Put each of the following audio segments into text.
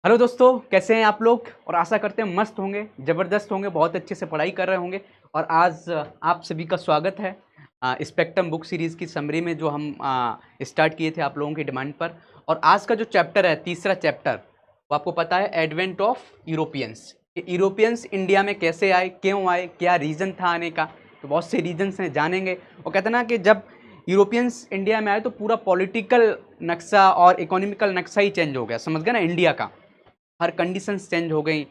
Hello दोस्तों, कैसे हैं आप लोग। और आशा करते हैं मस्त होंगे, ज़बरदस्त होंगे, बहुत अच्छे से पढ़ाई कर रहे होंगे। और आज आप सभी का स्वागत है स्पेक्ट्रम बुक सीरीज़ की समरी में, जो हम स्टार्ट किए थे आप लोगों की डिमांड पर। और आज का जो चैप्टर है, तीसरा चैप्टर, वो आपको पता है, advent of Europeans. Europeans India में कैसे आए, क्यों आए, क्या रीज़न था आने का। तो बहुत से रीजन्स हैं, जानेंगे। और कहते हैं ना कि जब यूरोपियंस इंडिया में आए तो पूरा पॉलिटिकल नक्शा और इकोनॉमिकल नक्शा ही चेंज हो गया, समझ गए ना, इंडिया का। हर कंडीशंस चेंज हो गई।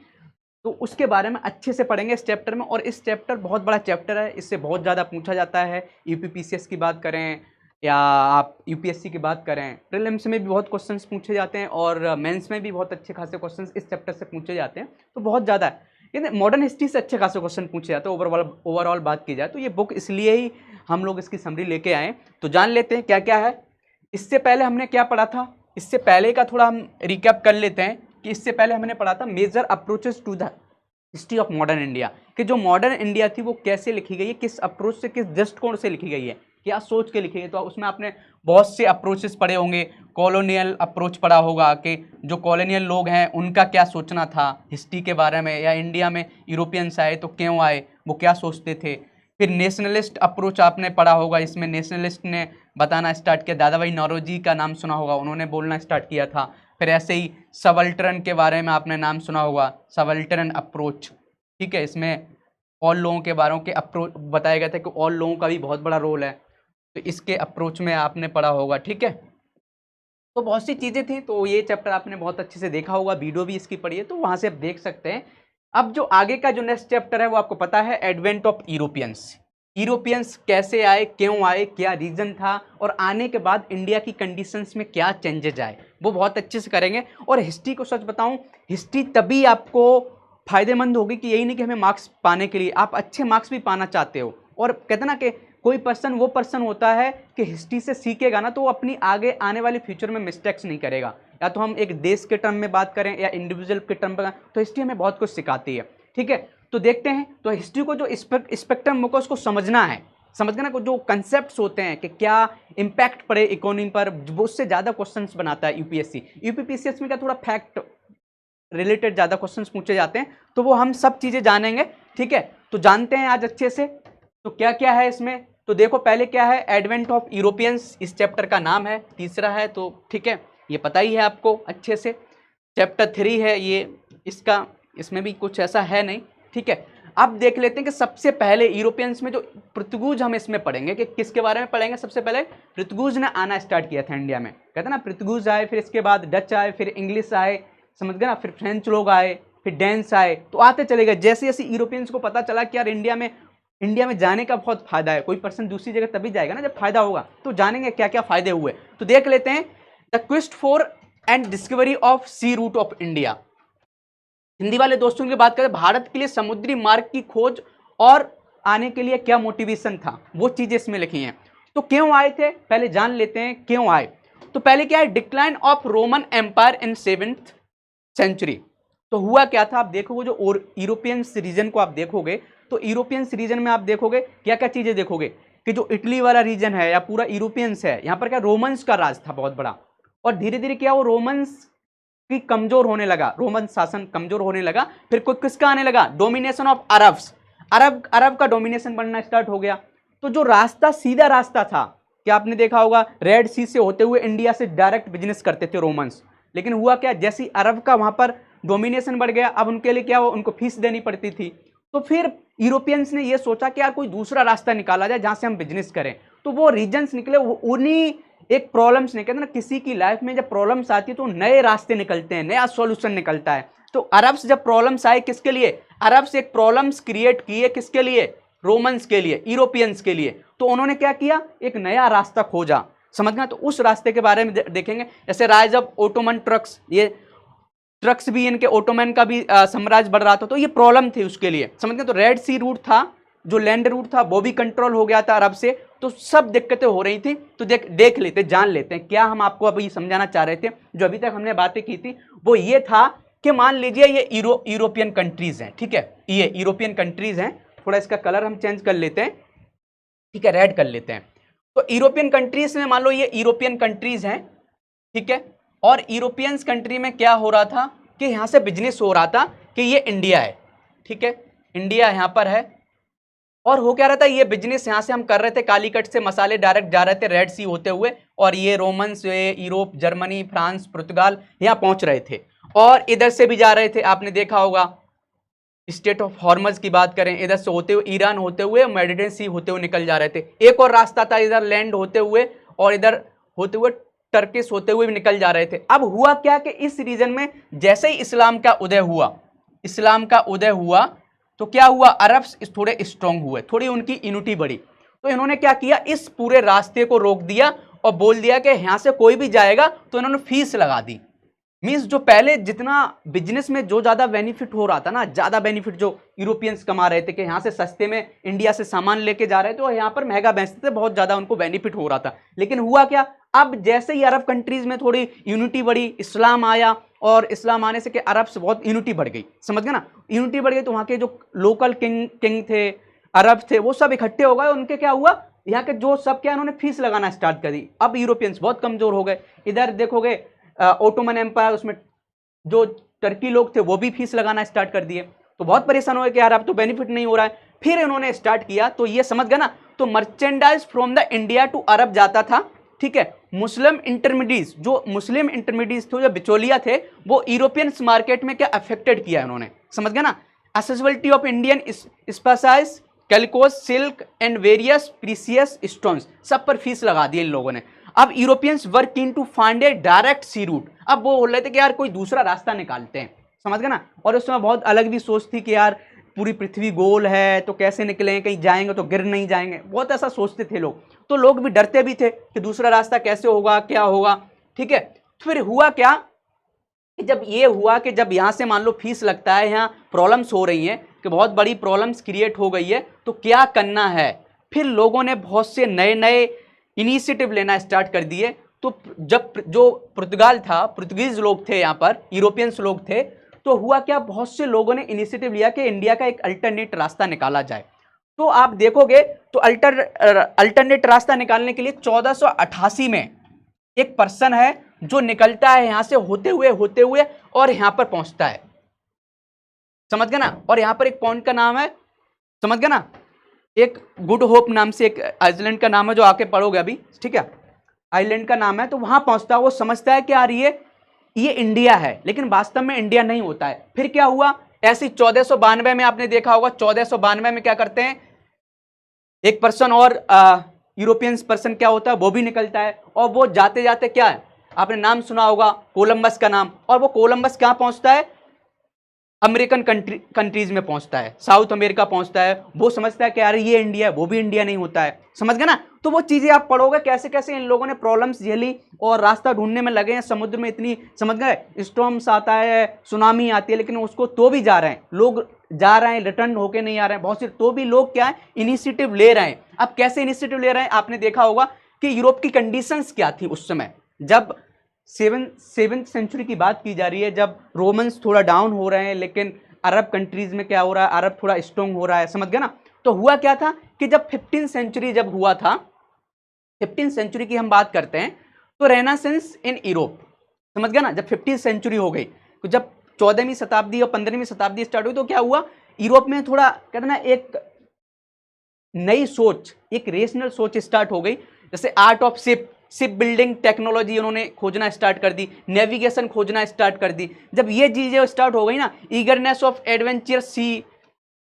तो उसके बारे में अच्छे से पढ़ेंगे इस चैप्टर में। और इस चैप्टर बहुत बड़ा चैप्टर है, इससे बहुत ज़्यादा पूछा जाता है। यूपीपीसीएस की बात करें या आप यूपीएससी की बात करें, प्रीलिम्स में भी बहुत क्वेश्चंस पूछे जाते हैं और मेंस में भी बहुत अच्छे खासे क्वेश्चंस इस चैप्टर से पूछे जाते हैं। तो बहुत ज़्यादा है, यानी मॉडर्न हिस्ट्री से अच्छे खासे क्वेश्चन पूछे जाते हैं। ओवरऑल बात की जाए तो ये बुक इसलिए ही हम लोग इसकी समरी लेके आए। तो जान लेते हैं क्या क्या है। इससे पहले हमने क्या पढ़ा था, इससे पहले का थोड़ा हम रिकैप कर लेते हैं कि इससे पहले हमने पढ़ा था major approaches to the history of modern India, कि जो मॉडर्न इंडिया थी वो कैसे लिखी गई है, किस अप्रोच से, किस दृष्टिकोण से लिखी गई है, क्या सोच के लिखी गई। तो उसमें आपने बहुत से अप्रोचेस पढ़े होंगे। कॉलोनियल अप्रोच पढ़ा होगा कि जो कॉलोनियल लोग हैं उनका क्या सोचना था हिस्ट्री के बारे में, या इंडिया में यूरोपियंस आए तो क्यों आए, वो क्या सोचते थे। फिर नेशनलिस्ट अप्रोच आपने पढ़ा होगा, इसमें नेशनलिस्ट ने बताना स्टार्ट किया। दादा भाई नौरोजी का नाम सुना होगा, उन्होंने बोलना स्टार्ट किया था। फिर ऐसे ही सबल्टरन के बारे में आपने नाम सुना होगा, सबल्टरन अप्रोच। ठीक है, इसमें और लोगों के बारे के अप्रोच बताया गया था कि और लोगों का भी बहुत बड़ा रोल है। तो इसके अप्रोच में आपने पढ़ा होगा। ठीक है, तो बहुत सी चीज़ें थी। तो ये चैप्टर आपने बहुत अच्छे से देखा होगा, वीडियो भी इसकी पढ़ी है, तो वहाँ से आप देख सकते हैं। अब जो आगे का जो नेक्स्ट चैप्टर है वो आपको पता है, एडवेंट ऑफ यूरोपियंस। यूरोपियंस कैसे आए, क्यों आए, क्या रीजन था, और आने के बाद इंडिया की कंडीशंस में क्या चेंजेज आए, वो बहुत अच्छे से करेंगे। और हिस्ट्री को सच बताऊं, हिस्ट्री तभी आपको फायदेमंद होगी कि यही नहीं कि हमें मार्क्स पाने के लिए, आप अच्छे मार्क्स भी पाना चाहते हो। और कहते ना कि कोई पर्सन वो पर्सन होता है कि हिस्ट्री से सीखेगा ना तो वो अपनी आगे आने वाले फ्यूचर में मिस्टेक्स नहीं करेगा। या तो हम एक देश के टर्म में बात करें या इंडिविजुअल के टर्म में, तो हिस्ट्री हमें बहुत कुछ सिखाती है। ठीक है, तो देखते हैं। तो हिस्ट्री को जो स्पेक्ट्रम होगा उसको समझना है, समझ गए ना, जो कंसेप्ट्स होते हैं कि क्या इंपैक्ट पड़े इकोनॉमी पर, वो उससे ज़्यादा क्वेश्चंस बनाता है यूपीएससी। यूपीपीसीएस में क्या थोड़ा फैक्ट रिलेटेड ज़्यादा क्वेश्चंस पूछे जाते हैं, तो वो हम सब चीज़ें जानेंगे। ठीक है, तो जानते हैं आज अच्छे से। तो क्या क्या है इसमें, तो देखो पहले क्या है, एडवेंट ऑफ यूरोपियंस इस चैप्टर का नाम है, तीसरा है। तो ठीक है, ये पता ही है आपको अच्छे से। चैप्टर 3 है ये इसका, इसमें भी कुछ ऐसा है नहीं। ठीक है, अब देख लेते हैं कि सबसे पहले यूरोपियंस में जो पुर्तगूज हम इसमें पढ़ेंगे कि किसके बारे में पढ़ेंगे। सबसे पहले पुर्तगूज ने आना स्टार्ट किया था इंडिया में, कहते ना, पुर्तगूज आए, फिर इसके बाद डच आए, फिर इंग्लिश आए, समझ गए ना, फिर फ्रेंच लोग आए, फिर डेंस आए। तो आते चले गए, जैसे जैसे यूरोपियंस को पता चला कि यार इंडिया में जाने का बहुत फायदा है। कोई पर्सन दूसरी जगह तभी जाएगा ना जब फायदा होगा। तो जानेंगे क्या क्या फायदे हुए, तो देख लेते हैं। The quest for and discovery of sea route of India. Hindi वाले दोस्तों की बात करें, भारत के लिए समुद्री मार्ग की खोज और आने के लिए क्या मोटिवेशन था, वो चीजें इसमें लिखी हैं। तो क्यों आए थे पहले जान लेते हैं, क्यों आए। तो पहले क्या है, decline of Roman empire in 7th century. तो हुआ क्या था, आप देखोगे जो यूरोपियन रीजन को आप देखोगे, तो यूरोपियन रीजन में आप देखोगे क्या क्या चीजें देखोगे, कि जो इटली वाला रीजन है या पूरा यूरोपियंस है, यहाँ पर क्या रोमन्स का राज था बहुत बड़ा। और धीरे धीरे क्या, वो रोमन्स की कमजोर होने लगा, रोमन शासन कमजोर होने लगा। फिर किसका आने लगा, डोमिनेशन ऑफ अरब्स, अरब का डोमिनेशन बनना स्टार्ट हो गया। तो जो रास्ता, सीधा रास्ता था, क्या आपने देखा होगा, रेड सी से होते हुए इंडिया से डायरेक्ट बिजनेस करते थे रोमन्स। लेकिन हुआ क्या, जैसे अरब का वहां पर डोमिनेशन बढ़ गया, अब उनके लिए क्या हुआ, उनको फीस देनी पड़ती थी। तो फिर यूरोपियंस ने यह सोचा कि यार कोई दूसरा रास्ता निकाला जाए जहां से हम बिजनेस करें। तो वो रीजन्स निकले, उन्हीं एक प्रॉब्लम्स नहीं, कहते ना, किसी की लाइफ में जब प्रॉब्लम्स आती है तो नए रास्ते निकलते हैं, नया सॉल्यूशन निकलता है। तो अरब्स जब प्रॉब्लम्स आए, किसके लिए, अरब्स एक प्रॉब्लम्स क्रिएट किए, किसके लिए, रोमन्स के लिए, यूरोपियंस के लिए। तो उन्होंने क्या किया, एक नया रास्ता खोजा, समझ गए। तो उस रास्ते के बारे में देखेंगे। जैसे राइज ऑफ ओटोमन ट्रक्स, ये ट्रक्स भी इनके, ओटोमन का भी साम्राज्य बढ़ रहा था, तो ये प्रॉब्लम थी उसके लिए, समझ गए। तो रेड सी रूट था, जो लैंड रूट था, वो भी कंट्रोल हो गया था अरब से। तो सब दिक्कतें हो रही थी। तो देख लेते, जान लेते हैं क्या हम आपको अभी समझाना चाह रहे थे। जो अभी तक हमने बातें की थी वो ये था कि मान लीजिए ये यूरोपियन कंट्रीज हैं, ठीक है, ये यूरोपियन कंट्रीज हैं। थोड़ा इसका कलर हम चेंज कर लेते हैं, ठीक है, रेड कर लेते हैं। तो यूरोपियन कंट्रीज में मान लो ये यूरोपियन कंट्रीज हैं, ठीक है। और यूरोपियंस कंट्री में क्या हो रहा था कि यहाँ से बिजनेस हो रहा था कि ये इंडिया है, ठीक है, इंडिया यहाँ पर है, और हो क्या रहा था, ये बिजनेस यहाँ से हम कर रहे थे, कालीकट से मसाले डायरेक्ट जा रहे थे रेड सी होते हुए, और ये रोमन्स, ये यूरोप, जर्मनी, फ्रांस, पुर्तगाल यहाँ पहुंच रहे थे, और इधर से भी जा रहे थे, आपने देखा होगा स्टेट ऑफ हॉर्मज की बात करें, इधर से होते हुए ईरान होते हुए मेडिटेरियन सी होते हुए निकल जा रहे थे। एक और रास्ता था इधर लैंड होते हुए और इधर होते हुए टर्किश होते हुए भी निकल जा रहे थे। अब हुआ क्या कि इस रीजन में जैसे ही इस्लाम का उदय हुआ तो क्या हुआ, अरब्स थोड़े स्ट्रांग हुए, थोड़ी उनकी यूनिटी बढ़ी, तो इन्होंने क्या किया, इस पूरे रास्ते को रोक दिया और बोल दिया कि यहां से कोई भी जाएगा तो इन्होंने फीस लगा दी। मींस जो पहले जितना बिजनेस में जो ज्यादा बेनिफिट हो रहा था ना, ज्यादा बेनिफिट जो यूरोपियंस कमा रहे थे कि यहाँ से सस्ते में इंडिया से सामान लेके जा रहे थे और यहाँ पर महंगा बेचते थे, बहुत ज्यादा उनको बेनिफिट हो रहा था। लेकिन हुआ क्या, अब जैसे ही अरब कंट्रीज में थोड़ी यूनिटी बढ़ी, इस्लाम आया, और इस्लाम आने से कि अरब से बहुत यूनिटी बढ़ गई, समझ गए ना, यूनिटी बढ़ गई, तो वहाँ के जो लोकल किंग थे, अरब थे, वो सब इकट्ठे हो गए। उनके क्या हुआ, यहाँ के जो सब क्या, उन्होंने फीस लगाना स्टार्ट कर दी। अब यूरोपियंस बहुत कमजोर हो गए। इधर देखोगे ओटोमन एम्पायर, उसमें जो टर्की लोग थे वो भी फीस लगाना स्टार्ट कर दिए, तो बहुत परेशान हुए कि यार अब तो बेनिफिट नहीं हो रहा है। फिर इन्होंने स्टार्ट किया, तो ये समझ गए ना, तो merchandise from the India to Arab जाता था, ठीक है। मुस्लिम इंटरमीडिएट थे, जो बिचौलिया थे, वो यूरोपियन मार्केट में क्या अफेक्टेड किया इन्होंने, समझ गए ना। Accessibility of Indian spices, calicoes, silk and various precious stones, सब पर फीस लगा दी इन लोगों ने। अब Europeans were keen to find a direct sea route, अब वो बोल रहे थे कि यार कोई दूसरा रास्ता निकालते हैं, समझ गए ना। और उस समय बहुत अलग भी सोच थी कि यार पूरी पृथ्वी गोल है तो कैसे निकलें, कहीं जाएंगे तो गिर नहीं जाएंगे, बहुत ऐसा सोचते थे लोग। तो लोग भी डरते भी थे कि दूसरा रास्ता कैसे होगा, क्या होगा, ठीक है। फिर हुआ क्या कि जब यहाँ से मान लो फीस लगता है, यहाँ प्रॉब्लम्स हो रही हैं कि बहुत बड़ी प्रॉब्लम्स क्रिएट हो गई है, तो क्या करना है। फिर लोगों ने बहुत से नए नए इनिशिएटिव लेना स्टार्ट कर दिए। तो जब जो पुर्तगाल था, पुर्तगीज लोग थे यहाँ पर, यूरोपियंस लोग थे, तो हुआ क्या, बहुत से लोगों ने इनिशिएटिव लिया कि इंडिया का एक अल्टरनेट रास्ता निकाला जाए। तो आप देखोगे तो अल्टरनेट रास्ता निकालने के लिए 1488 में एक पर्सन है जो निकलता है यहां से होते हुए और यहां पर पहुंचता है, समझ गए ना। और यहां पर एक पॉइंट का नाम है, समझ गए ना, एक गुड होप नाम से एक आइलैंड का नाम है, जो आके पढ़ोगे अभी, ठीक है, आइलैंड का नाम है। तो वहां पहुंचता है, वो समझता है कि यार ये इंडिया है, लेकिन वास्तव में इंडिया नहीं होता है। फिर क्या हुआ, ऐसी 1492 में आपने देखा होगा, 1492 में क्या करते हैं, एक पर्सन और यूरोपियंस पर्सन क्या होता है, वो भी निकलता है, और वो जाते जाते क्या है, आपने नाम सुना होगा कोलंबस का नाम, और वो कोलंबस कहां पहुंचता है, अमेरिकन कंट्रीज में पहुंचता है, साउथ अमेरिका पहुंचता है। वो समझता है कि यार ये इंडिया है, वो भी इंडिया नहीं होता है, समझ गए ना। तो वो चीजें आप पढ़ोगे कैसे कैसे इन लोगों ने प्रॉब्लम्स झेली और रास्ता ढूंढने में लगे हैं। समुद्र में इतनी, समझ गए, स्टॉर्म्स आता है, सुनामी आती है, लेकिन उसको तो भी जा रहे हैं लोग, जा रहे हैं, रिटर्न होके नहीं आ रहे हैं बहुत से, तो भी लोग क्या है, इनिशिएटिव ले रहे हैं। अब कैसे इनिशिएटिव ले रहे हैं, आपने देखा होगा कि यूरोप की कंडीशंस क्या थी उस समय, जब सेवेंथ सेंचुरी की बात की जा रही है, जब रोमन्स थोड़ा डाउन हो रहे हैं, लेकिन अरब कंट्रीज में क्या हो रहा है, अरब थोड़ा स्ट्रॉन्ग हो रहा है, समझ गए ना। तो हुआ क्या था कि जब 15th सेंचुरी जब हुआ था, 15th सेंचुरी की हम बात करते हैं, तो रेनेसेंस इन यूरोप, समझ गए ना। जब 15th सेंचुरी हो गई, तो जब 14वीं शताब्दी और 15वीं शताब्दी स्टार्ट हुई, तो क्या हुआ, यूरोप में थोड़ा कहते ना एक नई सोच, एक रेशनल सोच स्टार्ट हो गई। जैसे art of ship building technology उन्होंने खोजना स्टार्ट कर दी, नेविगेशन खोजना स्टार्ट कर दी। जब ये चीजें स्टार्ट हो गई ना, ईगरनेस ऑफ एडवेंचर सी,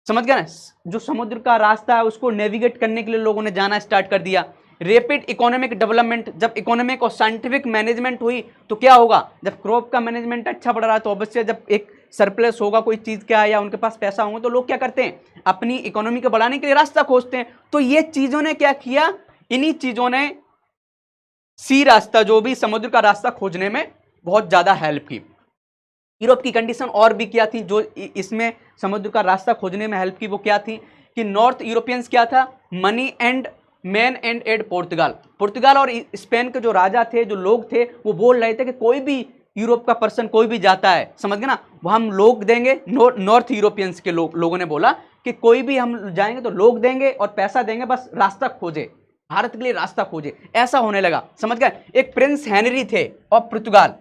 समझ गया ना, जो समुद्र का रास्ता है उसको नेविगेट करने के लिए लोगों ने जाना स्टार्ट कर दिया। रेपिड इकोनॉमिक डेवलपमेंट, जब इकोनॉमिक और साइंटिफिक मैनेजमेंट हुई, तो क्या होगा, जब क्रॉप का मैनेजमेंट अच्छा बढ़ रहा है, तो अवश्य जब एक सरप्लस होगा कोई चीज का, या उनके पास पैसा होगा, तो लोग क्या करते हैं, अपनी इकोनॉमी को बढ़ाने के लिए रास्ता खोजते हैं। तो ये चीजों ने क्या किया, इन्हीं चीजों ने सी रास्ता, जो भी समुद्र का रास्ता खोजने में बहुत ज्यादा हेल्प की। यूरोप की कंडीशन और भी क्या थी जो इसमें समुद्र का रास्ता खोजने में हेल्प की, वो क्या थी कि नॉर्थ यूरोपियंस क्या था, money and man and aid Portugal और स्पेन के जो राजा थे, जो लोग थे, वो बोल रहे थे कि कोई भी यूरोप का पर्सन कोई भी जाता है, समझ गए ना, वो हम लोग देंगे। नॉर्थ यूरोपियंस के लोगों ने बोला कि कोई भी हम जाएंगे तो लोग देंगे और पैसा देंगे, बस रास्ता खोजे, भारत के लिए रास्ता खोजे, ऐसा होने लगा, समझ गए। एक प्रिंस हेनरी थे और पुर्तगाल,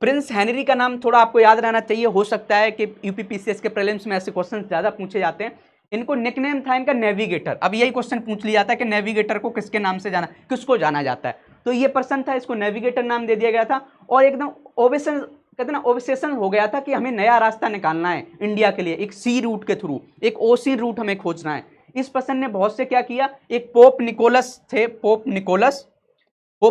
प्रिंस हेनरी का नाम थोड़ा आपको याद रहना चाहिए, हो सकता है कि यूपीपीसीएस के प्रीलिम्स में ऐसे क्वेश्चन ज्यादा पूछे जाते हैं। इनको निकनेम था इनका नेविगेटर। अब यही क्वेश्चन पूछ लिया जाता है कि नेविगेटर को किसके नाम से किसको जाना जाता है, तो ये पर्सन था, इसको नेविगेटर नाम दे दिया गया था। और एकदम ओवेशन कहते ना ओवेसेशन हो गया था कि हमें नया रास्ता निकालना है इंडिया के लिए, एक सी रूट के थ्रू, एक ओशियन रूट हमें खोजना है। इस पर्सन ने बहुत से क्या किया, एक पोप निकोलस थे, पोप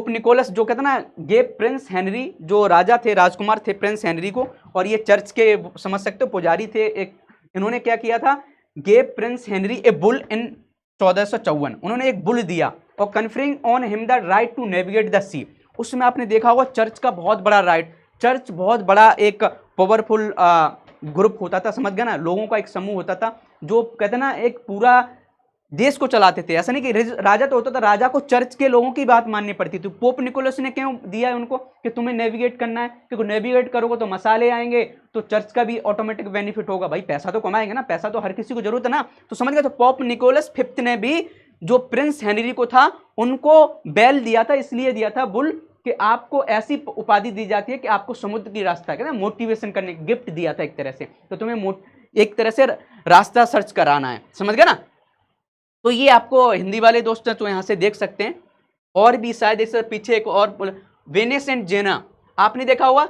निकोलस जो कहते ना गे प्रिंस हेनरी, जो राजा थे, राजकुमार थे, प्रिंस हेनरी को, और ये चर्च के समझ सकते हो पुजारी थे एक, इन्होंने क्या किया था, gave Prince Henry a bull in 1454, उन्होंने एक बुल दिया और conferring on him the right to navigate the sea. उसमें आपने देखा होगा चर्च का बहुत बड़ा राइट, चर्च बहुत बड़ा एक पावरफुल ग्रुप होता था, समझ गया ना, लोगों का एक समूह होता था जो कहते ना एक पूरा देश को चलाते थे। ऐसा नहीं कि राजा तो होता था, राजा को चर्च के लोगों की बात माननी पड़ती थी। पोप निकोलस ने क्यों दिया है उनको कि तुम्हें नेविगेट करना है, क्योंकि नेविगेट करोगे तो मसाले आएंगे, तो चर्च का भी ऑटोमेटिक बेनिफिट होगा, भाई पैसा तो कमाएंगे ना, पैसा तो हर किसी को जरूरत है ना, तो समझ गए। तो पोप निकोलस फिफ्थ ने भी जो प्रिंस हेनरी को था उनको बेल दिया था, इसलिए दिया था बुल कि आपको ऐसी उपाधि दी जाती है कि आपको समुद्र की रास्ता कहते हैं मोटिवेशन करने, गिफ्ट दिया था एक तरह से, तो तुम्हें एक तरह से रास्ता सर्च कराना है, समझ गए ना। तो ये आपको हिंदी वाले दोस्त हैं तो यहाँ से देख सकते हैं। और भी शायद इससे पीछे एक और वेनिस एंड जेना, आपने देखा होगा।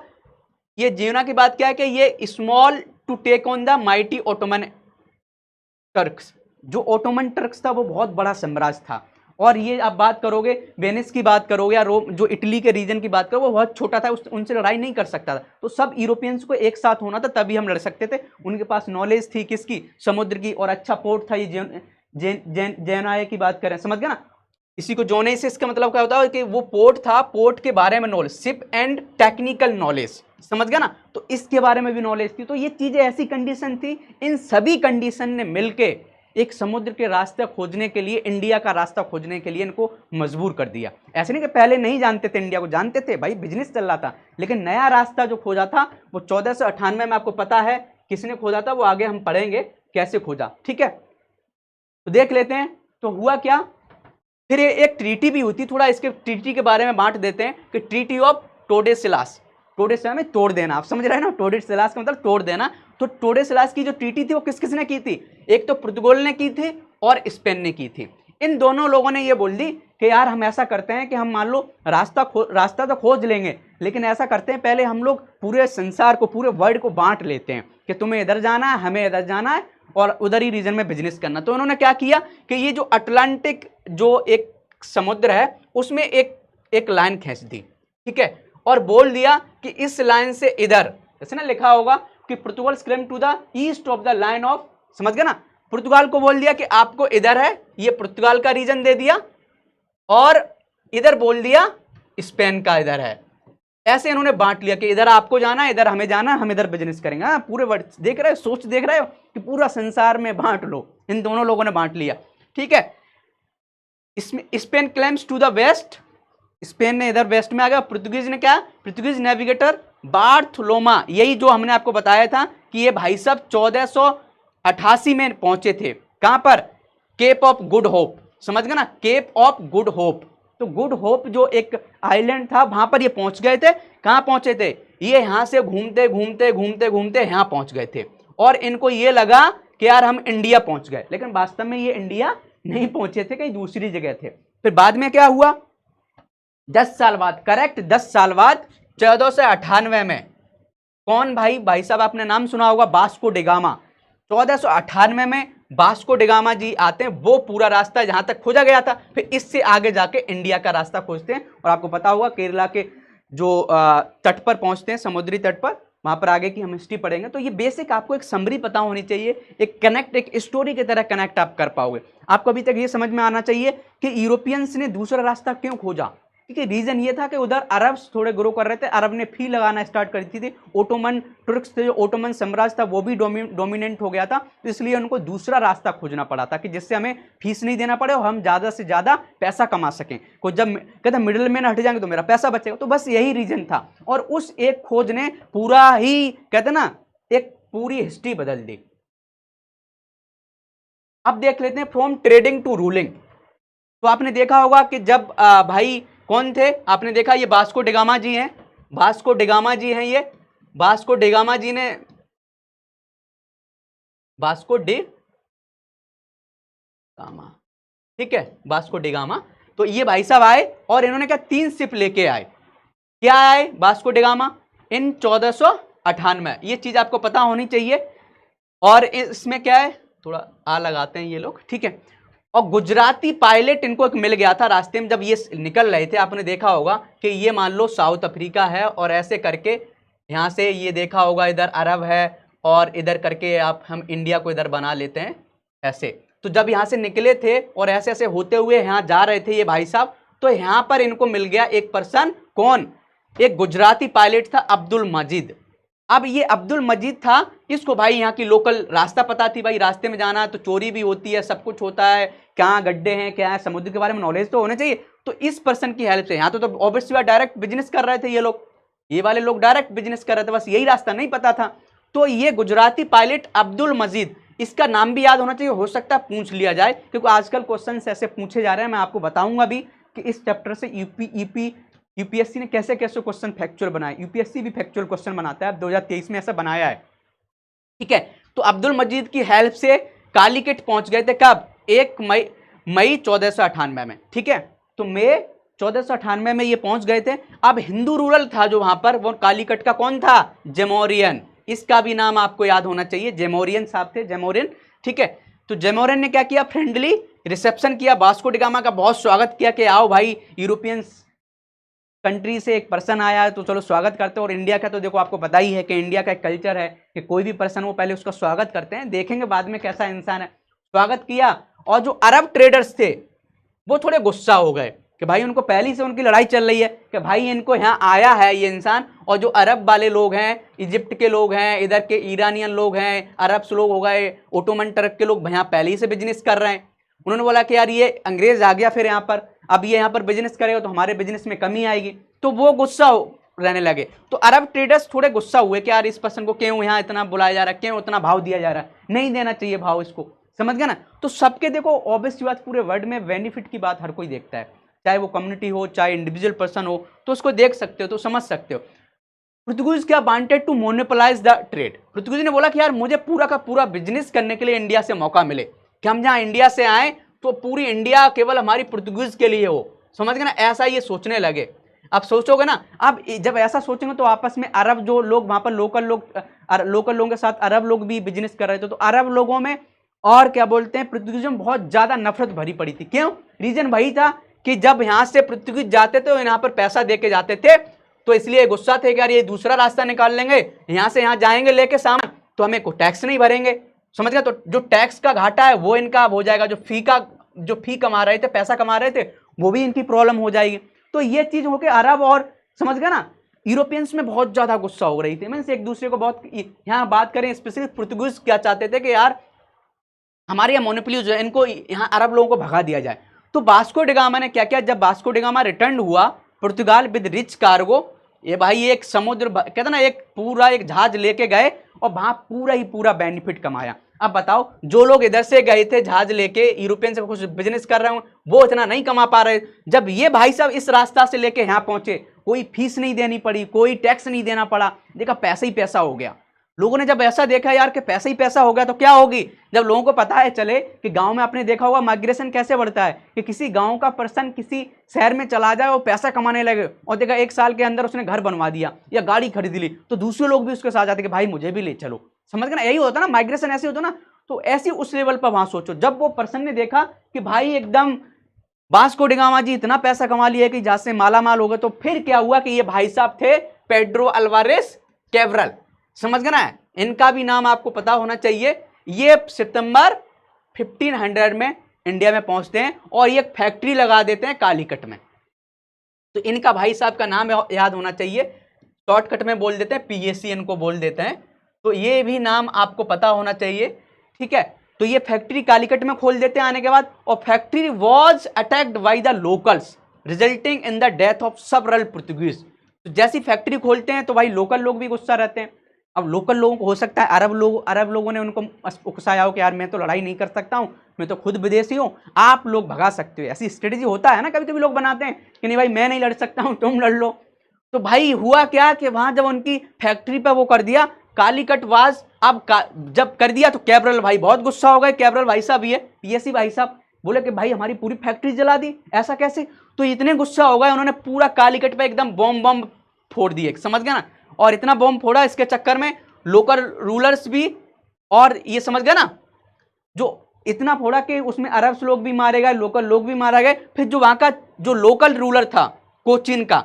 ये जेना की बात क्या है कि ये small to take on the mighty Ottoman Turks, जो ओटोमन टर्क्स था वो बहुत बड़ा साम्राज्य था। और ये आप बात करोगे वेनिस की बात करोगे या रोम जो इटली के रीजन की बात करो, वो बहुत छोटा था, उनसे लड़ाई नहीं कर सकता था, तो सब यूरोपियंस को एक साथ होना था तभी हम लड़ सकते थे। उनके पास नॉलेज थी किसकी, समुद्र की, और अच्छा पोर्ट था ये जेनाए की बात करें, समझ गए ना। इसी को जोनेसिस का मतलब क्या होता है कि वो पोर्ट था, पोर्ट के बारे में knowledge, ship and technical knowledge, समझ गया ना, तो इसके बारे में भी नॉलेज थी। तो ये चीजें ऐसी कंडीशन थी, इन सभी कंडीशन ने मिलके एक समुद्र के रास्ते खोजने के लिए, इंडिया का रास्ता खोजने के लिए इनको मजबूर कर दिया। ऐसे नहीं कि पहले नहीं जानते थे, इंडिया को जानते थे, भाई बिजनेस चल रहा था, लेकिन नया रास्ता जो खोजा था वो 1498 में, आपको पता है किसने खोजा था, वो आगे हम पढ़ेंगे कैसे खोजा, ठीक है। तो देख लेते हैं तो हुआ क्या। फिर एक ट्रीटी भी हुई थी, थोड़ा इसके ट्रीटी के बारे में बांट देते हैं कि ट्रीटी ऑफ टोडेसिलास, टोडेसिलास में तोड़ देना, आप समझ रहे हैं ना, टोडेसिलास का मतलब तोड़ देना। तो टोडेसिलास की जो ट्रीटी थी वो किस किसने की थी, एक तो पुर्तगाल ने की थी और स्पेन ने की थी। इन दोनों लोगों ने ये बोल दी कि यार हम ऐसा करते हैं कि हम मान लो रास्ता तो खोज लेंगे, लेकिन ऐसा करते हैं पहले हम लोग पूरे संसार को, पूरे वर्ल्ड को बांट लेते हैं कि तुम्हें इधर जाना है, हमें इधर जाना है, और उधर ही रीजन में बिजनेस करना। तो उन्होंने क्या किया कि ये जो अटलांटिक जो एक समुद्र है उसमें एक लाइन खींच दी, ठीक है, और बोल दिया कि इस लाइन से इधर, जैसे ना लिखा होगा कि Portugal claim to the east of the line of, समझ गए ना, पुर्तगाल को बोल दिया कि आपको इधर है, ये पुर्तगाल का रीजन दे दिया, और इधर बोल दिया स्पेन का इधर है। ऐसे इन्होंने बांट लिया कि इधर आपको जाना है, इधर हमें जाना है, हम इधर बिजनेस करेंगे। हाँ, पूरे वर्ड देख रहे हो, सोच देख रहे हो कि पूरा संसार में बांट लो, इन दोनों लोगों ने बांट लिया, ठीक है। इसमें Spain claims to the west, Spain ने इधर वेस्ट में आ गया। पुर्तगीज ने क्या, पुर्तगीज नेविगेटर बार्थलोमा, यही जो हमने आपको बताया था कि ये भाई साहब 1488 में पहुंचे थे, कहां पर, केप ऑफ गुड होप, समझ गए ना, केप ऑफ गुड होप। तो गुड होप जो एक आइलैंड था वहां पर ये पहुंच गए थे। कहां पहुंचे थे, ये यहां से घूमते घूमते घूमते घूमते यहां पहुंच गए थे, और इनको ये लगा कि यार हम इंडिया पहुंच गए, लेकिन वास्तव में ये इंडिया नहीं पहुंचे थे, कहीं दूसरी जगह थे। फिर बाद में क्या हुआ, 10 साल बाद, करेक्ट 10 साल बाद 1498 में, कौन भाई साहब आपने नाम सुना होगा, वास्को डी गामा। 1498 में वास्को डी गामा जी आते हैं, वो पूरा रास्ता जहां तक खोजा गया था, फिर इससे आगे जाके इंडिया का रास्ता खोजते हैं, और आपको पता होगा केरला के जो तट पर पहुंचते हैं, समुद्री तट पर, वहां पर आगे की हम हिस्ट्री पढ़ेंगे। तो ये बेसिक आपको एक समरी पता होनी चाहिए, एक कनेक्ट, एक स्टोरी की तरह कनेक्ट आप कर पाओगे। आपको अभी तक ये समझ में आना चाहिए कि यूरोपियंस ने दूसरा रास्ता क्यों खोजा, क्योंकि रीजन ये था कि उधर अरब्स थोड़े ग्रो कर रहे थे, अरब ने फी लगाना स्टार्ट कर दी थी, ओटोमन तुर्क्स थे, जो ओटोमन साम्राज्य था वो भी डोमिनेंट हो गया था, तो इसलिए उनको दूसरा रास्ता खोजना पड़ा था कि जिससे हमें फीस नहीं देना पड़े और हम ज़्यादा से ज़्यादा पैसा कमा सकें। को जब कहते मिडिल मैन हट जाएंगे तो मेरा पैसा बचेगा, तो बस यही रीजन था, और उस एक खोज ने पूरा ही कहते ना एक पूरी हिस्ट्री बदल दी। अब देख लेते हैं फ्रॉम ट्रेडिंग टू रूलिंग। तो आपने देखा होगा कि जब भाई कौन थे, आपने देखा ये वास्को डी गामा जी हैं, वास्को डिगामा जी हैं ये, वास्को डिगामा जी ने, वास्को डे गामा, ठीक है, वास्को डिगामा। तो ये भाई साहब आए और इन्होंने क्या 3 शिप लेके आए। क्या आए वास्को डिगामा इन 1498, ये चीज आपको पता होनी चाहिए। और इसमें क्या है, थोड़ा आ लगाते हैं ये लोग, ठीक है। और गुजराती पायलट इनको एक मिल गया था रास्ते में, जब ये निकल रहे थे, आपने देखा होगा कि ये मान लो साउथ अफ्रीका है और ऐसे करके यहाँ से ये देखा होगा इधर अरब है और इधर करके आप हम इंडिया को इधर बना लेते हैं ऐसे। तो जब यहाँ से निकले थे और ऐसे ऐसे होते हुए यहाँ जा रहे थे ये भाई साहब, तो यहाँ पर इनको मिल गया एक पर्सन, कौन, एक गुजराती पायलट था अब्दुल मजीद। अब ये अब्दुल मजीद था, इसको भाई यहाँ की लोकल रास्ता पता थी, भाई रास्ते में जाना है तो चोरी भी होती है, सब कुछ होता है, क्या गड्ढे हैं क्या है, समुद्र के बारे में नॉलेज तो होना चाहिए। तो इस पर्सन की हेल्प से यहाँ तो ऑब्वियसली डायरेक्ट बिजनेस कर रहे थे ये लोग, ये वाले लोग डायरेक्ट बिजनेस कर रहे थे, बस यही रास्ता नहीं पता था। तो ये गुजराती पायलट अब्दुल मजीद, इसका नाम भी याद होना चाहिए, हो सकता है पूछ लिया जाए, क्योंकि आजकल क्वेश्चन ऐसे पूछे जा रहे हैं। मैं आपको बताऊंगा भी कि इस चैप्टर से यूपीएससी ने कैसे कैसे क्वेश्चन फैक्चुअल बनाए। यूपीएससी भी फैक्चुअल क्वेश्चन बनाता है, अब 2023 में ऐसा बनाया है, ठीक है। तो अब्दुल मजीद की हेल्प से कालीकट पहुंच गए थे, कब, 1 मई 1498 में, ठीक है। तो मई 1498 में ये पहुंच गए थे। अब हिंदू रूरल था जो वहां पर, वो कालीकट का कौन था, जेमोरियन, इसका भी नाम आपको याद होना चाहिए, जेमोरियन साहब थे, जेमोरियन, ठीक है। तो जेमोरियन ने क्या किया, फ्रेंडली रिसेप्शन किया, वास्को डिगामा का बहुत स्वागत किया कि आओ भाई, यूरोपियन कंट्री से एक पर्सन आया है तो चलो स्वागत करते हैं। और इंडिया का तो देखो आपको पता ही है कि इंडिया का एक कल्चर है कि कोई भी पर्सन वो पहले उसका स्वागत करते हैं, देखेंगे बाद में कैसा इंसान है। स्वागत किया, और जो अरब ट्रेडर्स थे वो थोड़े गुस्सा हो गए कि भाई उनको पहले से उनकी लड़ाई चल रही है कि भाई इनको यहाँ आया है ये इंसान, और जो अरब वाले लोग हैं, इजिप्ट के लोग हैं, इधर के ईरानियन लोग हैं, अरब्स लोग हो गए, ओटोमन टर्क के लोग यहाँ पहले ही से बिजनेस कर रहे हैं। उन्होंने बोला कि यार ये अंग्रेज आ गया फिर यहाँ पर, अब ये यहाँ पर बिजनेस करेगा तो हमारे बिजनेस में कमी आएगी, तो वो गुस्सा रहने लगे। तो अरब ट्रेडर्स थोड़े गुस्सा हुए कि यार इस पर्सन को क्यों यहाँ इतना बुलाया जा रहा है, क्यों इतना भाव दिया जा रहा है, नहीं देना चाहिए भाव इसको, समझ गया ना। तो सबके देखो ऑब्वियस बात, पूरे वर्ल्ड में बेनिफिट की बात हर कोई देखता है, चाहे वो कम्युनिटी हो चाहे इंडिविजुअल पर्सन हो, तो उसको देख सकते हो, तो समझ सकते हो। पुर्तगाल क्या wanted to monopolise the trade, Portugal ने बोला कि यार मुझे पूरा का पूरा बिजनेस करने के लिए इंडिया से मौका मिले, कि हम जहाँ इंडिया से आए तो पूरी इंडिया केवल हमारी पुर्तगाल के लिए हो, समझ गए ना, ऐसा ये सोचने लगे। अब सोचोगे ना, अब जब ऐसा सोचेंगे तो आपस में अरब जो लोग वहां पर लोकल लोगों के साथ अरब लोग भी बिजनेस कर रहे थे, तो अरब लोगों में और क्या बोलते हैं, पुर्तगाल में बहुत ज्यादा नफरत भरी पड़ी थी। क्यों, रीजन वही था कि जब यहां से पुर्तगाल जाते थे तो यहाँ पर पैसा दे के जाते थे, तो इसलिए गुस्सा थे कि यार ये दूसरा रास्ता निकाल लेंगे, यहां से यहां जाएंगे लेके सामान तो हमें कोई टैक्स नहीं भरेंगे, समझ गया। तो जो टैक्स का घाटा है वो इनका हो जाएगा, जो फी कमा रहे थे, पैसा कमा रहे थे, वो भी इनकी प्रॉब्लम हो जाएगी। तो ये चीज होके अरब और, समझ गया ना, यूरोपियंस में बहुत ज्यादा गुस्सा हो रही थी, मीन्स एक दूसरे को बहुत, यहाँ बात करें स्पेशली पुर्तगाल क्या चाहते थे कि यार हमारे यहाँ मोनोपोली जो है इनको यहाँ अरब लोगों को भगा दिया जाए। तो वास्को डिगामा ने क्या किया, जब वास्को डिगामा रिटर्न हुआ पुर्तगाल विद रिच कार्गो, ये भाई एक समुद्र कहते ना एक पूरा एक जहाज लेके गए और वहां पूरा ही पूरा बेनिफिट कमाया। अब बताओ जो लोग इधर से गए थे जहाज लेके यूरोपियन से कुछ बिजनेस कर रहे हो, वो इतना नहीं कमा पा रहे, जब ये भाई साहब इस रास्ता से लेके यहाँ पहुंचे, कोई फीस नहीं देनी पड़ी, कोई टैक्स नहीं देना पड़ा, देखा पैसा ही पैसा हो गया। लोगों ने जब ऐसा देखा यार कि पैसा ही पैसा हो गया तो क्या होगी, जब लोगों को पता है चले कि गांव में आपने देखा होगा माइग्रेशन कैसे बढ़ता है, कि किसी गांव का पर्सन किसी शहर में चला जाए और पैसा कमाने लगे, और देखा 1 साल के अंदर उसने घर बनवा दिया या गाड़ी खरीद ली, तो दूसरे लोग भी उसके साथ जाते कि भाई मुझे भी ले चलो, समझ गए ना, यही होता ना, माइग्रेशन ऐसे होता ना। तो ऐसी उस लेवल पर वहां सोचो, जब वो पर्सन ने देखा कि भाई एकदम वास्को डिगामा जी इतना पैसा कमा लिया कि जहां से माला माल हो गए, तो फिर क्या हुआ कि ये भाई साहब थे पेड्रो अल्वारेस कैब्रल, समझ गए ना, इनका भी नाम आपको पता होना चाहिए। ये सितंबर 1500 में इंडिया में पहुंचते हैं और ये फैक्ट्री लगा देते हैं कालीकट में। तो इनका भाई साहब का नाम याद होना चाहिए, शॉर्टकट में बोल देते हैं पीएसी इनको बोल देते हैं, तो ये भी नाम आपको पता होना चाहिए, ठीक है। तो ये फैक्ट्री कालीकट में खोल देते हैं आने के बाद, और factory was attacked by the locals resulting in the death of several Portuguese. तो जैसी फैक्ट्री खोलते हैं तो भाई लोकल लोग भी गुस्सा रहते हैं। अब लोकल लोगों को हो सकता है अरब लोगों ने उनको उकसाया हो कि यार मैं तो लड़ाई नहीं कर सकता हूँ, मैं तो खुद विदेशी हूँ, आप लोग भगा सकते हो, ऐसी स्ट्रेटेजी होता है ना, कभी कभी लोग बनाते हैं कि नहीं भाई मैं नहीं लड़ सकता हूँ तुम लड़ लो। तो भाई हुआ क्या कि वहां जब उनकी फैक्ट्री पे वो कर दिया कालीकट वाज, अब जब कर दिया तो कैब्रल भाई बहुत गुस्सा हो गए। कैब्रल भाई साहब ये पीएससी भाई साहब बोले कि भाई हमारी पूरी फैक्ट्री जला दी, ऐसा कैसे? तो इतने गुस्सा हो गए उन्होंने पूरा कालीकट पे एकदम बॉम्ब बॉम्ब फोड़ दिए, समझ गया ना। और इतना बॉम्ब फोड़ा इसके चक्कर में लोकल रूलर्स भी, और ये समझ गया ना, जो इतना फोड़ा कि उसमें अरब्स लोग भी मारे गए, लोकल लोग भी मारा गए। फिर जो वहां का जो लोकल रूलर था कोचीन का,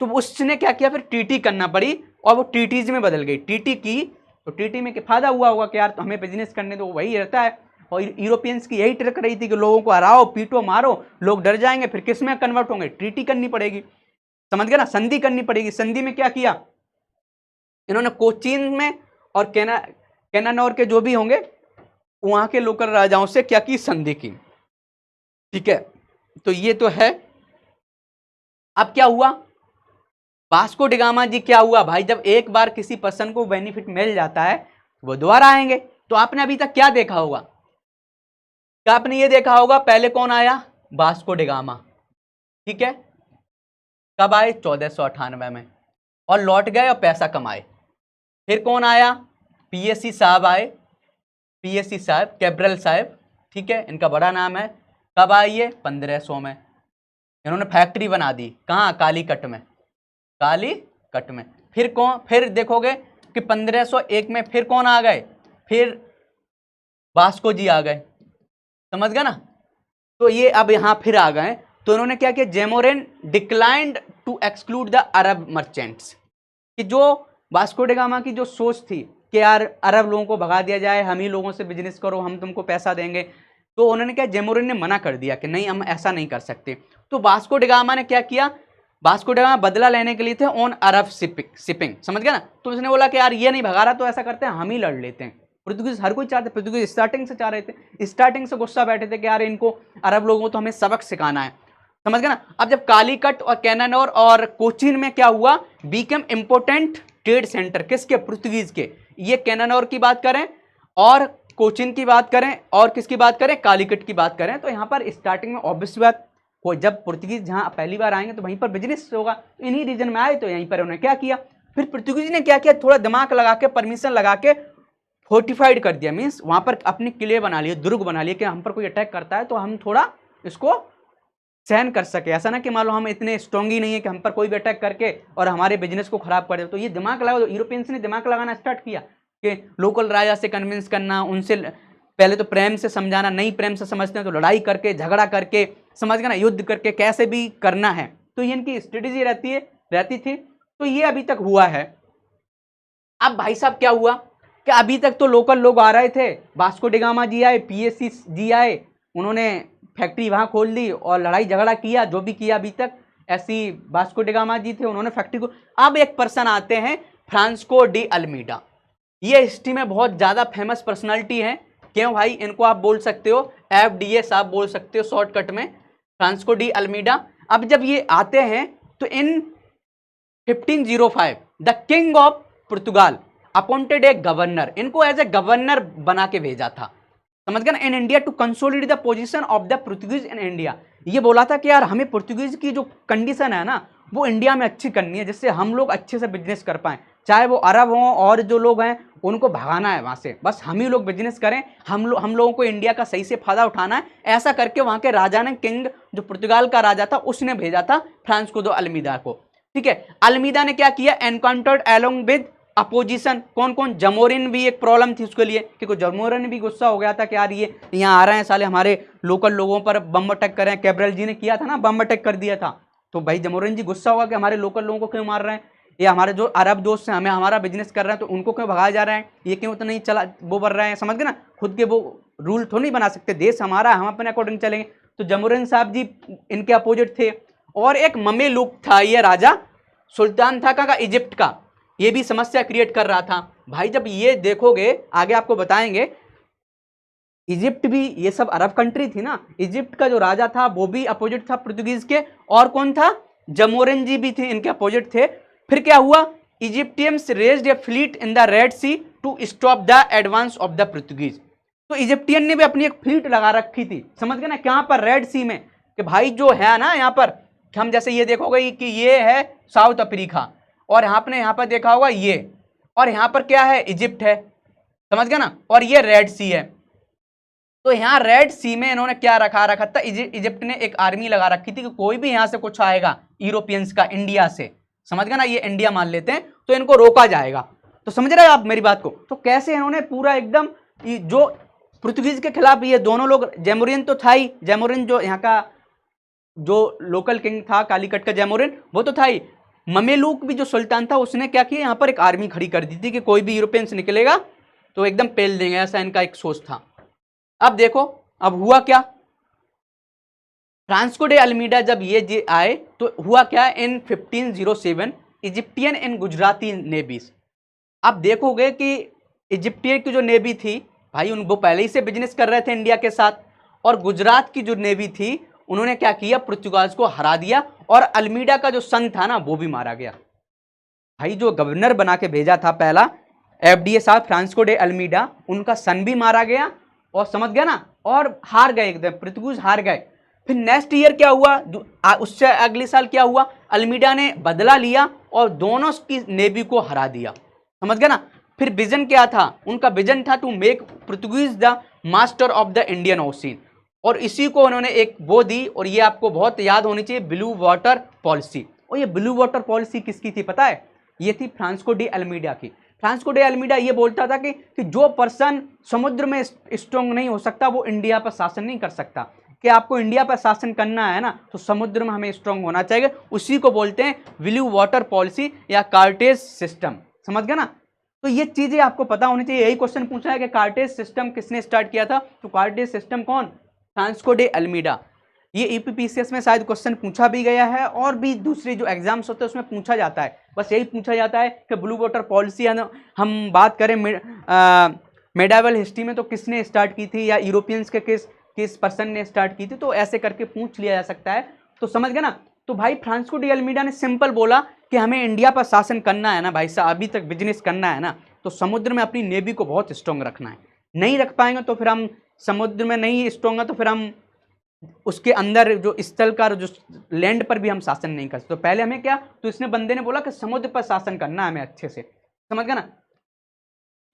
तो उसने क्या किया, फिर टीटी करना पड़ी और वो टीटीज में बदल गई। टीटी की तो टीटी में क्या फायदा हुआ होगा कि यार तो हमें बिजनेस करने दो, वही रहता है। और यूरोपियंस की यही ट्रिक रही थी कि लोगों को हराओ पीटो मारो, लोग डर जाएंगे, फिर किस में कन्वर्ट होंगे, टीटी करनी पड़ेगी, समझ गया ना, संधि करनी पड़ेगी। संधि में क्या किया इन्होंने, कोचीन में और कैनानौर के जो भी होंगे वहां के लोकल राजाओं से क्या की, संधि की। ठीक है, तो ये तो है। अब क्या हुआ, वास्को डिगामा जी क्या हुआ भाई, जब एक बार किसी पर्सन को बेनिफिट मिल जाता है वो दोबारा आएंगे। तो आपने अभी तक क्या देखा होगा, क्या आपने ये देखा होगा, पहले कौन आया, वास्को डिगामा, ठीक है, कब आए 1498 में, और लौट गए और पैसा कमाए। फिर कौन आया, पीएससी साहब आए, पीएससी साहब, कैब्रल साहब, ठीक है, इनका बड़ा नाम है। कब आए ये, 1500 में। इन्होंने फैक्ट्री बना दी, कहाँ, कालीकट में, कालीकट में। फिर कौन, फिर देखोगे कि 1501 में फिर कौन आ गए, फिर वास्को जी आ गए, समझ गए ना। तो ये अब यहां फिर आ गए, तो इन्होंने क्या किया, Zamorin declined to exclude the Arab merchants, कि जो वास्को डिगामा की जो सोच थी कि यार अरब लोगों को भगा दिया जाए, हम ही लोगों से बिजनेस करो, हम तुमको पैसा देंगे, तो उन्होंने क्या, जेमोरिन ने मना कर दिया कि नहीं हम ऐसा नहीं कर सकते। तो वास्को डिगामा ने क्या किया, वास्को डिगामा बदला लेने के लिए थे ऑन अरब शिपिंग, समझ गया ना। तो उसने बोला कि यार ये नहीं भगा रहा तो ऐसा करते हैं हम ही लड़ लेते हैं। पुर्तगीज हर कोई चाहते, पुर्तगीज स्टार्टिंग से चाह रहे थे, स्टार्टिंग से गुस्सा बैठे थे कि यार इनको अरब लोगों को तो हमें सबक सिखाना है, समझ गया ना। अब जब कालीकट और कैनानौर और कोचीन में क्या हुआ, बीकम इंपोर्टेंट ट्रेड सेंटर, किसके, पुर्तगीज के। ये कैनानौर की बात करें और कोचीन की बात करें और किसकी बात करें, कालीकट की बात करें, तो यहाँ पर स्टार्टिंग में ऑब्वियस बात, कोई जब पुर्तगीज जहाँ पहली बार आएंगे तो वहीं पर बिजनेस होगा, तो इन्हीं रीजन में आए, तो यहीं पर उन्होंने क्या किया, फिर पुर्तगीज ने क्या किया, थोड़ा दिमाग लगा के, परमिशन लगा के फोर्टिफाइड कर दिया, मीन्स वहां पर अपने किले बना लिए, दुर्ग बना लिए कि हम पर कोई अटैक करता है तो हम थोड़ा इसको सहन कर सके। ऐसा ना कि मान लो हम इतने स्ट्रॉन्ग ही नहीं है कि हम पर कोई भी अटैक करके और हमारे बिजनेस को खराब कर दे। तो ये दिमाग लगा, तो यूरोपियंस ने दिमाग लगाना स्टार्ट किया कि लोकल राजा से कन्विंस करना, उनसे पहले तो प्रेम से समझाना, नहीं प्रेम से समझते हैं तो लड़ाई करके, झगड़ा करके, समझ गए ना, युद्ध करके कैसे भी करना है। तो ये इनकी स्ट्रेटेजी रहती थी। तो ये अभी तक हुआ है। अब भाई साहब क्या हुआ कि अभी तक तो लोकल लोग आ रहे थे, वास्को डिगामा जी आए, पीएससी जी आए, उन्होंने फैक्ट्री वहां खोल दी और लड़ाई झगड़ा किया, जो भी किया अभी तक। ऐसी वास्को डिगामा जी थे, उन्होंने फैक्ट्री को। अब एक पर्सन आते हैं, फ्रांसिस्को डी अल्मीडा। ये हिस्ट्री में बहुत ज़्यादा फेमस पर्सनालिटी है। क्यों भाई, इनको आप बोल सकते हो FDS, आप बोल सकते हो शॉर्टकट में, फ्रांसिस्को डी अल्मीडा। अब जब ये आते हैं तो in 1505 the king of Portugal appointed a governor, इनको एज ए गवर्नर बना के भेजा था, समझ गए ना, in India to consolidate the position of the Portuguese in India. ये बोला था कि यार हमें पुर्तगीज की जो कंडीशन है ना वो इंडिया में अच्छी करनी है, जिससे हम लोग अच्छे से बिजनेस कर पाएं, चाहे वो अरब हों और जो लोग हैं उनको भगाना है वहाँ से, बस हम ही लोग बिजनेस करें, हम लोगों को इंडिया का सही से फायदा उठाना है। ऐसा करके वहाँ के राजा ने, किंग जो पुर्तगाल का राजा था, उसने भेजा था फ्रांसिस्को दो अल्मीदा को, ठीक है। अल्मीदा ने क्या किया, एनकाउंटर्ड एलोंग विद अपोजिशन, कौन कौन, जमोरिन भी एक प्रॉब्लम थी उसके लिए, क्योंकि जमोरिन भी गुस्सा हो गया था कि यार ये यहाँ आ रहे हैं साले हमारे लोकल लोगों पर बम अटैक कर रहे हैं, कैब्रल जी ने किया था ना, बम अटैक कर दिया था, तो भाई जमोरिन जी गुस्सा होगा कि हमारे लोकल लोगों को क्यों मार रहे हैं, ये हमारे जो अरब दोस्त हैं हमें हमारा बिजनेस कर रहे हैं तो उनको क्यों भगाया जा रहा है, ये क्यों उतना नहीं चला वो बढ़ रहे हैं, समझ गए ना। खुद के वो रूल थोड़ी नहीं बना सकते, देश हमारा, हम अपने अकॉर्डिंग चलेंगे। तो जमोरिन साहब जी इनके अपोजिट थे। और एक ममेलुक था, ये राजा सुल्तान था का इजिप्ट का, ये भी समस्या क्रिएट कर रहा था। भाई जब ये देखोगे आगे आपको बताएंगे, इजिप्ट भी, ये सब अरब कंट्री थी ना, इजिप्ट का जो राजा था वो भी अपोजिट था पुर्तगीज के, और कौन था, जमोरिन जी भी थे, इनके अपोजिट थे। फिर क्या हुआ, Egyptians raised a fleet in the Red Sea to stop the advance of the Portuguese. तो इजिप्टियन ने भी अपनी एक फ्लीट लगा रखी थी, समझ गए ना, कहां पर, रेड सी में, कि भाई जो है ना यहाँ पर हम जैसे ये देखोगे कि ये है साउथ अफ्रीका, और आपने यहाँ पर देखा होगा ये, और यहाँ पर क्या है, इजिप्ट है, समझ गए ना, और ये रेड सी है। तो यहाँ रेड सी में इन्होंने क्या रखा था, इजिप्ट ने एक आर्मी लगा रखी थी कि कोई भी यहाँ से कुछ आएगा यूरोपियंस का, इंडिया से, समझ गए ना, ये इंडिया मान लेते हैं, तो इनको रोका जाएगा। तो समझ रहे हैं आप मेरी बात को। तो कैसे इन्होंने पूरा एकदम, जो पुर्तगीज के खिलाफ ये दोनों लोग, जैमोरिन तो था ही, जैमोरिन जो यहाँ का जो लोकल किंग था कालीकट का, जैमोरिन वो तो था ही, ममेलूक भी जो सुल्तान था उसने क्या किया, यहाँ पर एक आर्मी खड़ी कर दी थी कि कोई भी यूरोपियंस निकलेगा तो एकदम पेल देंगे, ऐसा इनका एक सोच था। अब देखो अब हुआ क्या, फ्रांसिस्को डे अल्मीडा जब ये आए तो हुआ क्या, इन 1507 इजिप्टियन इन गुजराती नेवीज। आप देखोगे कि इजिप्टियन की जो नेवी थी भाई, वो पहले ही से बिजनेस कर रहे थे इंडिया के साथ, और गुजरात की जो नेवी थी उन्होंने क्या किया, पुर्तगाल को हरा दिया, और अल्मीडा का जो सन था ना वो भी मारा गया। भाई जो गवर्नर बना के भेजा था पहला एफडीए साहब, फ्रांसिस्को डे अल्मीडा, उनका सन भी मारा गया, और समझ गया ना, और हार गए एकदम, पुर्तगाल हार गए। फिर नेक्स्ट ईयर क्या हुआ, उससे अगले साल क्या हुआ, अल्मीडा ने बदला लिया और दोनों की नेवी को हरा दिया, समझ गया ना। फिर विजन क्या था, उनका विजन था to make Portuguese the master of the Indian Ocean, और इसी को उन्होंने एक वो दी, और ये आपको बहुत याद होनी चाहिए, ब्लू वाटर पॉलिसी। और ये ब्लू वाटर पॉलिसी किसकी थी पता है, ये थी फ्रांसिस्को डे अल्मीडा की। फ्रांसिस्को डे अल्मीडा ये बोलता था कि जो पर्सन समुद्र में स्ट्रॉन्ग नहीं हो सकता वो इंडिया पर शासन नहीं कर सकता, कि आपको इंडिया पर शासन करना है ना तो समुद्र में हमें स्ट्रॉन्ग होना चाहिए, उसी को बोलते हैं ब्लू वाटर पॉलिसी या कार्टेज सिस्टम, समझ गया ना। तो ये चीजें आपको पता होनी चाहिए। यही क्वेश्चन पूछा है कि कार्टेज सिस्टम किसने स्टार्ट किया था, तो कार्टेज सिस्टम कौन, फ्रांसिस्को डे अल्मीडा। ये ईपीपीसीएस में शायद क्वेश्चन पूछा भी गया है, और भी दूसरे जो एग्जाम्स होते हैं उसमें पूछा जाता है, बस यही पूछा जाता है कि ब्लू वाटर पॉलिसी हम बात करें मेडावल हिस्ट्री में तो किसने स्टार्ट की थी, या यूरोपियंस के किस पर्सन ने स्टार्ट की थी, तो ऐसे करके पूछ लिया जा सकता है। तो समझ गए ना। तो भाई फ्रांसिस्को डे अल्मीडा ने सिंपल बोला कि हमें इंडिया पर शासन करना है ना भाई साहब, अभी तक बिजनेस करना है ना, तो समुद्र में अपनी नेवी को बहुत स्ट्रॉन्ग रखना है। नहीं रख पाएंगे तो फिर हम समुद्र में नहीं स्ट्रॉन्ग है तो फिर हम उसके अंदर जो स्थल का जो लैंड पर भी हम शासन नहीं कर सकते। तो पहले हमें क्या, तो इसने बंदे ने बोला कि समुद्र पर शासन करना है हमें अच्छे से, समझ गए ना।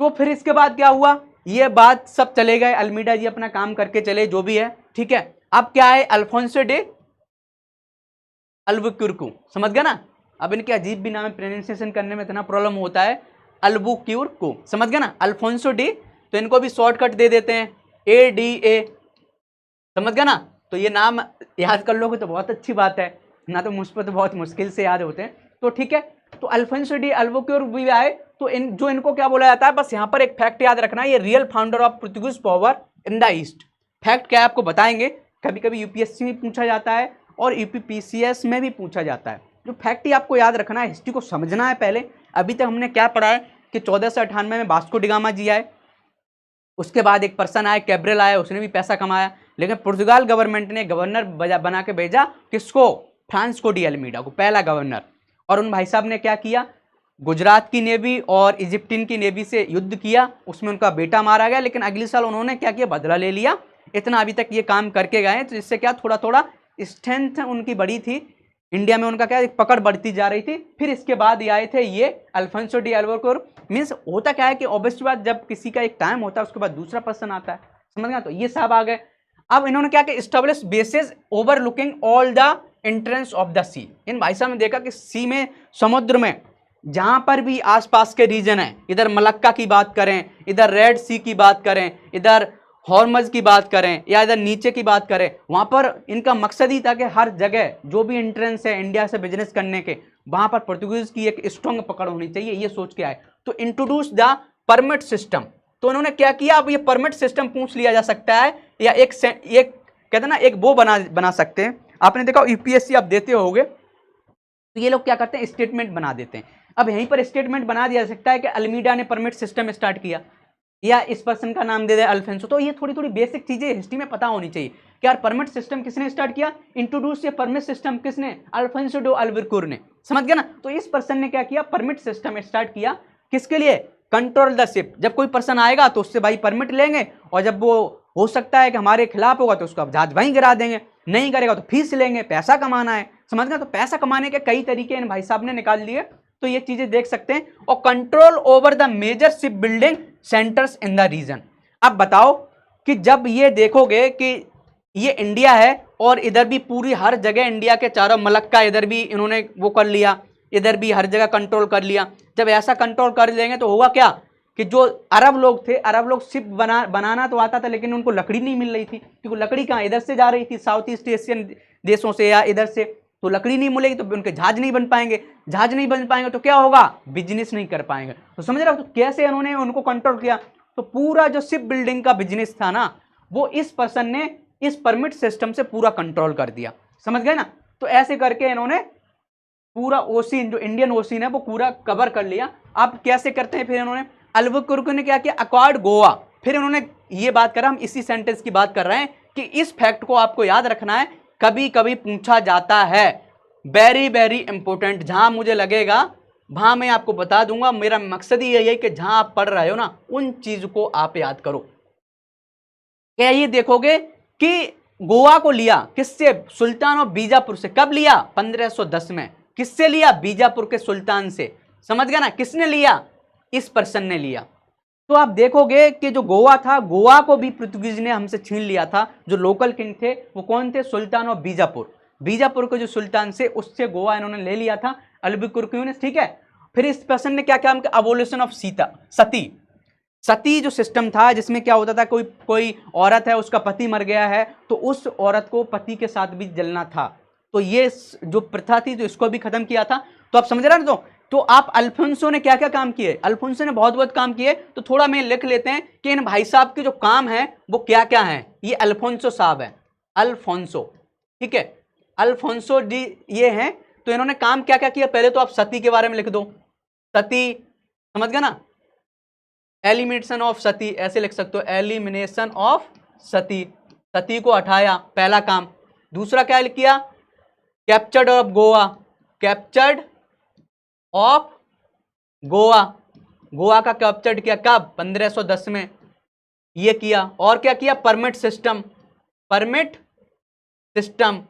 तो फिर इसके बाद क्या हुआ, ये बात सब चले गए, अल्मीडा जी अपना काम करके चले, जो भी है ठीक है। अब क्या है, अल्फोंसो डे अल्बुक्युर्कु, समझ गया ना। अब इनके अजीब भी नाम है, प्रोनाउंसिएशन करने में इतना प्रॉब्लम होता है, अल्बुक्युर्कु, समझ गया ना, अल्फोंसो डे, तो इनको भी शॉर्टकट दे देते हैं ADA, समझ गया ना। तो ये नाम याद कर लोगे तो बहुत अच्छी बात है ना, तो मुझ पर तो बहुत मुश्किल से याद होते हैं, तो ठीक है। तो अल्फोंसो डी अल्बुक्युर्कु भी आए, तो इनको क्या बोला जाता है, बस यहाँ पर एक फैक्ट याद रखना है, ये real founder of Portuguese power in the east. Fact क्या है आपको बताएंगे, कभी कभी यूपीएससी में पूछा जाता है और यूपीपीसीएस में भी पूछा जाता है। जो फैक्ट ही आपको याद रखना है, हिस्ट्री को समझना है पहले। अभी तक हमने क्या पढ़ा है कि 1498 में वास्को डी गामा जी आए, उसके बाद एक पर्सन आया कैब्रल आया, उसने भी पैसा कमाया, लेकिन पुर्तगाल गवर्नमेंट ने गवर्नर बना के भेजा किसको, फ्रांसिस्को डी अल्मीडा को, पहला गवर्नर। और उन भाई साहब ने क्या किया, गुजरात की नेवी और इजिप्टियन की नेवी से युद्ध किया, उसमें उनका बेटा मारा गया, लेकिन अगले साल उन्होंने क्या किया, बदला ले लिया। इतना अभी तक ये काम करके गए, तो इससे क्या थोड़ा थोड़ा स्ट्रेंथ उनकी बढ़ी थी, इंडिया में उनका क्या एक पकड़ बढ़ती जा रही थी। फिर इसके बाद ये आए थे ये अल्फोंसो डी अल्बुक्युर्कु। मीन्स होता क्या है कि ऑब्वियसली बात, जब किसी का एक टाइम होता है उसके बाद दूसरा पर्सन आता है, समझ गया। तो ये सब आ गए। अब इन्होंने क्या किया, establish bases overlooking all the entrance of the sea. इन भाई साहब ने देखा कि सी में, समुद्र में जहां पर भी आसपास के रीजन है, इधर मलक्का की बात करें, इधर रेड सी की बात करें, इधर हॉर्मज की बात करें, या इधर नीचे की बात करें, वहां पर इनका मकसद ही था कि हर जगह जो भी एंट्रेंस है इंडिया से बिजनेस करने के, वहां पर पुर्तगीज की एक स्ट्रॉन्ग पकड़ होनी चाहिए, ये सोच के आए। तो इंट्रोड्यूस द परमिट सिस्टम। तो उन्होंने क्या किया, अब ये परमिट सिस्टम पूछ लिया जा सकता है, या एक कहते हैं ना, एक वो बना सकते हैं। आपने देखा यूपीएससी आप देते होगे, तो ये लोग क्या करते हैं, स्टेटमेंट बना देते हैं। अब यहीं पर स्टेटमेंट बना दिया जा सकता है कि अल्मीडा ने परमिट सिस्टम स्टार्ट किया, या इस पर्सन का नाम दे दे अल्फोंसो। तो ये थोड़ी थोड़ी बेसिक चीजें हिस्ट्री में पता होनी चाहिए कि यार परमिट सिस्टम किसने स्टार्ट किया, इंट्रोड्यूस ये परमिट सिस्टम किसने, अल्फोंसो डे अल्बुक्युर्कु ने, समझ गया ना। तो इस पर्सन ने क्या किया, परमिट सिस्टम स्टार्ट किया, किसके लिए, कंट्रोल द शिप। जब कोई पर्सन आएगा तो उससे भाई परमिट लेंगे, और जब वो हो सकता है कि हमारे खिलाफ होगा तो उसका जहाज वहीं गिरा देंगे, नहीं करेगा तो फीस लेंगे, पैसा कमाना है, समझ गए? तो पैसा कमाने के कई तरीके इन भाई साहब ने निकाल दिए, तो ये चीजें देख सकते हैं। और control over the major ship building centres in the region. अब बताओ कि जब ये देखोगे कि ये इंडिया है और इधर भी पूरी हर जगह इंडिया के चारों मलक्का इधर भी इन्होंने वो कर लिया, इधर भी हर जगह कंट्रोल कर लिया। जब ऐसा कंट्रोल कर लेंगे तो होगा क्या कि जो अरब लोग थे, अरब लोग शिप बनाना तो आता था लेकिन उनको लकड़ी नहीं मिल रही थी, क्योंकि लकड़ी कहाँ इधर से जा रही थी, साउथ ईस्ट एशियन देशों से या इधर से, तो लकड़ी नहीं मिलेगी तो उनके जहाज नहीं बन पाएंगे, जहाज नहीं बन पाएंगे तो क्या होगा, बिजनेस नहीं कर पाएंगे। तो समझ रहे हो तो कैसे उन्होंने उनको कंट्रोल किया। तो पूरा जो शिप बिल्डिंग का बिजनेस था ना, वो इस पर्सन ने इस परमिट सिस्टम से पूरा कंट्रोल कर दिया। समझ गए ना? तो ऐसे करके इन्होंने पूरा ओशियन, जो इंडियन ओशियन है, वो पूरा कवर कर लिया। अब कैसे करते हैं, फिर इन्होंने अल्बुकर्क ने क्या किया, अक्वायर्ड गोवा। फिर इन्होंने ये बात करा, हम इसी सेंटेंस की बात कर रहे हैं कि इस फैक्ट को आपको याद रखना है, कभी कभी पूछा जाता है, वेरी वेरी इंपॉर्टेंट। जहां मुझे लगेगा वहां मैं आपको बता दूंगा। मेरा मकसद ही यही है कि जहां आप पढ़ रहे हो ना, उन चीज को आप याद करो। क्या ये देखोगे कि गोवा को लिया किससे, सुल्तान ऑफ बीजापुर से। कब लिया, 1510 में। किससे लिया, बीजापुर के सुल्तान से। समझ गया ना, किसने लिया, इस पर्सन ने लिया। तो आप देखोगे कि जो गोवा था, गोवा को भी पुर्तगीज ने हमसे छीन लिया था। जो लोकल किंग थे वो कौन थे, सुल्तान ऑफ बीजापुर। बीजापुर के जो सुल्तान से, उससे गोवा इन्होंने ले लिया था अल्बुकर्क ने, ठीक है। फिर इस पर्सन ने क्या किया, अबोलिशन ऑफ सती। सती जो सिस्टम था, जिसमें क्या होता था, कोई कोई औरत है, उसका पति मर गया है, तो उस औरत को पति के साथ भी जलना था। तो ये जो प्रथा थी, तो इसको भी खत्म किया था। तो आप समझ रहे हैं तो आप अल्फोंसो ने क्या क्या काम किए, अल्फोंसो ने बहुत बहुत काम किए। तो थोड़ा में लिख लेते हैं कि इन भाई साहब के जो काम है वो क्या क्या है। ये अल्फोंसो साहब है, अल्फोंसो, ठीक है, अल्फोंसो डी ये हैं। तो इन्होंने काम क्या क्या किया, पहले तो आप सती के बारे में लिख दो। सती, समझ गया ना, एलिमिनेशन ऑफ सती, ऐसे लिख सकते हो, एलिमिनेशन ऑफ सती। सती को हटाया, पहला काम। दूसरा क्या किया, captured of Goa, captured of Goa, Goa का कैप्चर्ड किया कब, 1510 में, ये किया। और क्या किया, permit system, permit system,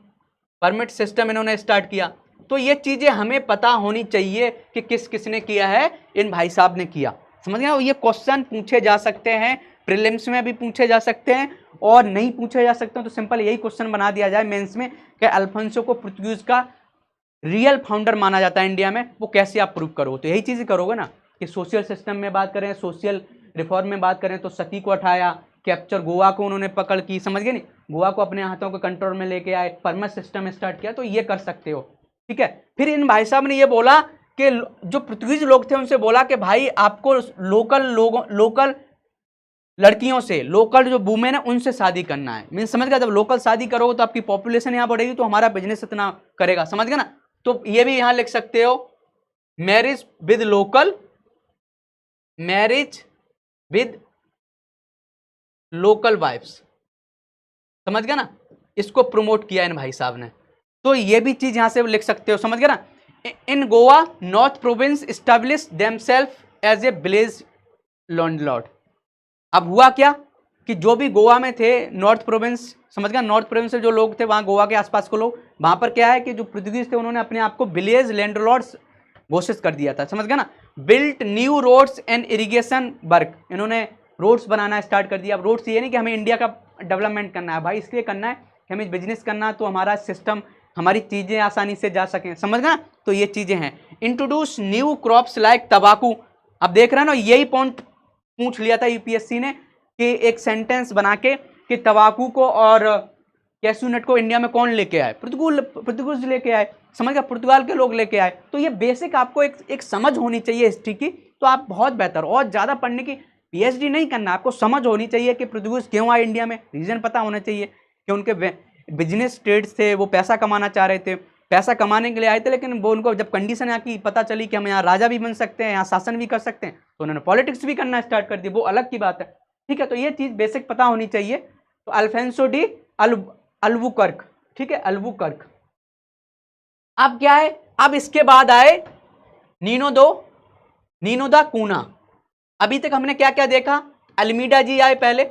permit system इन्होंने स्टार्ट किया। तो ये चीजें हमें पता होनी चाहिए कि किस किसने किया है, इन भाई साहब ने किया। समझ गए? ये क्वेश्चन पूछे जा सकते हैं, प्रीलिम्स में भी पूछे जा सकते हैं, और नहीं पूछे जा सकते हैं तो सिंपल यही क्वेश्चन बना दिया जाए मेंस में कि अल्फोंसो को पुर्तगीज का रियल फाउंडर माना जाता है इंडिया में, वो कैसे आप प्रूव करोगे। तो यही चीजें करोगे ना, कि सोशल सिस्टम में बात करें, सोशल रिफॉर्म में बात करें, तो सती को हटाया, कैप्चर गोवा को उन्होंने पकड़ की, समझ गए नहीं, गोवा को अपने हाथों के कंट्रोल में लेके आए, परमिट सिस्टम स्टार्ट किया। तो ये कर सकते हो, ठीक है। फिर इन भाई साहब ने ये बोला कि जो पुर्तगीज लोग थे उनसे बोला कि भाई आपको लोकल लड़कियों से, लोकल जो वुमेन है उनसे शादी करना है। मीन समझ गया, जब लोकल शादी करोगे तो आपकी पॉपुलेशन यहाँ बढ़ेगी, तो हमारा बिजनेस इतना करेगा। समझ गया ना? तो ये भी यहां लिख सकते हो, marriage with local, marriage with local wifes. समझ गया ना? इसको प्रमोट किया इन भाई साहब ने। तो ये भी चीज यहां से लिख सकते हो, समझ गया ना। In Goa north province establish themselves as a village landlord. अब हुआ क्या कि जो भी गोवा में थे, नॉर्थ प्रोविंस, समझ गया, नॉर्थ प्रोविंस से जो लोग थे वहां, गोवा के आसपास के लोग, वहां पर क्या है कि जो पुर्तगीज थे उन्होंने अपने आप को विलेज लैंडलॉर्ड्स घोषित कर दिया था। समझ गया ना। Built new roads and irrigation work, इन्होंने रोड्स बनाना स्टार्ट कर दिया। अब रोड्स ये नहीं कि हमें इंडिया का डेवलपमेंट करना है भाई, इसलिए करना है कि हमें बिजनेस करना है, तो हमारा सिस्टम, हमारी चीजें आसानी से जा सकें। समझ गया? तो ये चीजें हैं। इंट्रोड्यूस न्यू क्रॉप्स लाइक तंबाकू। अब देख रहे हैं ना, यही पॉइंट पूछ लिया था यूपीएससी ने कि एक सेंटेंस बना के कि तंबाकू को और कैश्यू नट को इंडिया में कौन लेके आए, पुर्तगीज लेके आए। समझ गया, पुर्तगाल के लोग लेके आए। तो ये बेसिक आपको एक समझ होनी चाहिए हिस्ट्री की, तो आप बहुत बेहतर, और ज्यादा पढ़ने की, पीएचडी नहीं करना, आपको समझ होनी चाहिए कि पुर्तगीज क्यों आए इंडिया में, रीजन पता होना चाहिए कि उनके बिजनेस ट्रेड्स थे, वो पैसा कमाना चाह रहे थे, पैसा कमाने के लिए आए थे, लेकिन वो उनको जब कंडीशन यहाँ की पता चली कि हम यहाँ राजा भी बन सकते हैं, यहाँ शासन भी कर सकते हैं, तो उन्होंने पॉलिटिक्स भी करना स्टार्ट कर दी, वो अलग की बात है, ठीक है। तो ये चीज बेसिक पता होनी चाहिए। तो अल्फोंसो डी अल्बुकर्क, ठीक है, अल्बुकर्क। अब क्या है, अब इसके बाद आए नीनो दा कूना। अभी तक हमने क्या क्या देखा, अल्मीडा जी आए पहले,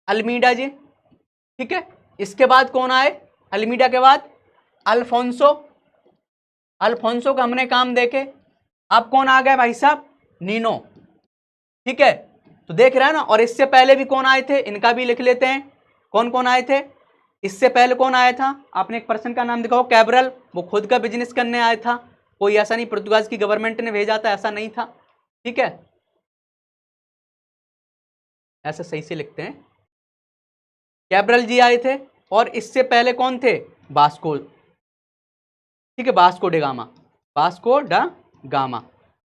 अल्मीडा जी, ठीक है। इसके बाद कौन आए, अल्मीडा के बाद अल्फोंसो, अल्फोंसो का हमने काम देखे। अब कौन आ गए भाई साहब, नीनो, ठीक है, तो देख रहे हैं ना। और इससे पहले भी कौन आए थे, इनका भी लिख लेते हैं, कौन कौन आए थे। इससे पहले कौन आया था, आपने एक पर्सन का नाम देखा हो, कैब्रल, वो खुद का बिजनेस करने आया था, कोई ऐसा नहीं पुर्तगाल की गवर्नमेंट ने भेजा था, ऐसा नहीं था, ठीक है, ऐसा सही से लिखते हैं, कैब्रल जी आए थे। और इससे पहले कौन थे, वास्को, ठीक है, Vasco da Gama, Vasco da Gama.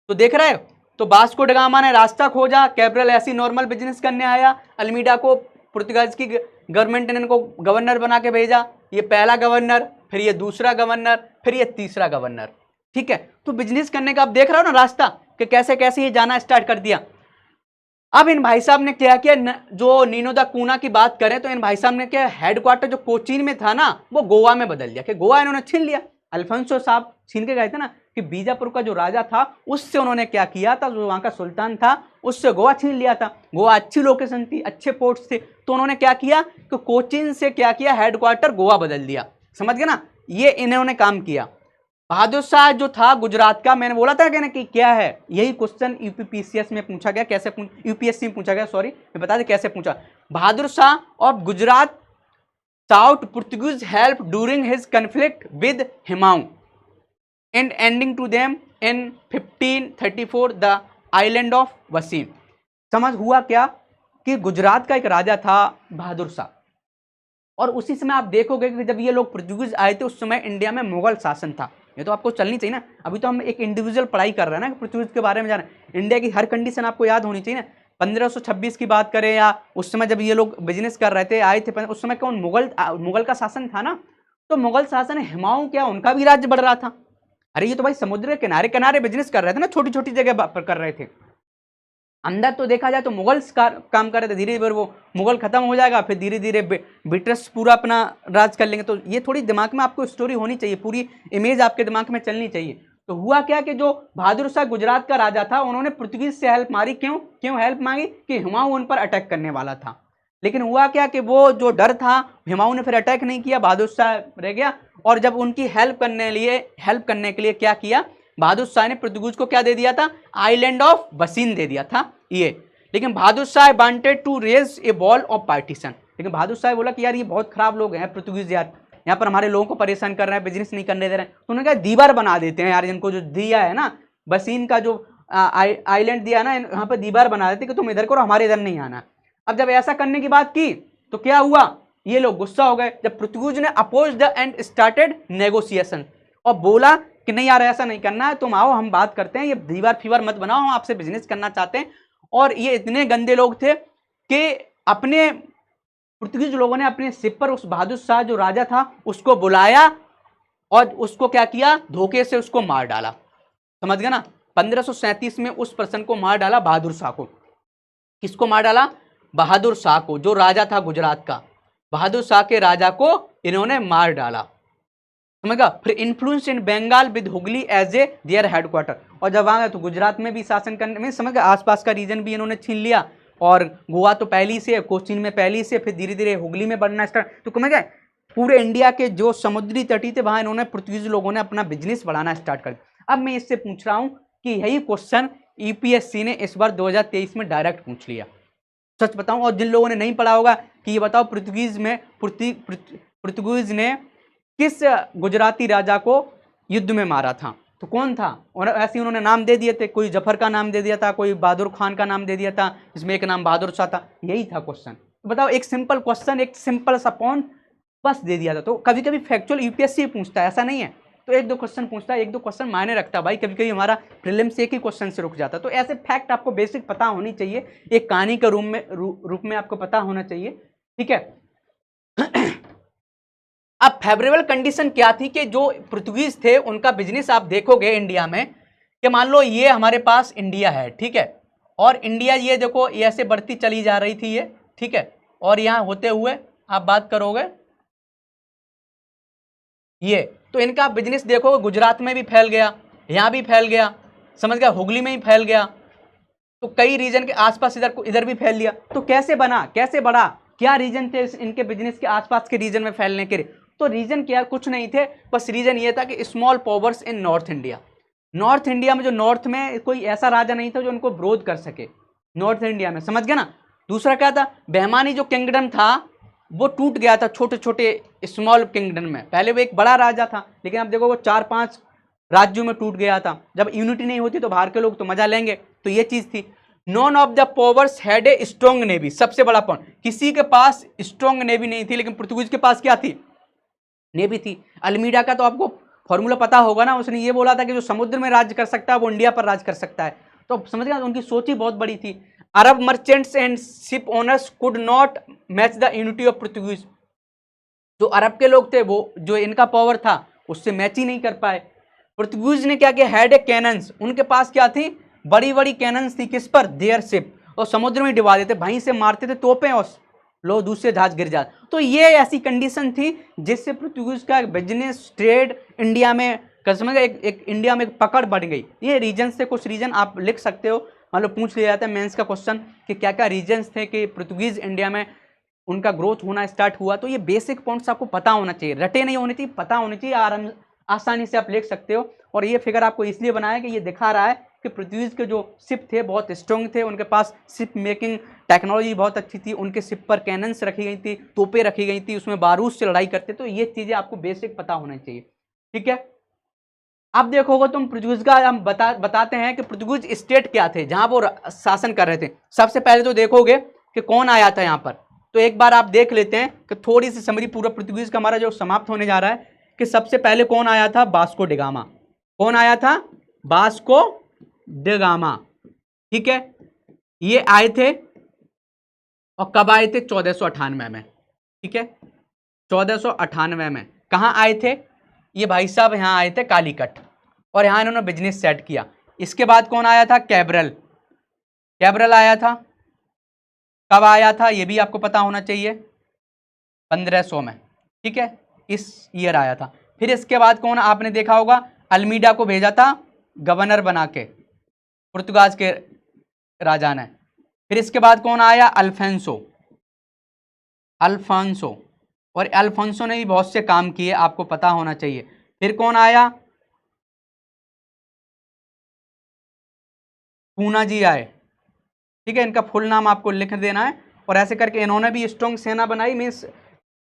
तो देख रहे हो, तो वास्को ड गामा ने रास्ता खोजा, कैब्रल ऐसी नॉर्मल बिजनेस करने आया, अल्मीडा को पुर्तगाल की गवर्नमेंट ने इनको गवर्नर बना के भेजा, ये पहला गवर्नर, फिर ये दूसरा गवर्नर, फिर ये तीसरा गवर्नर, ठीक है। तो बिजनेस करने का आप देख रहे हो ना रास्ता, कि कैसे कैसे ये जाना स्टार्ट कर दिया। अब इन भाई साहब ने क्या किया, जो नीनो दा कूना की बात करें तो इन भाई साहब ने क्या, हेडक्वार्टर जो कोचीन में था ना, वो गोवा में बदल दिया, कि गोवा इन्होंने छीन लिया। अल्फोंसो साहब छीन के गए थे ना, कि बीजापुर का जो राजा था उससे उन्होंने क्या किया था, जो वहां का सुल्तान था उससे गोवा छीन लिया था। गोवा अच्छी लोकेशन थी, अच्छे पोर्ट्स थे, तो उन्होंने क्या किया कि कोचीन से क्या किया, हेडक्वार्टर गोवा बदल दिया, समझ गए ना, ये इन्होंने काम किया। बहादुर शाह जो था गुजरात का, मैंने बोला था कि क्या है, यही क्वेश्चन यूपीपीसीएस में पूछा गया, कैसे यूपीएससी में पूछा गया, सॉरी मैं बता दें कैसे पूछा। Bahadur Shah of Gujarat sought Portuguese help during his conflict with Humayun and ending to them in 1534 the island of Bassein. समझ हुआ क्या कि गुजरात का एक राजा था बहादुर शाह, और उसी समय आप देखोगे कि जब ये लोग पुर्तगीज आए थे उस समय इंडिया में मुगल शासन था। ये तो आपको चलनी चाहिए ना, अभी तो हम एक इंडिविजुअल पढ़ाई कर रहे हैं ना, पुर्तगीज के बारे में जाना, इंडिया की हर कंडीशन आपको याद होनी चाहिए ना। 1526 की बात करें, या उस समय जब ये लोग बिजनेस कर रहे थे, आए थे, उस समय कौन, मुगल का शासन था ना। तो मुगल शासन हिमाऊ क्या, उनका भी राज्य बढ़ रहा था। अरे ये तो भाई समुद्र के किनारे किनारे बिजनेस कर रहे थे ना, छोटी छोटी जगह पर कर रहे थे। अंदर तो देखा जाए तो मुगल्स काम कर रहे थे, धीरे धीरे वो मुगल खत्म हो जाएगा, फिर धीरे धीरे ब्रिटिश पूरा अपना राज कर लेंगे। तो ये थोड़ी दिमाग में आपको स्टोरी होनी चाहिए, पूरी इमेज आपके दिमाग में चलनी चाहिए। तो हुआ क्या कि जो बहादुर शाह गुजरात का राजा था, उन्होंने पुर्तगीज से हेल्प मारी, क्यों हेल्प मांगी, कि हुमायूं उन पर अटैक करने वाला था। लेकिन हुआ क्या कि वो जो डर था, हुमायूं ने फिर अटैक नहीं किया, बहादुर शाह रह गया। और जब उनकी हेल्प करने के लिए क्या किया, बहादुर शाह ने पुर्तगीज को क्या दे दिया था, आइलैंड ऑफ वसीन दे दिया था ये। लेकिन Bahadur Shah wanted to raise a wall of partition, लेकिन बहादुर शाह बोला कि यार ये बहुत खराब लोग हैं पुर्तगीज, यार यहाँ पर हमारे लोगों को परेशान कर रहे हैं, बिजनेस नहीं करने दे रहे हैं। तो उन्होंने कहा दीवार बना देते हैं यार, जिनको जो दिया है ना, वसीन का जो आइलैंड दिया ना, यहाँ पर दीवार बना देते कि तुम इधर करो, हमारे इधर नहीं आना। अब जब ऐसा करने की बात की तो क्या हुआ, ये लोग गुस्सा हो गए, जब पुर्तगीज ने oppose the end started negotiation, और बोला कि नहीं यार ऐसा नहीं करना है, तुम आओ हम बात करते हैं, ये दीवार फीवार मत बनाओ, हम आपसे बिजनेस करना चाहते हैं। और ये इतने गंदे लोग थे कि अपने पुर्तगीज लोगों ने अपने सिप पर उस बहादुर शाह जो राजा था उसको बुलाया, और उसको क्या किया, धोखे से उसको मार डाला, समझ गया ना। 1537 में उस पर्सन को मार डाला, बहादुर शाह को। किसको मार डाला, बहादुर शाह को, जो राजा था गुजरात का, बहादुर शाह के राजा को इन्होंने मार डाला, समझ। फिर influence in Bengal with Hooghly as a their headquarter, और जब वहां गए तो गुजरात में भी शासन करने में, समझ, आसपास का रीजन भी इन्होंने छीन लिया, और गोवा तो पहली से, कोचीन में पहली से, फिर धीरे धीरे हुगली में बढ़ना स्टार्ट। तो समझ गए, पूरे इंडिया के जो समुद्री तटी थे वहां इन्होंने पुर्तगीज लोगों ने अपना बिजनेस बढ़ाना स्टार्ट कर दिया। अब मैं इससे पूछ रहा हूं कि यही क्वेश्चन यूपीएससी ने इस बार 2023 में डायरेक्ट पूछ लिया, सच बताऊं। और जिन लोगों ने नहीं पढ़ा होगा कि ये बताओ पुर्तगीज ने किस गुजराती राजा को युद्ध में मारा था, तो कौन था। और ऐसे उन्होंने नाम दे दिए थे, कोई जफर का नाम दे दिया था, कोई बहादुर खान का नाम दे दिया था, जिसमें एक नाम बहादुर शाह था, यही था क्वेश्चन। तो बताओ, एक सिंपल क्वेश्चन, एक सिंपल सा पॉइंट बस दे दिया था। तो कभी कभी फैक्चुअल यूपीएससी पूछता है, ऐसा नहीं है, तो एक दो क्वेश्चन पूछता है, एक दो क्वेश्चन मायने रखता है भाई। कभी कभी हमारा प्रीलिम्स एक ही क्वेश्चन से रुक जाता है। तो ऐसे फैक्ट आपको बेसिक पता होनी चाहिए, एक कहानी के रूप में आपको पता होना चाहिए, ठीक है। अब फेवरेबल कंडीशन क्या थी कि जो पुर्तगीज थे उनका बिजनेस आप देखोगे इंडिया में, कि मान लो ये हमारे पास इंडिया है, ठीक है, और इंडिया ये देखो ये ऐसे बढ़ती चली जा रही थी ये, ठीक है, और यहाँ होते हुए आप बात करोगे ये, तो इनका बिजनेस देखोगे गुजरात में भी फैल गया, यहाँ भी फैल गया, समझ गया, हुगली में ही फैल गया, तो कई रीजन के आसपास इधर भी फैल लिया। तो कैसे बना, कैसे बढ़ा, क्या रीजन थे इनके बिजनेस के आसपास के रीजन में फैलने के। तो रीजन क्या, कुछ नहीं थे, बस रीजन ये था कि small powers in north India. North India में जो नॉर्थ में कोई ऐसा राजा नहीं था जो उनको विरोध कर सके नॉर्थ इंडिया में, समझ गया ना। दूसरा क्या था, बहमानी जो किंगडम था वो टूट गया था छोटे छोटे स्मॉल किंगडम में। पहले वो एक बड़ा राजा था, लेकिन अब देखो वो 4-5 राज्यों में टूट गया था। जब यूनिटी नहीं होती तो बाहर के लोग तो मजा लेंगे, तो ये चीज थी। None of the powers had a strong navy, सबसे बड़ा पॉइंट, किसी के पास स्ट्रॉन्ग नेवी नहीं थी, लेकिन पुर्तगाल के पास क्या थी, नेवी थी। अल्मीडा का तो आपको फॉर्मूला पता होगा ना, उसने ये बोला था कि जो समुद्र में राज कर सकता है वो इंडिया पर राज कर सकता है। तो समझ गया, उनकी सोच ही बहुत बड़ी थी। Arab merchants and ship owners could not match the unity of Portugal, जो अरब के लोग थे वो जो इनका पावर था उससे मैच ही नहीं कर पाए। पुर्तगाल ने क्या किया, हैड ए कैनन्स, उनके पास क्या थी, बड़ी बड़ी कैनन्स थी, किस पर, देयर शिप, और समुद्र में डिबा देते, वहीं से मारते थे तोपें और लो दूसरे जहाज गिर जाते। तो ये ऐसी कंडीशन थी जिससे पुर्तगाल का बिजनेस ट्रेड इंडिया में समझ गए, एक इंडिया में पकड़ बढ़ गई। ये रीजन से कुछ रीजन आप लिख सकते हो, मतलब पूछ लिया जाता है मेंस का क्वेश्चन कि क्या क्या रीजन्स थे कि पुर्तगाल इंडिया में उनका ग्रोथ होना स्टार्ट हुआ। तो ये बेसिक पॉइंट्स आपको पता होना चाहिए, रटे नहीं होने चाहिए, पता होनी चाहिए, आराम आसानी से आप लिख सकते हो। और ये फिगर आपको इसलिए बनाया कि ये दिखा रहा है कि पुर्तगाल के जो शिप थे बहुत स्ट्रॉन्ग थे, उनके पास शिप मेकिंग टेक्नोलॉजी बहुत अच्छी थी, उनके शिप पर कैनन्स रखी गई थी, तोपें रखी गई थी, उसमें बारूद से लड़ाई करते। तो ये चीज़ें आपको बेसिक पता होना चाहिए, ठीक है। अब देखोगे तुम पुर्तगाल का, हम बताते हैं कि पुर्तगाल स्टेट क्या थे जहां वो शासन कर रहे थे। सबसे पहले तो देखोगे कि कौन आया था यहाँ पर, तो एक बार आप देख लेते हैं कि थोड़ी सी समरी, पूरा पुर्तगाल का हमारा जो समाप्त होने जा रहा है, कि सबसे पहले कौन आया था, वास्को डी गामा। कौन आया था, वास्को डी गामा, ठीक है। ये आए थे और कब आए थे, 1498 में, ठीक है, 1498 में। कहाँ आए थे ये भाई साहब, यहाँ आए थे कालीकट, और यहाँ इन्होंने बिजनेस सेट किया। इसके बाद कौन आया था, कैब्रल, कैब्रल आया था। कब आया था ये भी आपको पता होना चाहिए, 1500 में, ठीक है, इस ईयर आया था। फिर इसके बाद कौन, आपने देखा होगा अल्मीडा को भेजा था गवर्नर बना के पुर्तगाल के राजा ने। फिर इसके बाद कौन आया, अल्फांसो, अल्फांसो, और अल्फांसो ने भी बहुत से काम किए, आपको पता होना चाहिए। फिर कौन आया, पूना जी आए, ठीक है, इनका फुल नाम आपको लिख देना है। और ऐसे करके इन्होंने भी स्ट्रॉन्ग सेना बनाई, मीन्स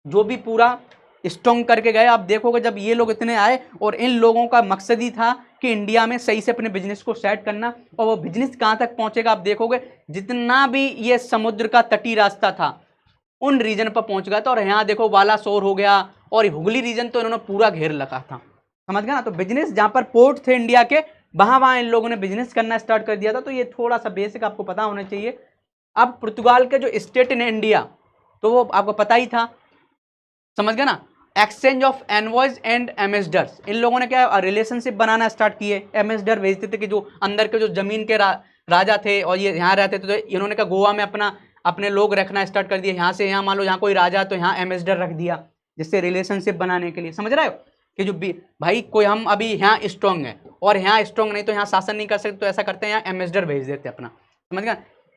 जो भी पूरा स्ट्रॉन्ग करके गए। आप देखोगे जब ये लोग इतने आए, और इन लोगों का मकसद ही था कि इंडिया में सही से अपने बिजनेस को सेट करना। और वो बिजनेस कहाँ तक पहुंचेगा, आप देखोगे जितना भी ये समुद्र का तटीय रास्ता था उन रीजन पर पहुंच गया था। और यहाँ देखो बालासोर हो गया, और हुगली रीजन तो इन्होंने पूरा घेर रखा था, समझ गया ना। तो बिजनेस जहाँ पर पोर्ट थे इंडिया के, वहाँ इन लोगों ने बिजनेस करना स्टार्ट कर दिया था। तो ये थोड़ा सा बेसिक आपको पता होना चाहिए। अब पुर्तगाल के जो स्टेट इन इंडिया, तो वो आपको पता ही था, समझ गए ना। Exchange of envoys and ambassadors, इन लोगों ने क्या रिलेशनशिप बनाना स्टार्ट किए। एम्बेसडर भेजते थे कि जो अंदर के जो जमीन के राजा थे और ये यहाँ रहते थे, तो इन्होंने कहा गोवा में अपने लोग रखना स्टार्ट कर दिए। यहाँ से यहाँ मान लो यहाँ कोई राजा तो यहाँ एम्बेसडर रख दिया, जिससे रिलेशनशिप बनाने के लिए, समझ रहे हो कि जो भाई कोई हम अभी यहाँ स्ट्रॉन्ग है और यहाँ स्ट्रॉन्ग नहीं, तो यहाँ शासन नहीं कर सकते, तो ऐसा करते हैं यहाँ एम्बेसडर भेज देते अपना, समझ गया।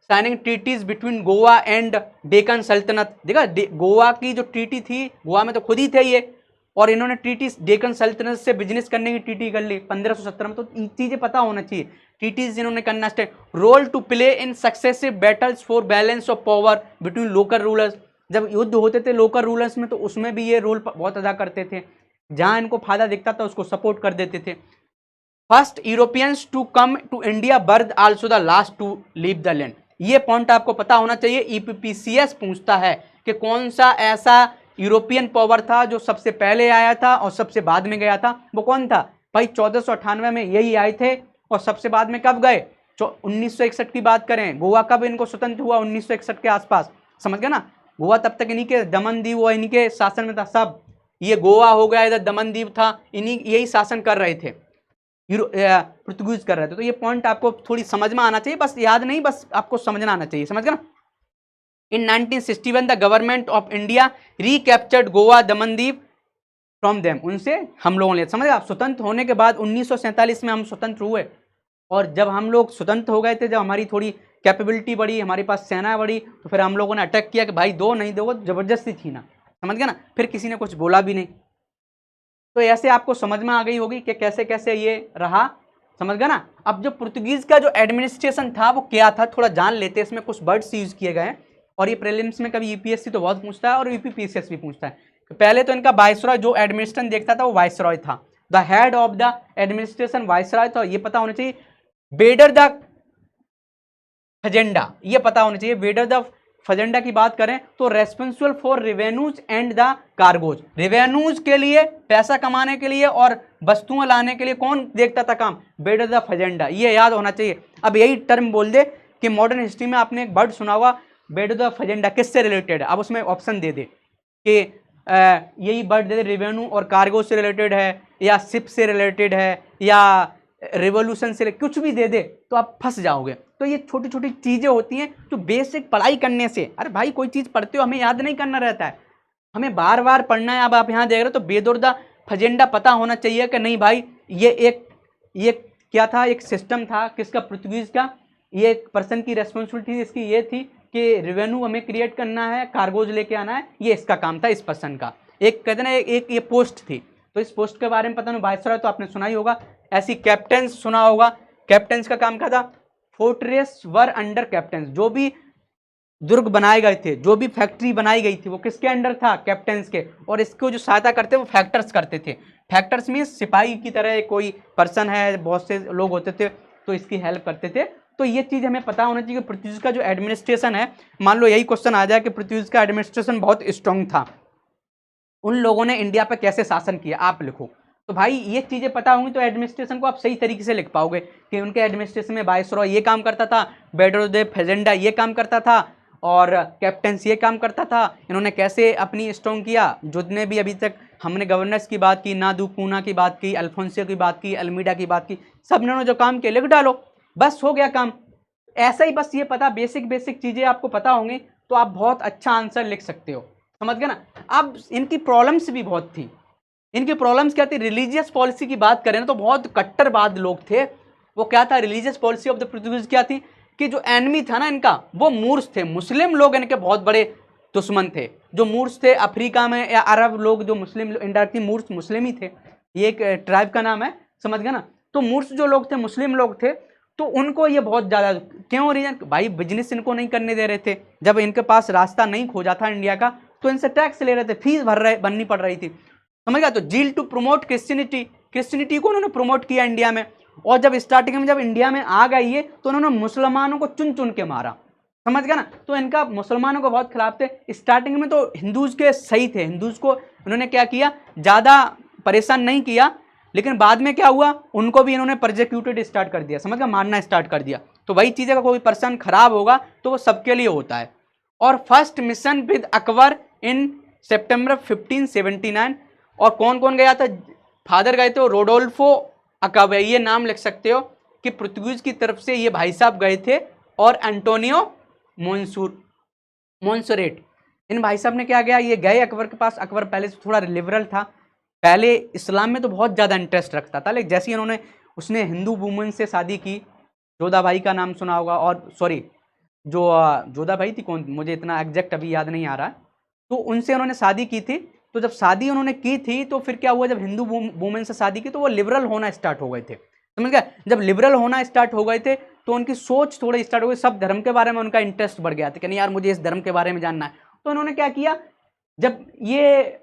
Signing treaties between Goa and Deccan सल्तनत, देखा गोवा की जो ट्रीटी थी, गोवा में तो खुद ही थे ये, और इन्होंने ट्रीटीज डेक्कन सल्तनत से बिजनेस करने की ट्रीटी कर ली 1517 में। तो चीजें पता होना चाहिए, ट्रीटीज इन्होंने करना start. Role to play in successive battles for balance of power between local rulers, जब युद्ध होते थे लोकल रूलर्स में तो उसमें भी ये रोल बहुत अदा करते थे, जहां इनको फायदा दिखता था उसको सपोर्ट कर देते थे। First Europeans to come to India birth also the last to leave the land, ये पॉइंट आपको पता होना चाहिए। ईपीपीसीएस पूछता है कि कौन सा ऐसा यूरोपियन पावर था जो सबसे पहले आया था और सबसे बाद में गया था, वो कौन था भाई, 1498 में यही आए थे, और सबसे बाद में कब गए, 1961 की बात करें, गोवा कब इनको स्वतंत्र हुआ, 1961 के आसपास, समझ गए ना। गोवा तब तक इन्हीं के दमन दीव और इन्हीं के शासन में था सब, ये गोवा हो गया, इधर दमन दीव था, इन्हीं यही शासन कर रहे थे, पुर्तगाल कर रहे थे। तो ये पॉइंट आपको थोड़ी समझ में आना चाहिए, बस याद नहीं, बस आपको समझना आना चाहिए, समझ गए ना। इन 1961 the government of India recaptured Goa Damandeep from them, उनसे हम लोगों ने, समझ, आप स्वतंत्र होने के बाद 1947 में हम स्वतंत्र हुए, और जब हम लोग स्वतंत्र हो गए थे, जब हमारी थोड़ी कैपेबिलिटी बढ़ी, हमारे पास सेना बढ़ी, तो फिर हम लोगों ने अटैक किया कि भाई दो नहीं दोगे, जबरदस्ती थी ना, समझ गया ना, फिर किसी ने कुछ बोला भी नहीं। तो ऐसे आपको समझ में आ गई होगी कि कैसे कैसे ये रहा, समझ गया ना। अब जो पुर्तगीज का जो एडमिनिस्ट्रेशन था वो क्या था, थोड़ा जान लेते हैं। इसमें कुछ वर्ड्स यूज किए गए हैं और ये प्रीलिम्स में कभी यूपीएससी तो बहुत पूछता है और यूपीपीसीएस भी पूछता है। पहले तो इनका वाइसरॉय जो एडमिनिस्ट्रेशन देखता था वो वाइसरॉय था, the head of the administration viceroy. तो ये पता होना चाहिए। बेडर द फजेंडा, ये पता होना चाहिए। बेडर द फजेंडा की बात करें तो responsible for revenues and the cargoes, revenues के लिए, पैसा कमाने के लिए और वस्तुएं लाने के लिए कौन देखता था काम, बेडर द फजेंडा, ये याद होना चाहिए। अब यही टर्म बोल दे कि मॉडर्न हिस्ट्री में आपने एक वर्ड सुना होगा बेडर द फजेंडा, किससे रिलेटेड है। अब उसमें ऑप्शन दे दे कि यही वर्ड दे दे रेवेन्यू और कार्गो से रिलेटेड है या शिप से रिलेटेड है या रिवोल्यूशन से, कुछ भी दे दे तो आप फंस जाओगे। तो ये छोटी छोटी चीजें होती हैं जो बेसिक पढ़ाई करने से, अरे भाई कोई चीज पढ़ते हो हमें याद नहीं करना रहता है, हमें बार बार पढ़ना है। अब आप यहाँ देख रहे हो तो बेदर्द फजेंडा पता होना चाहिए कि नहीं भाई ये क्या था, एक सिस्टम था किसका, पुर्तगीज का। ये एक पर्सन की रेस्पॉन्सिबिलिटी इसकी ये थी कि रेवेन्यू हमें क्रिएट करना है, कार्गोज लेके आना है, ये इसका काम था इस पर्सन का। एक कहते ना एक ये पोस्ट थी, तो इस पोस्ट के बारे में पता नहीं, वायसरॉय तो आपने सुना ही होगा। ऐसी कैप्टन्स सुना होगा, कैप्टन्स का काम क्या था, फोर्ट्रेस वर अंडर कैप्टन्स, जो भी दुर्ग बनाए गए थे, जो भी फैक्ट्री बनाई गई थी वो किसके अंडर था, कैप्टन्स के। और इसको जो सहायता करते वो फैक्टर्स करते थे। फैक्टर्स मीन्स सिपाही की तरह कोई पर्सन है, बहुत से लोग होते थे तो इसकी हेल्प करते थे। तो ये चीज़ हमें पता होना चाहिए कि पुर्तगीज का जो एडमिनिस्ट्रेशन है, मान लो यही क्वेश्चन आ जाए कि पुर्तगीज का एडमिनिस्ट्रेशन बहुत स्ट्रांग था, उन लोगों ने इंडिया पर कैसे शासन किया, आप लिखो। तो भाई ये चीज़ें पता होंगी तो एडमिनिस्ट्रेशन को आप सही तरीके से लिख पाओगे कि उनके एडमिनिस्ट्रेशन में वायसरॉय ये काम करता था, बेडर द फजेंडा ये काम करता था और कैप्टन्स ये काम करता था। इन्होंने कैसे अपनी स्ट्रॉन्ग किया, जितने भी अभी तक हमने गवर्नर्स की बात की, नादू पूना की बात की, अल्फोंसियो की बात की, अल्मीडा की बात की, सब ने जो काम किया लिख डालो, बस हो गया काम। ऐसा ही बस ये पता, बेसिक बेसिक चीज़ें आपको पता होंगी तो आप बहुत अच्छा आंसर लिख सकते हो, समझ गए ना। अब इनकी प्रॉब्लम्स भी बहुत थी। इनकी प्रॉब्लम्स क्या थी, रिलीजियस पॉलिसी की बात करें ना तो बहुत कट्टरवाद लोग थे। वो क्या था, religious policy of the Portuguese क्या थी कि जो एनिमी था ना इनका वो मूर्स थे, मुस्लिम लोग इनके बहुत बड़े दुश्मन थे। जो मूर्स थे अफ्रीका में या अरब लोग, जो मुस्लिम इंडायरेक्टली मूर्स मुस्लिम ही थे, ये एक ट्राइब का नाम है, समझ गए ना। तो मूर्स जो लोग थे मुस्लिम लोग थे, तो उनको ये बहुत ज़्यादा, क्यों रीजन, भाई बिजनेस इनको नहीं करने दे रहे थे। जब इनके पास रास्ता नहीं खोजा था इंडिया का तो इनसे टैक्स ले रहे थे, फीस बननी पड़ रही थी, समझ गया। तो जील टू प्रमोट क्रिश्चियनिटी को उन्होंने प्रमोट किया इंडिया में। और जब स्टार्टिंग में जब इंडिया में आ गई ये तो उन्होंने मुसलमानों को चुन चुन के मारा, समझ गया ना। तो इनका मुसलमानों को बहुत खिलाफ थे। स्टार्टिंग में तो हिंदूज के सही थे, हिंदूज को उन्होंने क्या किया, ज़्यादा परेशान नहीं किया, लेकिन बाद में क्या हुआ, उनको भी इन्होंने परसिक्यूटेड स्टार्ट कर दिया, समझ गया, मारना स्टार्ट कर दिया। तो वही चीज़ है, कोई पर्सन खराब होगा तो वो सबके लिए होता है। और फर्स्ट मिशन विद अकबर इन सितंबर 1579, और कौन कौन गया था, फादर गए थे रोडोल्फो अकाबे, ये नाम लिख सकते हो कि पुर्तगीज की तरफ से ये भाई साहब गए थे, और एंटोनियो मोन्सरेट, इन भाई साहब ने क्या गया, ये गए अकबर के पास। अकबर पहले से थोड़ा लिबरल था, पहले इस्लाम में तो बहुत ज़्यादा इंटरेस्ट रखता था, लेकिन जैसे ही उसने हिंदू वुमन से शादी की, जोधाबाई का नाम सुना होगा, और सॉरी जो जोधाबाई थी कौन, मुझे इतना एग्जैक्ट अभी याद नहीं आ रहा, तो उनसे उन्होंने शादी की थी। तो जब शादी उन्होंने की थी तो फिर क्या हुआ, जब हिंदू वुमेन से शादी की तो वो लिबरल होना स्टार्ट हो गए थे, समझ गया। जब लिबरल होना स्टार्ट हो गए थे तो उनकी सोच थोड़ी स्टार्ट हो गई, सब धर्म के बारे में उनका इंटरेस्ट बढ़ गया था कि नहीं यार मुझे इस धर्म के बारे में जानना है। तो उन्होंने क्या किया, जब ये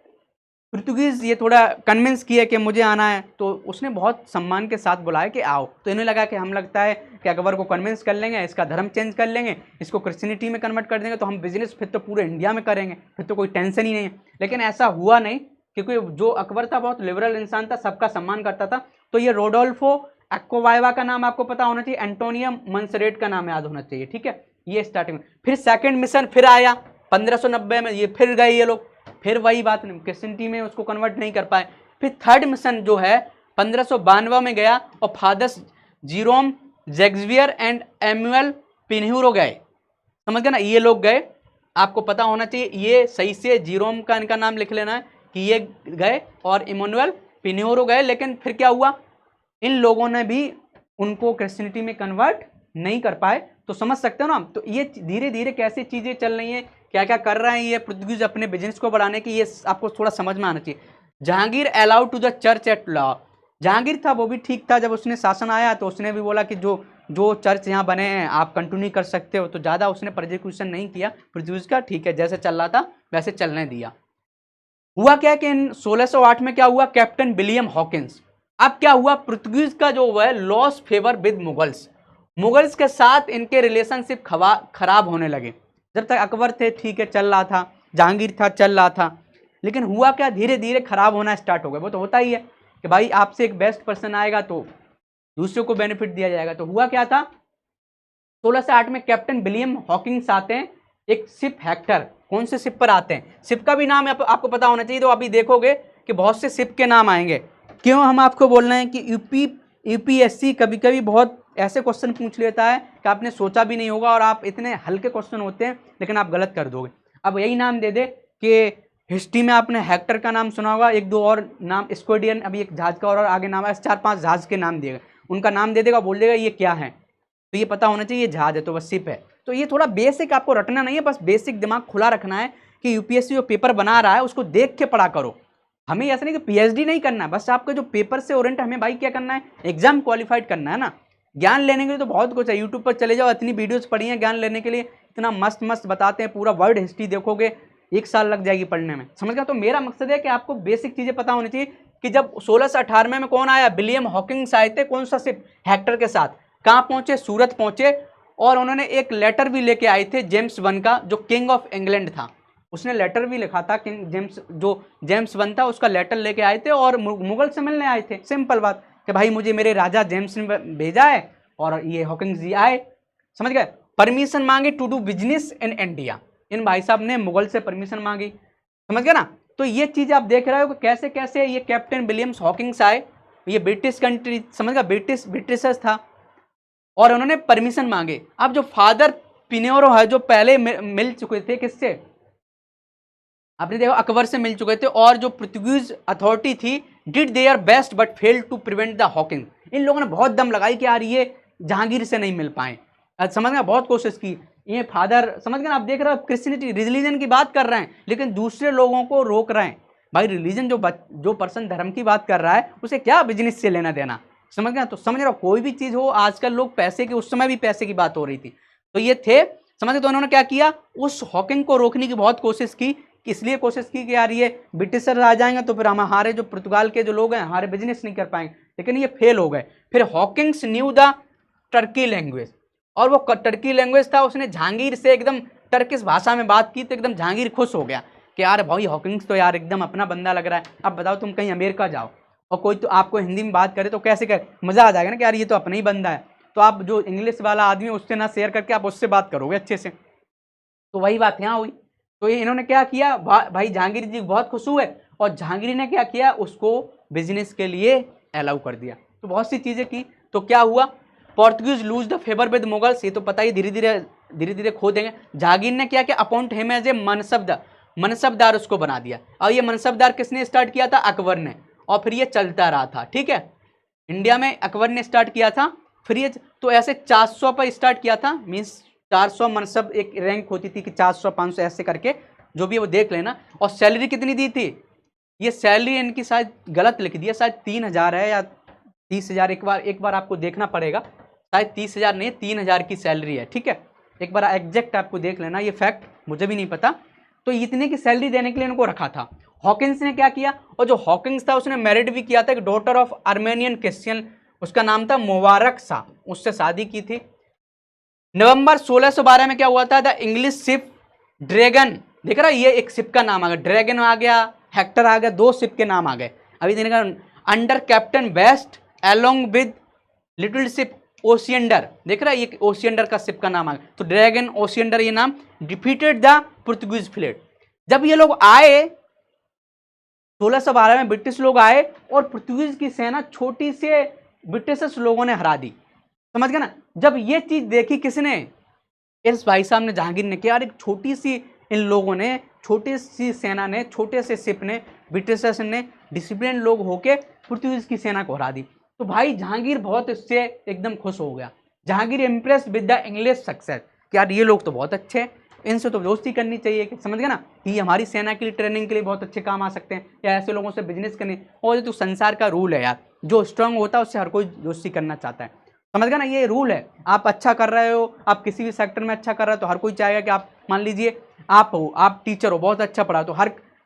पुर्तगीज ये थोड़ा कन्विंस किया कि मुझे आना है, तो उसने बहुत सम्मान के साथ बुलाया कि आओ। तो इन्हें लगा कि हम लगता है कि अकबर को कन्विंस कर लेंगे, इसका धर्म चेंज कर लेंगे, इसको क्रिश्चियनिटी में कन्वर्ट कर देंगे, तो हम बिजनेस फिर तो पूरे इंडिया में करेंगे, फिर तो कोई टेंशन ही नहीं है। लेकिन ऐसा हुआ नहीं, क्योंकि जो अकबर था बहुत लिबरल इंसान था, सबका सम्मान करता था। तो ये रोडोल्फो एक्वावाइवा का नाम आपको पता होना चाहिए, एंटोनियो मोन्सरेट का नाम याद होना चाहिए, ठीक है। ये स्टार्टिंग में, फिर सेकेंड मिशन फिर आया 1590 में, ये फिर गए ये लोग, फिर वही बात क्रिश्चियनिटी में उसको कन्वर्ट नहीं कर पाए। फिर थर्ड मिशन जो है 1592 में गया, और फादर्स जीरोम जैक्सवियर एंड एमुअल पिन्यूरो गए, समझ गए ना, ये लोग गए। आपको पता होना चाहिए, ये सही से जीरोम का इनका नाम लिख लेना है कि ये गए, और इमोनुअल पिन्यूरो गए। लेकिन फिर क्या हुआ, इन लोगों ने भी उनको क्रिश्चियनिटी में कन्वर्ट नहीं कर पाए, तो समझ सकते हो ना। तो ये धीरे धीरे कैसी चीज़ें चल रही हैं, क्या क्या कर रहे हैं ये पुर्तगीज अपने बिजनेस को बढ़ाने की, ये आपको थोड़ा समझ में आना चाहिए। Jahangir allowed to the church at law, Jahangir था वो भी ठीक था, जब उसने शासन आया तो उसने भी बोला कि जो जो चर्च यहाँ बने हैं आप कंटिन्यू कर सकते हो, तो ज़्यादा उसने प्रोसिक्यूशन नहीं किया पुर्तगीज का, ठीक है जैसे चल रहा था वैसे चलने दिया। हुआ क्या कि इन 1608 में क्या हुआ, कैप्टन विलियम हॉकिंस, अब क्या हुआ पुर्तगीज का जो है loss favour with Mughals, Mughals के साथ इनके रिलेशनशिप खराब होने लगे। जब तक अकबर थे ठीक है चल रहा था, जहांगीर था चल रहा था, लेकिन हुआ क्या धीरे धीरे खराब होना स्टार्ट हो गया। वो तो होता ही है कि भाई आपसे एक बेस्ट पर्सन आएगा तो दूसरे को बेनिफिट दिया जाएगा। तो हुआ क्या था, 1608 में कैप्टन विलियम हॉकिंस आते हैं एक शिप हेक्टर, कौन से शिप पर आते हैं, शिप का भी नाम आपको पता होना चाहिए। तो अभी देखोगे कि बहुत से शिप के नाम आएंगे। क्यों हम आपको बोल रहे हैं कि यूपीएससी कभी कभी बहुत ऐसे क्वेश्चन पूछ लेता है कि आपने सोचा भी नहीं होगा, और आप इतने हल्के क्वेश्चन होते हैं लेकिन आप गलत कर दोगे। अब यही नाम दे दे कि हिस्ट्री में आपने हेक्टर का नाम सुना होगा, एक दो और नाम स्क्वाड्रियन, अभी एक जहाज का और आगे नाम है, 4-5 जहाज के नाम दिएगा, उनका नाम दे देगा, बोल देगा ये क्या है, तो ये पता होना चाहिए ये जहाज है तो बस शिप है। तो ये थोड़ा बेसिक आपको रटना नहीं है, बस बेसिक दिमाग खुला रखना है कि यूपीएससी जो पेपर बना रहा है उसको देख के पढ़ा करो। हमें ऐसा नहीं कि पीएचडी नहीं करना है, बस आपके जो पेपर से ओरिएंट हमें भाई क्या करना है, एग्जाम क्वालिफाइड करना है ना। ज्ञान लेने के लिए तो बहुत कुछ है, यूट्यूब पर चले जाओ, इतनी वीडियोस पढ़ी हैं ज्ञान लेने के लिए, इतना मस्त मस्त बताते हैं, पूरा वर्ल्ड हिस्ट्री देखोगे 1 साल लग जाएगी पढ़ने में, समझ गया। तो मेरा मकसद है कि आपको बेसिक चीजें पता होनी चाहिए कि जब 1698 में कौन आया, विलियम हॉकिंस आए थे, कौन सा शिप, हेक्टर के साथ, कहाँ पहुंचे, सूरत पहुंचे, और उन्होंने एक लेटर भी लेके आए थे जेम्स वन का, जो किंग ऑफ इंग्लैंड था, उसने लेटर भी लिखा था, किंग जेम्स, जो जेम्स वन था उसका लेटर लेके आए थे और मुगल से मिलने आए थे। सिंपल बात कि भाई मुझे मेरे राजा जेम्स ने भेजा है और ये हॉकिंस जी आए, समझ गए। परमिशन मांगी to do business in India, इन भाई साहब ने मुगल से परमिशन मांगी, समझ गए ना। तो ये चीज आप देख रहे हो कि कैसे कैसे ये कैप्टन विलियम्स हॉकिंस आए, ये ब्रिटिश कंट्री, समझ गया, ब्रिटिशर्स था, और उन्होंने परमिशन मांगे। अब जो फादर पिनेरो है, जो पहले मिल चुके थे किससे, आपने देखो अकबर से मिल चुके थे, और जो पुर्तगीज अथॉरिटी थी did their best but fail to prevent the hawking, इन लोगों ने बहुत दम लगाई कि यार ये जहांगीर से नहीं मिल पाए, समझ गए, बहुत कोशिश की, ये फादर, समझ गए ना। आप देख रहे हो क्रिश्चियनिटी रिलीजन की बात कर रहे हैं लेकिन दूसरे लोगों को रोक रहे हैं। भाई रिलीजन जो पर्सन धर्म की बात कर रहा है उसे क्या बिजनेस से लेना देना, समझ गए। तो समझ रहे हो, कोई भी चीज हो, आजकल लोग पैसे के, उस समय भी पैसे की बात हो रही थी, तो ये थे, समझ गए। तो उन्होंने क्या किया, उस हॉकिंग को रोकने की बहुत कोशिश की, इसलिए कोशिश की कि यार ये ब्रिटिशर आ जाएंगे तो फिर हमारे जो पुर्तगाल के जो लोग हैं हमारे बिजनेस नहीं कर पाएंगे, लेकिन ये फेल हो गए। फिर Hawkins knew the Turkey language, और वो टर्की लैंग्वेज था, उसने जहांगीर से एकदम टर्किश भाषा में बात की, तो एकदम जहांगीर खुश हो गया कि यार भाई हॉकिंग्स तो यार एकदम अपना बंदा लग रहा है। अब बताओ तुम कहीं अमेरिका जाओ और कोई तो आपको हिंदी में बात करे तो कैसे कर, मजा आ जाएगा ना कि यार ये तो अपना ही बंदा है। तो आप जो इंग्लिश वाला आदमी है उससे ना शेयर करके आप उससे बात करोगे अच्छे से, तो वही बात यहाँ हुई। तो ये इन्होंने क्या किया, भाई जहांगीर जी बहुत खुश हुए, और जहांगीर ने क्या किया, उसको बिजनेस के लिए अलाउ कर दिया। तो बहुत सी चीजें की, तो क्या हुआ, Portuguese lose the favour with Mughals, ये तो पता ही, धीरे धीरे खो देंगे। जहांगीर ने क्या किया, appoint him as a mansabdar उसको बना दिया, और ये मनसबदार किसने स्टार्ट किया था, अकबर ने, और फिर ये चलता रहा था, ठीक है। इंडिया में अकबर ने स्टार्ट किया था, फिर ये तो ऐसे 400 पर स्टार्ट किया था, मीन्स 400 मनसब एक रैंक होती थी कि 400 500 ऐसे करके, जो भी है वो देख लेना। और सैलरी कितनी दी थी, ये सैलरी इनकी शायद गलत लिख दिया, शायद 3000 है या 30,000, एक बार आपको देखना पड़ेगा, शायद 30,000 नहीं 3,000 की सैलरी है, ठीक है। एक बार एग्जैक्ट आपको देख लेना, ये फैक्ट मुझे भी नहीं पता। तो इतने की सैलरी देने के लिए इनको रखा था। हॉकिंस ने क्या किया, और जो हॉकिंस था उसने मैरिड भी किया था एक डॉटर ऑफ आर्मेनियन क्रिश्चियन, उसका नाम था मुबारक शाह, उससे शादी की थी। नवंबर 1612 में क्या हुआ था, द इंग्लिश शिप ड्रैगन, देख रहा है ये एक शिप का नाम आ गया, ड्रैगन आ गया, हेक्टर आ गया, 2 शिप के नाम आ गए। अभी देने का under captain Best along with little ship Hosiander, देख रहा है ये ओशियंडर का शिप का नाम आ गया। तो ड्रैगन, ओशियंडर, ये नाम डिफीटेड द पुर्तगीज फ्लीट। जब ये लोग आए 1612 में, ब्रिटिश लोग आए और पुर्तगीज की सेना छोटी से ब्रिटिश लोगों ने हरा दी, समझ गए ना। जब ये चीज देखी किसने, इस भाई साहब ने, जहांगीर ने, किया एक छोटी सी, इन लोगों ने, छोटी सी सेना ने, छोटे से शिप ने, ब्रिटिशर्स ने डिसिप्लिन लोग होके पुर्तगीज की सेना को हरा दी। तो भाई जहांगीर बहुत इससे एकदम खुश हो गया Jahangir impressed with the English success, कि यार ये लोग तो बहुत अच्छे हैं, इनसे तो दोस्ती करनी चाहिए, कि समझ गए ना, कि हमारी सेना के लिए ट्रेनिंग के लिए बहुत अच्छे काम आ सकते हैं, या ऐसे लोगों से बिजनेस करने। और ये तो संसार का रूल है यार, जो स्ट्रांग होता है उससे हर कोई दोस्ती करना चाहता है, समझ गए ना, ये रूल है। आप अच्छा कर रहे हो, आप किसी भी सेक्टर में अच्छा कर रहे हो तो हर कोई चाहेगा कि आप, मान लीजिए आप हो, आप टीचर हो, बहुत अच्छा पढ़ा, तो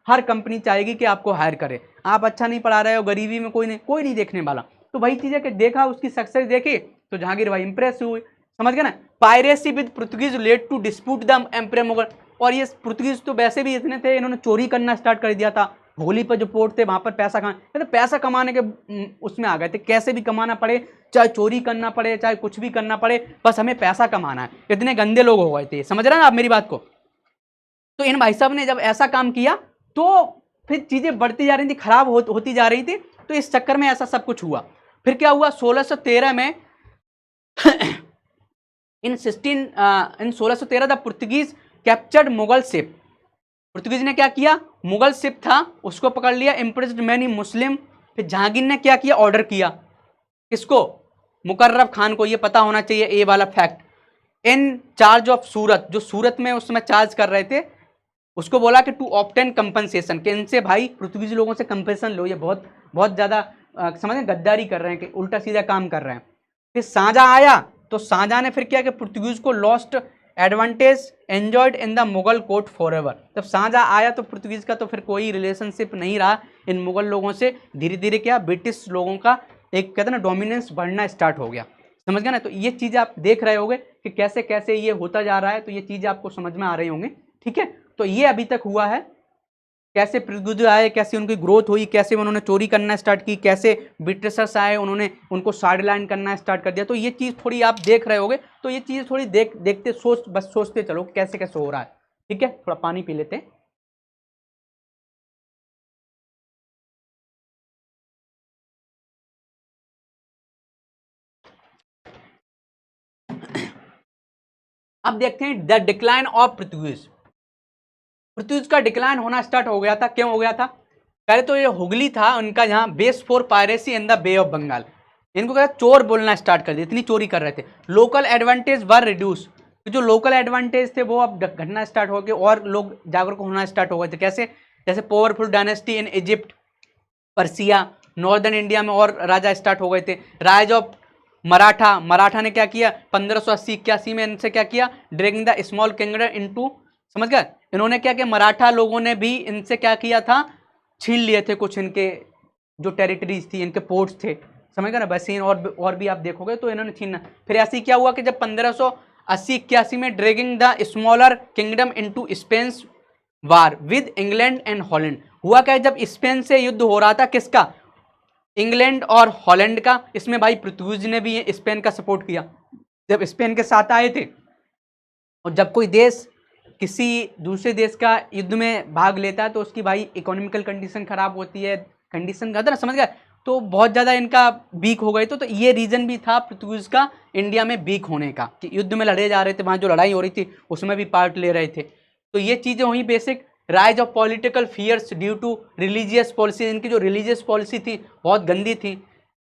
हर कंपनी चाहेगी कि आपको हायर करे। आप अच्छा नहीं पढ़ा रहे हो, गरीबी में कोई नहीं देखने वाला। तो वही चीज़ है कि देखा, उसकी सक्सेस देखी तो जहांगीर भाई इंप्रेस हुए, समझ गए ना। Piracy with Portuguese led to dispute the emperor Mughal, और ये पुर्तगीज तो वैसे भी इतने थे, इन्होंने चोरी करना स्टार्ट कर दिया था। होली पर जो पोर्ट थे वहां पर पैसा तो पैसा कमाने के उसमें आ गए थे, कैसे भी कमाना पड़े, चाहे चोरी करना पड़े, चाहे कुछ भी करना पड़े, बस हमें पैसा कमाना है। इतने गंदे लोग हो गए थे, समझ रहे हैं आप मेरी बात को। तो इन भाई साहब ने जब ऐसा काम किया तो फिर चीजें बढ़ती जा रही थी, खराब होती जा रही थी, तो इस चक्कर में ऐसा सब कुछ हुआ। फिर क्या हुआ, 1613 में इन 1613 the Portuguese captured Mughal ship. Portuguese ने क्या किया, मुगल शिप था उसको पकड़ लिया, इंप्रेस्ड मैनी मुस्लिम। फिर जहांगीर ने क्या किया, ऑर्डर किया, किसको, मुकर्रब खान को, ये पता होना चाहिए ये वाला फैक्ट, इन चार्ज ऑफ सूरत, जो सूरत में उस समय चार्ज कर रहे थे, उसको बोला कि टू ऑब्टेन कंपनसेशन, कि इनसे भाई पुर्तगीज लोगों से कंपनसेशन लो, ये बहुत बहुत ज़्यादा समझ गद्दारी कर रहे हैं, कि उल्टा सीधा काम कर रहे हैं। फिर शाहजहां आया, तो शाहजहां ने फिर क्या कि पुर्तगीज को lost advantage enjoyed in the Mughal court for ever. जब शाहजहां आया तो पुर्तगीज का तो फिर कोई रिलेशनशिप नहीं रहा इन मुगल लोगों से, धीरे धीरे क्या ब्रिटिश लोगों का एक कहते हैं ना डोमिनेंस बढ़ना स्टार्ट हो गया, समझ गए ना। तो ये चीज़ आप देख रहे होंगे कि कैसे कैसे ये होता जा रहा है, तो ये चीज़ें आपको समझ में आ रही होंगी, ठीक है। तो ये अभी तक हुआ है, कैसे पुर्तगीज आए, कैसे उनकी ग्रोथ हुई, कैसे उन्होंने चोरी करना स्टार्ट की, कैसे ब्रिटिशर्स आए उन्होंने उनको साइड लाइन करना स्टार्ट कर दिया। तो ये चीज़ थोड़ी आप देख रहे होगे, तो ये चीज़ थोड़ी देखते बस सोचते चलो कैसे कैसे हो रहा है, ठीक है। थोड़ा पानी पी लेते हैं। अब देखते हैं the decline of Portuguese. Portuguese का डिक्लाइन होना स्टार्ट हो गया था, क्यों हो गया था, पहले तो ये हुगली था उनका, यहाँ base for piracy in the bay of Bengal, इनको क्या चोर बोलना स्टार्ट कर दिया, इतनी चोरी कर रहे थे। लोकल एडवांटेज वर रिड्यूस, जो लोकल एडवांटेज थे वो अब घटना स्टार्ट हो गए, और लोग जागरूक होना स्टार्ट हो गए थे। कैसे, जैसे powerful dynasty in Egypt, Persia, northern India में और राजा स्टार्ट हो गए थे। राइज ऑफ मराठा ने क्या किया, 1580-81 में इनसे क्या किया, dragging the small kingdom into, समझ गए, इन्होंने क्या किया, मराठा लोगों ने भी इनसे क्या किया था, छीन लिए थे कुछ इनके जो टेरिटरीज थी, इनके पोर्ट्स थे, समझ गए ना, बसीन और भी आप देखोगे तो इन्होंने छीनना। फिर ऐसे ही क्या हुआ कि जब 1580-81 में dragging the smaller kingdom into Spain war with England and Holland, हुआ क्या, जब स्पेन से युद्ध हो रहा था, किसका, इंग्लैंड और हॉलैंड का, इसमें भाई पुर्तगीज ने भी स्पेन का सपोर्ट किया, जब स्पेन के साथ आए थे। और जब कोई देश किसी दूसरे देश का युद्ध में भाग लेता है तो उसकी भाई इकोनॉमिकल कंडीशन खराब होती है, कंडीशन का ना, समझ गया, तो बहुत ज़्यादा इनका वीक हो गए। तो ये रीज़न भी था पुर्तगीज का इंडिया में वीक होने का, कि युद्ध में लड़े जा रहे थे, वहाँ जो लड़ाई हो रही थी उसमें भी पार्ट ले रहे थे। तो ये चीज़ें हुई basic. Rise of political fears due to religious policy, इनकी जो रिलीजियस पॉलिसी थी बहुत गंदी थी।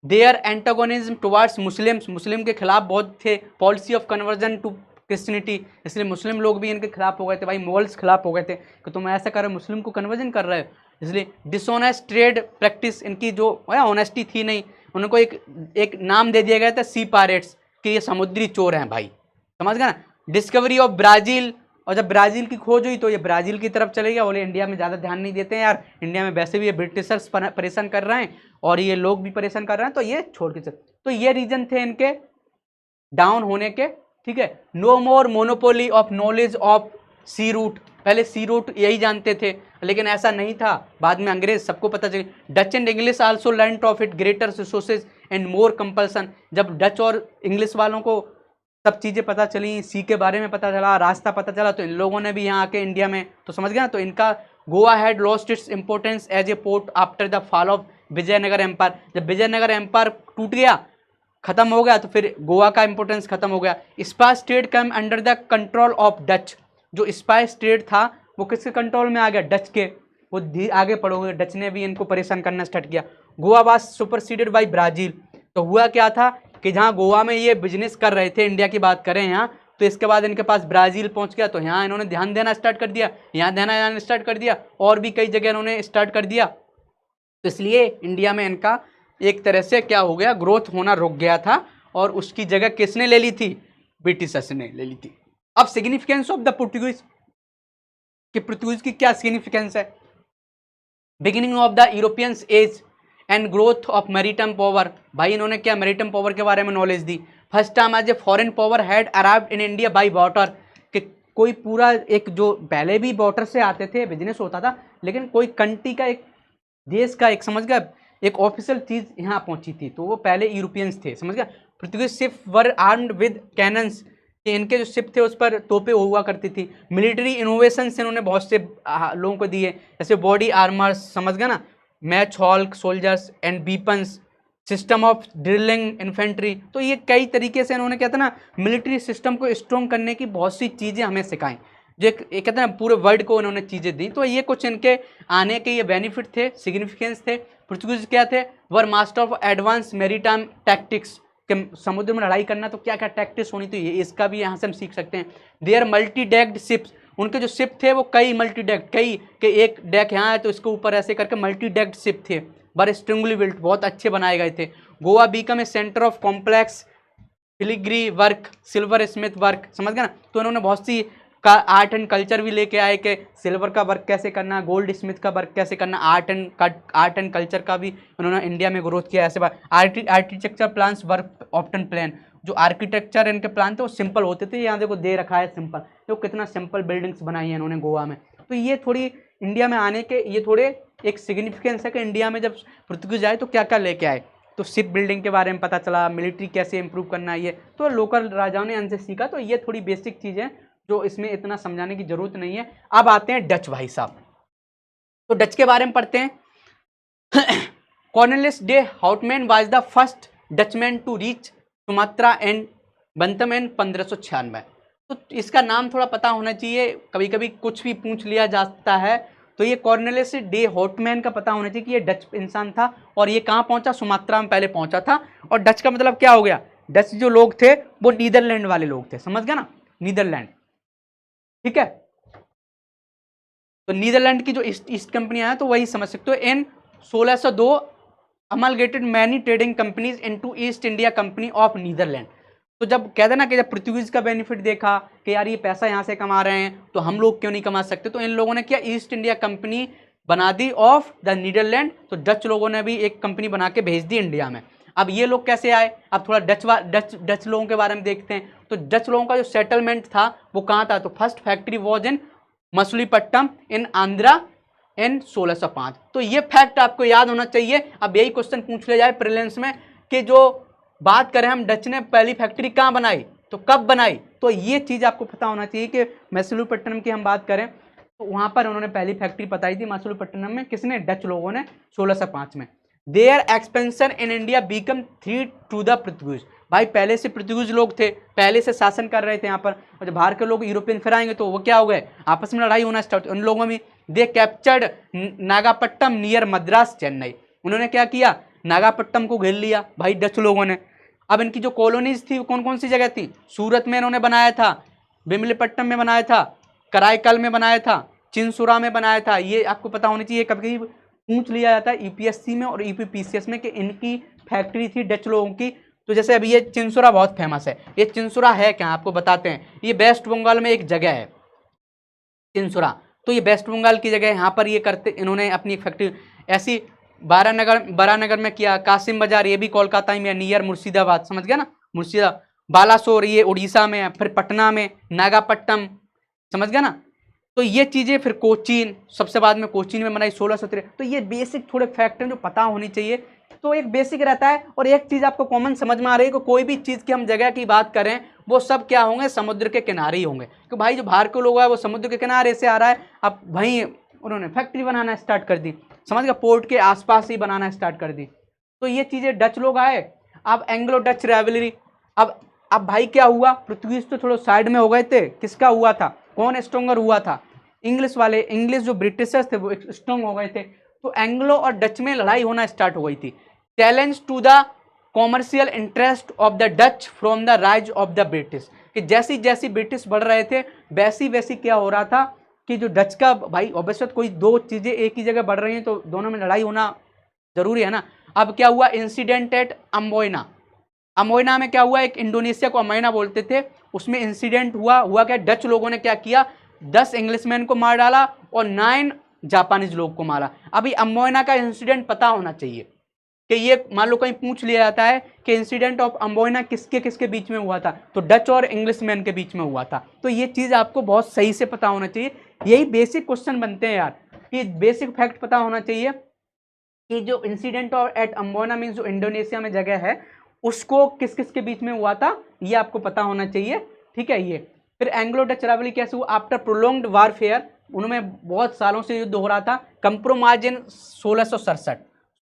Their antagonism towards Muslims, Muslim के खिलाफ बहुत थे। Policy of conversion to Christianity, इसलिए मुस्लिम लोग भी इनके खिलाफ हो गए थे, भाई मुगल्स खिलाफ हो गए थे कि तुम ऐसा कर रहे हो, मुस्लिम को कन्वर्जन कर रहे हो। इसलिए डिसऑनेस्ट ट्रेड प्रैक्टिस, इनकी जो ऑनेस्टी थी नहीं, उनको एक नाम दे दिया गया था सी पायरेट्स, कि ये समुद्री चोर हैं भाई, समझ गए ना। डिस्कवरी ऑफ ब्राज़ील, और जब ब्राज़ील की खोज हुई तो ये ब्राज़ील की तरफ चले गया, बोले इंडिया में ज़्यादा ध्यान नहीं देते हैं यार, इंडिया में वैसे भी ये ब्रिटिशर्स परेशान कर रहे हैं और ये लोग भी परेशान कर रहे हैं, तो ये छोड़ के चल। तो ये रीजन थे इनके डाउन होने के, ठीक है। No more monopoly of knowledge of sea route, पहले सी रूट यही जानते थे, लेकिन ऐसा नहीं था, बाद में अंग्रेज सबको पता चला। Dutch and English also learn of it greater resources and more compulsion, जब डच और इंग्लिश वालों को सब चीज़ें पता चली, सी के बारे में पता चला, रास्ता पता चला, तो इन लोगों ने भी यहाँ आके इंडिया में, तो समझ गया ना। तो इनका Goa had lost its importance as a port after the fall of Vijayanagar empire, जब विजयनगर एम्पायर टूट गया, खत्म हो गया, तो फिर गोवा का इंपॉर्टेंस खत्म हो गया। Spice trade come under the control of Dutch, जो स्पाइस ट्रेड था वो किसके कंट्रोल में आ गया, डच के। वो आगे पढ़ोगे, डच ने भी इनको परेशान करना स्टार्ट किया। Goa was superseded by Brazil, तो हुआ क्या था, कि जहाँ गोवा में ये बिजनेस कर रहे थे, इंडिया की बात करें यहाँ, तो इसके बाद इनके पास ब्राज़ील पहुँच गया, तो यहाँ इन्होंने ध्यान देना स्टार्ट कर दिया, यहाँ ध्यान स्टार्ट कर दिया, और भी कई जगह इन्होंने स्टार्ट कर दिया। तो इसलिए इंडिया में इनका एक तरह से क्या हो गया, ग्रोथ होना रुक गया था, और उसकी जगह किसने ले ली थी, ब्रिटिशर्स ने ले ली थी। अब सिग्निफिकेंस ऑफ द पोर्टुगीज, कि पोर्टुगीज की क्या सिग्निफिकेंस है। Beginning of the Europeans age and growth of maritime power, भाई इन्होंने क्या मैरीटाइम पावर के बारे में नॉलेज दी। First time as a foreign power had arrived in India by water, कि कोई पूरा एक, जो पहले भी वाटर से आते थे, बिजनेस होता था, लेकिन कोई कंट्री का, एक देश का, एक समझ गया, एक ऑफिशियल चीज यहाँ पहुंची थी, तो वो पहले यूरोपियंस थे, समझ गया। Portuguese ship were armed with cannons, कि इनके जो शिप थे उस पर तोपें हुआ करती थी। मिलिट्री इनोवेशंस इन्होंने बहुत से लोगों को दिए, जैसे बॉडी आर्मर्स, समझ गया ना, match hulk soldiers and weapons, system of drilling infantry. तो ये कई तरीके से इन्होंने, कहते हैं ना, मिलिट्री सिस्टम को स्ट्रॉन्ग करने की बहुत सी चीज़ें हमें सिखाई, जो एक कहते हैं पूरे वर्ल्ड को उन्होंने चीज़ें दी। तो ये कुछ इनके आने के ये बेनिफिट थे, सिग्निफिकेंस थे। पोर्टुगीज क्या थे, were master of advance maritime tactics, कि समुद्र में लड़ाई करना तो क्या क्या टैक्टिक्स होनी चाहिए, इसका भी यहाँ से हम सीख सकते हैं। देयर मल्टी डेक्ड शिप्स, उनके जो शिप थे वो कई मल्टी डेक्ड, कई के एक डेक यहाँ है तो इसके ऊपर ऐसे करके मल्टी डेक्ड शिप थे, बर स्ट्रिंगली बिल्ट, बहुत अच्छे बनाए गए थे। Goa become a centre of complex filigree work, silver smith work, समझ गए ना। तो इन्होंने बहुत सी का आर्ट एंड कल्चर भी लेके आए, कि सिल्वर का वर्क कैसे करना, गोल्ड स्मिथ का वर्क कैसे करना, आर्ट एंड कल्चर का भी उन्होंने इंडिया में ग्रोथ किया। ऐसे आर्किटेक्चर प्लान्स वर्क ऑप्टन प्लान, जो आर्किटेक्चर इनके प्लान थे वो सिंपल होते थे, यहाँ देखो दे रखा है सिंपल, तो कितना सिंपल बिल्डिंग्स बनाई है इन्होंने गोवा में। तो ये थोड़ी इंडिया में आने के ये थोड़े एक सिग्निफिकेंस है, कि इंडिया में जब पोर्तुगीज आए तो क्या क्या लेके आए। तो शिप बिल्डिंग के बारे में पता चला, मिलिट्री कैसे इंप्रूव करना है, ये तो लोकल राजाओं ने इनसे सीखा। तो ये थोड़ी बेसिक चीज़ें जो इसमें इतना समझाने की जरूरत नहीं है। अब आते हैं डच भाई साहब, तो डच के बारे में पढ़ते हैं। Cornelius de Houtman was the first Dutchman to reach Sumatra and Bantam in 1596। तो इसका नाम थोड़ा पता होना चाहिए, कभी कभी कुछ भी पूछ लिया जाता है। तो ये कॉर्नेलियस डे हाउटमैन का पता होना चाहिए कि ये डच इंसान था, और ये कहाँ पहुंचा, सुमात्रा में पहले पहुंचा था। और डच का मतलब क्या हो गया, डच जो लोग थे वो नीदरलैंड वाले लोग थे, समझ गया ना, नीदरलैंड, ठीक है। तो नीदरलैंड की जो ईस्ट कंपनियां हैं तो वही समझ सकते हो। In 1602 amalgamated many trading companies into East India Company of Netherland. तो जब कहते ना कि जब पोर्तुगीज का बेनिफिट देखा कि यार ये पैसा यहाँ से कमा रहे हैं तो हम लोग क्यों नहीं कमा सकते, तो इन लोगों ने क्या ईस्ट इंडिया कंपनी बना दी ऑफ द नीदरलैंड। तो डच लोगों ने भी एक कंपनी बना के भेज दी इंडिया में। अब ये लोग कैसे आए, अब थोड़ा डच लोगों के बारे में देखते हैं। तो डच लोगों का जो सेटलमेंट था वो कहाँ था, तो फर्स्ट फैक्ट्री वॉज इन मसुलीपट्टम इन आंध्रा इन 1605। तो ये फैक्ट आपको याद होना चाहिए। अब यही क्वेश्चन पूछ लिया जाए प्रीलिम्स में कि जो बात करें हम, डच ने पहली फैक्ट्री कहाँ बनाई, तो कब बनाई, तो ये चीज़ आपको पता होना चाहिए कि मसुलीपट्टनम की हम बात करें तो वहाँ पर उन्होंने पहली फैक्ट्री बताई थी मसुलीपट्टनम में, किसने, डच लोगों ने 1605 में। Their expansion in India become three to the Portuguese. भाई पहले से पोर्तुगीज लोग थे, पहले से शासन कर रहे थे यहाँ पर, और जब बाहर के लोग यूरोपियन फिर आएंगे तो वो क्या हो गए, आपस में लड़ाई होना स्टार्ट। उन लोगों में they captured Nagapattam near Madras Chennai. उन्होंने क्या किया, नागापट्टम को घेर लिया भाई डच लोगों ने। अब इनकी जो कॉलोनीज थी कौन कौन सी जगह थी, सूरत में इन्होंने बनाया था, विमलीपट्टम में बनाया था, कराईकल में बनाया था, चिंसुरा में बनाया था। ये आपको पता होनी चाहिए, कभी कभी पूछ लिया जाता है यूपीएससी में और यूपीपीसीएस में कि इनकी फैक्ट्री थी डच लोगों की। तो जैसे अभी ये चिंसुरा बहुत फेमस है, ये चिंसुरा है क्या आपको बताते हैं, ये वेस्ट बंगाल में एक जगह है चिंसुरा। तो ये वेस्ट बंगाल की जगह है, यहाँ पर ये करते इन्होंने अपनी फैक्ट्री। ऐसी बारानगर में किया, कासिम बाजार ये भी कोलकाता में, नियर मुर्शिदाबाद, समझ गया ना, मुर्शिदाबाद, बालासोर ये उड़ीसा में है, फिर पटना में, नागापट्टनम, समझ गया ना। तो ये चीज़ें, फिर कोचीन, सबसे बाद में कोचीन में बनाई 1613। तो ये बेसिक थोड़े फैक्ट हैं जो पता होनी चाहिए, तो एक बेसिक रहता है। और एक चीज़ आपको कॉमन समझ में आ रही है कि कोई भी चीज़ की हम जगह की बात करें वो सब क्या होंगे, समुद्र के किनारे ही होंगे। तो भाई जो बाहर के लोग है वो समुद्र के किनारे से आ रहा है, अब वहीं उन्होंने फैक्ट्री बनाना स्टार्ट कर दी, समझ गया, पोर्ट के आसपास ही बनाना स्टार्ट कर दी। तो ये चीज़ें डच लोग आए। अब एंग्लो डच राइवलरी, अब भाई क्या हुआ, पोर्तुगीज तो थोड़ा साइड में हो गए थे, किसका हुआ था, कौन स्ट्रोंगर हुआ था, इंग्लिश वाले, इंग्लिश जो ब्रिटिशर्स थे वो स्ट्रॉन्ग हो गए थे। तो एंग्लो और डच में लड़ाई होना स्टार्ट हो गई थी। Challenge to the commercial interest of the Dutch from the rise of the British, कि जैसी जैसी ब्रिटिश बढ़ रहे थे वैसी वैसी क्या हो रहा था कि जो डच का, भाई ऑब्वियसली कोई दो चीज़ें एक ही जगह बढ़ रही हैं तो दोनों में लड़ाई होना जरूरी है ना। अब क्या हुआ, इंसिडेंट एट अम्बोइना, अमोइना में क्या हुआ, एक इंडोनेशिया को अमोइना बोलते थे, उसमें इंसिडेंट हुआ क्या, डच लोगों ने क्या किया, 10 इंग्लिशमैन को मार डाला और 9 जापानीज लोग को मारा। अभी अम्बोइना का इंसिडेंट पता होना चाहिए कि ये मान लो कहीं पूछ लिया जाता है कि इंसिडेंट ऑफ अम्बोइना किसके किसके बीच में हुआ था, तो डच और इंग्लिशमैन के बीच में हुआ था। तो ये चीज़ आपको बहुत सही से पता होना चाहिए, यही बेसिक क्वेश्चन बनते हैं यार, ये बेसिक फैक्ट पता होना चाहिए कि जो इंसिडेंट और एट अम्बोइना मीन्स जो इंडोनेशिया में जगह है उसको किस किस के बीच में हुआ था, ये आपको पता होना चाहिए, ठीक है। ये फिर एंग्लो डच राइवलरी कैसे हुआ, आफ्टर प्रोलॉन्ग्ड वारफेयर, उनमें बहुत सालों से युद्ध हो रहा था, कंप्रोमाइज इन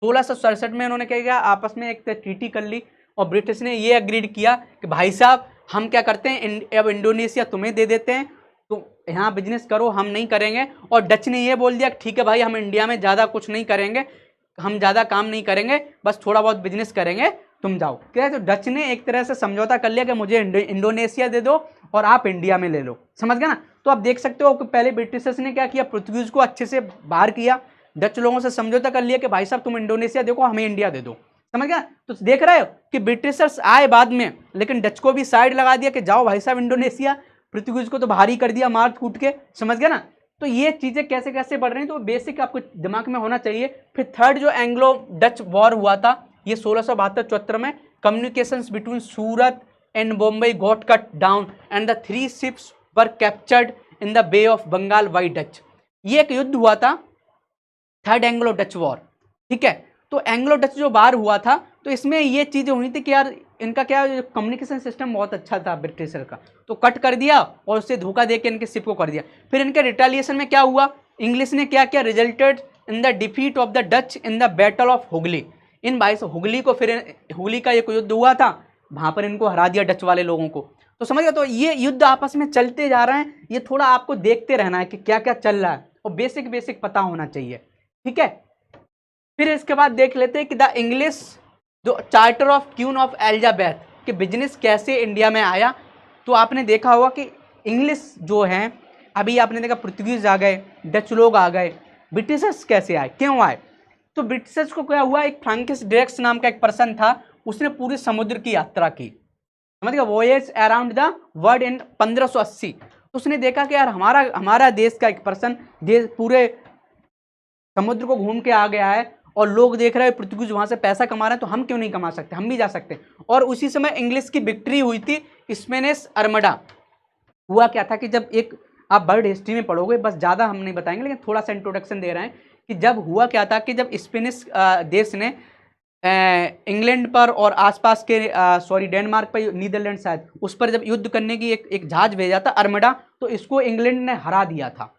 1667 में उन्होंने क्या किया, आपस में एक ट्रीटी कर ली और ब्रिटिश ने ये एग्रीड किया कि भाई साहब हम क्या करते हैं, अब इंडोनेशिया तुम्हें दे देते हैं, तो यहाँ बिजनेस करो, हम नहीं करेंगे। और डच ने ये बोल दिया ठीक है भाई, हम इंडिया में ज़्यादा कुछ नहीं करेंगे, हम ज़्यादा काम नहीं करेंगे, बस थोड़ा बहुत बिजनेस करेंगे, तुम जाओ। क्या है, तो डच ने एक तरह से समझौता कर लिया कि मुझे इंडोनेशिया दे दो और आप इंडिया में ले लो, समझ गए ना। तो आप देख सकते हो कि पहले ब्रिटिशर्स ने क्या किया, पोर्तुगीज को अच्छे से बाहर किया, डच लोगों से समझौता कर लिया कि भाई साहब तुम इंडोनेशिया देखो, हमें इंडिया दे दो, समझ गया। तो देख रहे हो कि ब्रिटिशर्स आए बाद में, लेकिन डच को भी साइड लगा दिया कि जाओ भाई साहब इंडोनेशिया, पोर्तुगीज को तो बाहर ही कर दिया मार कूट के, समझ गया ना। तो ये चीज़ें कैसे कैसे बढ़ रही हैं, तो बेसिक आपको दिमाग में होना चाहिए। फिर थर्ड जो एंग्लो डच वॉर हुआ था, ये 1672-74 में, communications between Surat and Bombay got cut down and the 3 ships were captured in the bay of Bengal by Dutch. ये एक युद्ध हुआ था, थर्ड एंग्लो डच वॉर, ठीक है। तो एंग्लो डच जो वार हुआ था, तो इसमें ये चीज़ें हुई थी कि यार इनका क्या कम्युनिकेशन सिस्टम बहुत अच्छा था ब्रिटिशर का, तो कट कर दिया और उससे धोखा दे के इनके शिप को कर दिया। फिर इनके रिटेलिएशन में क्या हुआ, इंग्लिश ने क्या किया, resulted in the defeat of the Dutch in the battle of Hooghly. इन भाई से हुगली को, फिर हुगली का एक युद्ध हुआ था, वहाँ पर इनको हरा दिया डच वाले लोगों को, तो समझ गया। तो ये युद्ध आपस में चलते जा रहे हैं, ये थोड़ा आपको देखते रहना है कि क्या क्या चल रहा है और बेसिक बेसिक पता होना चाहिए, ठीक है। फिर इसके बाद देख लेते हैं कि द इंग्लिश जो charter of queen of Elizabeth कि बिजनेस कैसे इंडिया में आया। तो आपने देखा होगा कि इंग्लिश जो है, अभी आपने देखा पोर्तुगीज आ गए, डच लोग आ गए, ब्रिटिशर्स कैसे आए, क्यों आए। तो ब्रिटिशर्स को क्या हुआ, एक फ्रांकिस ड्रेक्स नाम का एक पर्सन था, उसने पूरे समुद्र की यात्रा की, समझ गया, वॉयेज अराउंड द वर्ल्ड इन 1580। तो उसने देखा कि यार हमारा देश का एक पर्सन पूरे समुद्र को घूम के आ गया है और लोग देख रहे हैं पोर्तुगीज वहां से पैसा कमा रहे हैं, तो हम क्यों नहीं कमा सकते, हम भी जा सकते हैं। और उसी समय इंग्लिश की विक्ट्री हुई थी, स्पेनिश आर्मडा। हुआ क्या था कि जब एक, आप वर्ल्ड हिस्ट्री में पढ़ोगे, बस ज़्यादा हम नहीं बताएंगे लेकिन थोड़ा सा इंट्रोडक्शन दे रहे हैं कि जब हुआ क्या था कि जब स्पेनिश देश ने इंग्लैंड पर और आसपास के डेनमार्क पर, नीदरलैंड शायद, उस पर जब युद्ध करने की एक जहाज भेजा था आर्मडा, तो इसको इंग्लैंड ने हरा दिया था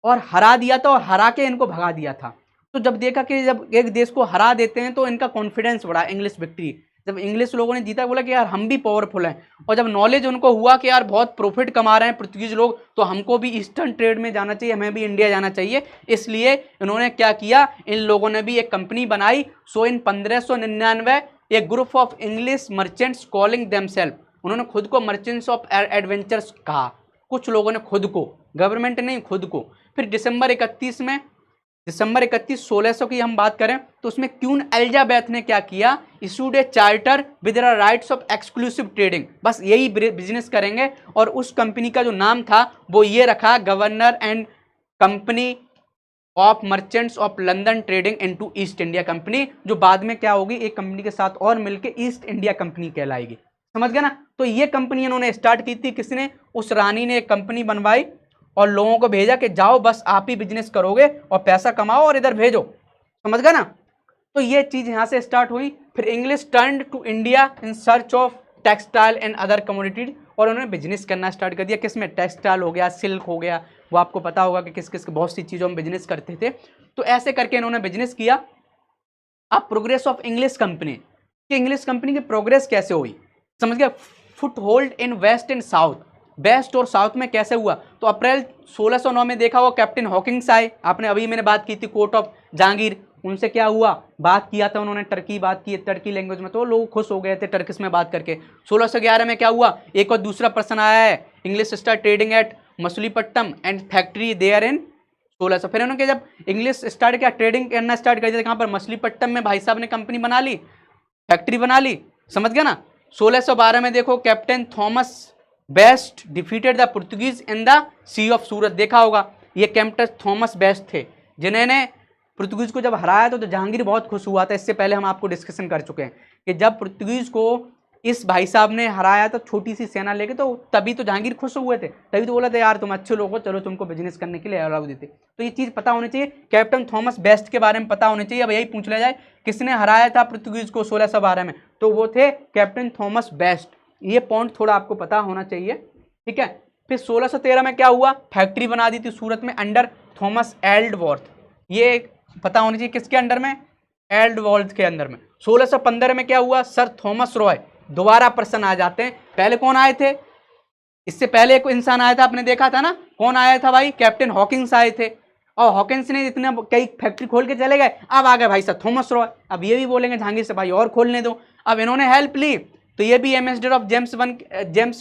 और हरा के इनको भगा दिया था। तो जब देखा कि जब एक देश को हरा देते हैं तो इनका कॉन्फिडेंस बढ़ा, इंग्लिश विक्ट्री, जब इंग्लिश लोगों ने जीता, बोला कि यार हम भी पावरफुल हैं। और जब नॉलेज उनको हुआ कि यार बहुत प्रॉफिट कमा रहे हैं पोर्तुगीज लोग, तो हमको भी ईस्टर्न ट्रेड में जाना चाहिए, हमें भी इंडिया जाना चाहिए, इसलिए इन्होंने क्या किया, इन लोगों ने भी एक कंपनी बनाई। सो इन 1599 एक group of English merchants calling themselves, उन्होंने खुद को मर्चेंट्स ऑफ एडवेंचर्स कहा, कुछ लोगों ने खुद को, गवर्नमेंट नहीं, खुद को। फिर दिसंबर 31 1600 की हम बात करें तो उसमें क्वीन एलिजाबेथ ने क्या किया, issued A charter with the rights of exclusive trading, बस यही बिजनेस करेंगे। और उस कंपनी का जो नाम था वो ये रखा, governor and company of merchants of London trading into East India company, जो बाद में क्या होगी, एक कंपनी के साथ और मिलकर ईस्ट इंडिया कंपनी कहलाएगी, समझ गया ना। तो ये कंपनी इन्होंने स्टार्ट की थी, किसने, उस रानी ने एक कंपनी बनवाई और लोगों को भेजा कि जाओ बस आप ही बिजनेस करोगे और पैसा कमाओ और इधर भेजो, समझ गए ना। तो ये चीज़ यहाँ से स्टार्ट हुई। फिर English turned to India in search of textile and other commodities, और उन्होंने बिजनेस करना स्टार्ट कर दिया, किसमें, टेक्सटाइल हो गया, सिल्क हो गया, वो आपको पता होगा कि किस किस बहुत सी चीज़ों में बिजनेस करते थे। तो ऐसे करके इन्होंने बिजनेस किया। अब प्रोग्रेस ऑफ इंग्लिश कंपनी, कि इंग्लिश कंपनी की प्रोग्रेस कैसे हुई, समझ गया। Foothold in west and south, west और साउथ में कैसे हुआ, तो अप्रैल 1609 में देखा हुआ कैप्टन हॉकिंग्स आए, आपने अभी मैंने बात की थी कोर्ट ऑफ जहांगीर, उनसे क्या हुआ, बात किया था उन्होंने, टर्की बात की टर्की लैंग्वेज में, तो लोग खुश हो गए थे टर्किश में बात करके। 1611 में क्या हुआ, एक और दूसरा पर्सन आया है, English start trading at Machilipatnam and factory there in 1600। फिर उन्होंने जब इंग्लिश स्टार्ट किया, ट्रेडिंग करना स्टार्ट कर दिया, कहाँ पर, मछलीपट्टनम में भाई साहब ने कंपनी बना ली, फैक्ट्री बना ली, समझ गया ना। 1612 में देखो captain Thomas Best defeated the Portuguese in the sea of Surat, देखा होगा, ये कैप्टन थॉमस बेस्ट थे जिन्होंने पुर्तगीज को जब हराया तो जहांगीर बहुत खुश हुआ था। इससे पहले हम आपको डिस्कशन कर चुके हैं कि जब पुर्तगीज को इस भाई साहब ने हराया तो छोटी सी सेना लेके, तो तभी तो जहांगीर खुश हुए थे, तभी तो बोला था यार तुम अच्छे लोग हो, चलो तुमको बिजनेस करने के लिए अलाउ देते। तो ये चीज़ पता होनी चाहिए, कैप्टन थॉमस बेस्ट के बारे में पता होनी चाहिए। अब यही पूछ लिया जाए किसने हराया था पुर्तगीज को 1612 में, तो वो थे कैप्टन थॉमस बेस्ट। ये पॉइंट थोड़ा आपको पता होना चाहिए, ठीक है। फिर 1613 में क्या हुआ, फैक्ट्री बना दी थी सूरत में अंडर थॉमस एल्डवर्थ, ये पता होनी चाहिए किसके अंडर में, एल्डवर्थ के अंदर में। 1615 में क्या हुआ, सर थॉमस रॉय दोबारा पर्सन आ जाते हैं। पहले कौन आए थे, इससे पहले एक इंसान आया था, आपने देखा था ना, कौन आया था भाई, कैप्टन हॉकिंस आए थे, और हॉकिंस ने इतने कई फैक्ट्री खोल के चले गए। अब आ गए भाई साहब थॉमस रॉय, अब ये भी बोलेंगे जहांगीर से भाई और खोलने दो, अब इन्होंने हेल्प ली, तो ये भी एम्बेसडर ऑफ जेम्स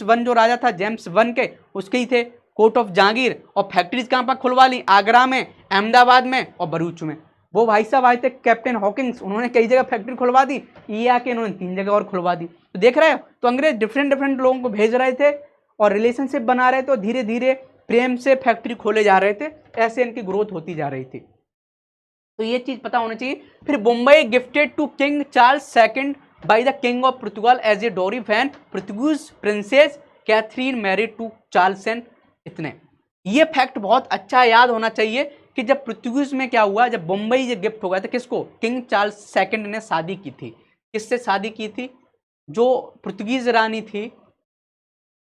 वन जो राजा था, जेम्स वन के, उसके ही थे, कोर्ट ऑफ जहांगीर। और फैक्ट्रीज कहाँ पर खुलवा ली, आगरा में, अहमदाबाद में और भरूच में। वो भाई साहब आए थे कैप्टन हॉकिंस, उन्होंने कई जगह फैक्ट्री खुलवा दी, ये आके इन्होंने 3 जगह और खुलवा दी। तो देख रहे हो, तो अंग्रेज डिफरेंट डिफरेंट लोगों को भेज रहे थे और रिलेशनशिप बना रहे थे, और धीरे धीरे प्रेम से फैक्ट्री खोले जा रहे थे, ऐसे इनकी ग्रोथ होती जा रही थी। तो ये चीज पता होनी चाहिए। फिर Mumbai gifted to king Charles second by the king of Portugal as a dowry fan, Portuguese princess Catherine married to Charles and, इतने, ये फैक्ट बहुत अच्छा याद होना चाहिए कि जब पुर्तगीज में क्या हुआ, जब मुंबई ये गिफ्ट हो गया था किसको, किंग चार्ल्स सेकंड ने शादी की थी, किससे शादी की थी, जो पुर्तगीज रानी थी,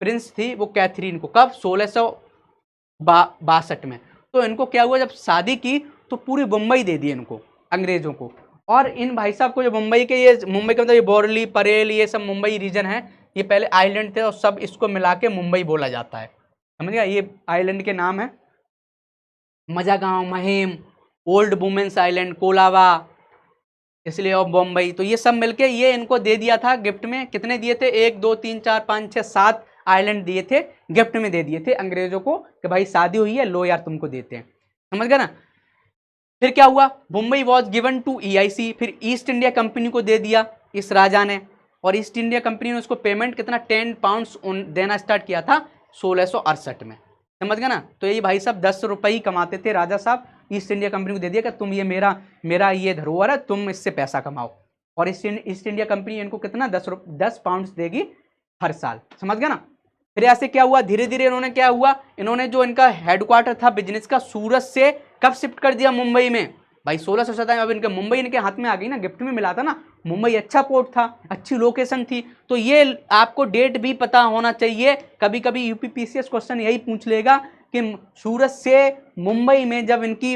प्रिंस थी, वो कैथरीन को, कब, 1662 में। तो इनको क्या हुआ, जब शादी की तो पूरी मुंबई दे दी इनको, अंग्रेजों को। और इन भाई साहब को जो मुंबई के, ये मुंबई का मतलब ये बोरली परेल ये सब मुंबई रीजन है, ये पहले आइलैंड थे और सब इसको मिला के मुंबई बोला जाता है, समझ गया। ये आइलैंड के नाम है मजागांव, महिम, ओल्ड वुमेन्स आइलैंड, कोलावा, इसलिए और बम्बई। तो ये सब मिलके ये इनको दे दिया था गिफ्ट में, कितने दिए थे, 1 2 3 4 5 6 7 आइलैंड दिए थे, गिफ्ट में दे दिए थे अंग्रेजों को कि भाई शादी हुई है, लो यार तुमको देते हैं, समझ गए ना। फिर क्या हुआ, Mumbai was given to EIC, फिर ईस्ट इंडिया कंपनी को दे दिया इस राजा ने, और ईस्ट इंडिया कंपनी ने उसको पेमेंट कितना, 10 पाउंड्स देना स्टार्ट किया था 1668 में, समझ गए ना। तो यही भाई साहब 10 रुपये ही कमाते थे राजा साहब, ईस्ट इंडिया कंपनी को दे दिया कि तुम ये मेरा ये धरोहर है, तुम इससे पैसा कमाओ। और ईस्ट इंडिया कंपनी इनको कितना 10 पाउंड्स देगी हर साल, समझ गया ना। फिर ऐसे क्या हुआ, धीरे धीरे इन्होंने क्या हुआ, इन्होंने जो इनका हेडक्वार्टर था बिजनेस का, सूरत से कब शिफ्ट कर दिया, मुंबई में भाई 1657 में। अब इनके मुंबई इनके हाथ में आ गई ना, गिफ्ट में मिला था ना, मुंबई अच्छा पोर्ट था, अच्छी लोकेशन थी। तो ये आपको डेट भी पता होना चाहिए, कभी कभी UPPCS क्वेश्चन यही पूछ लेगा कि सूरत से मुंबई में जब इनकी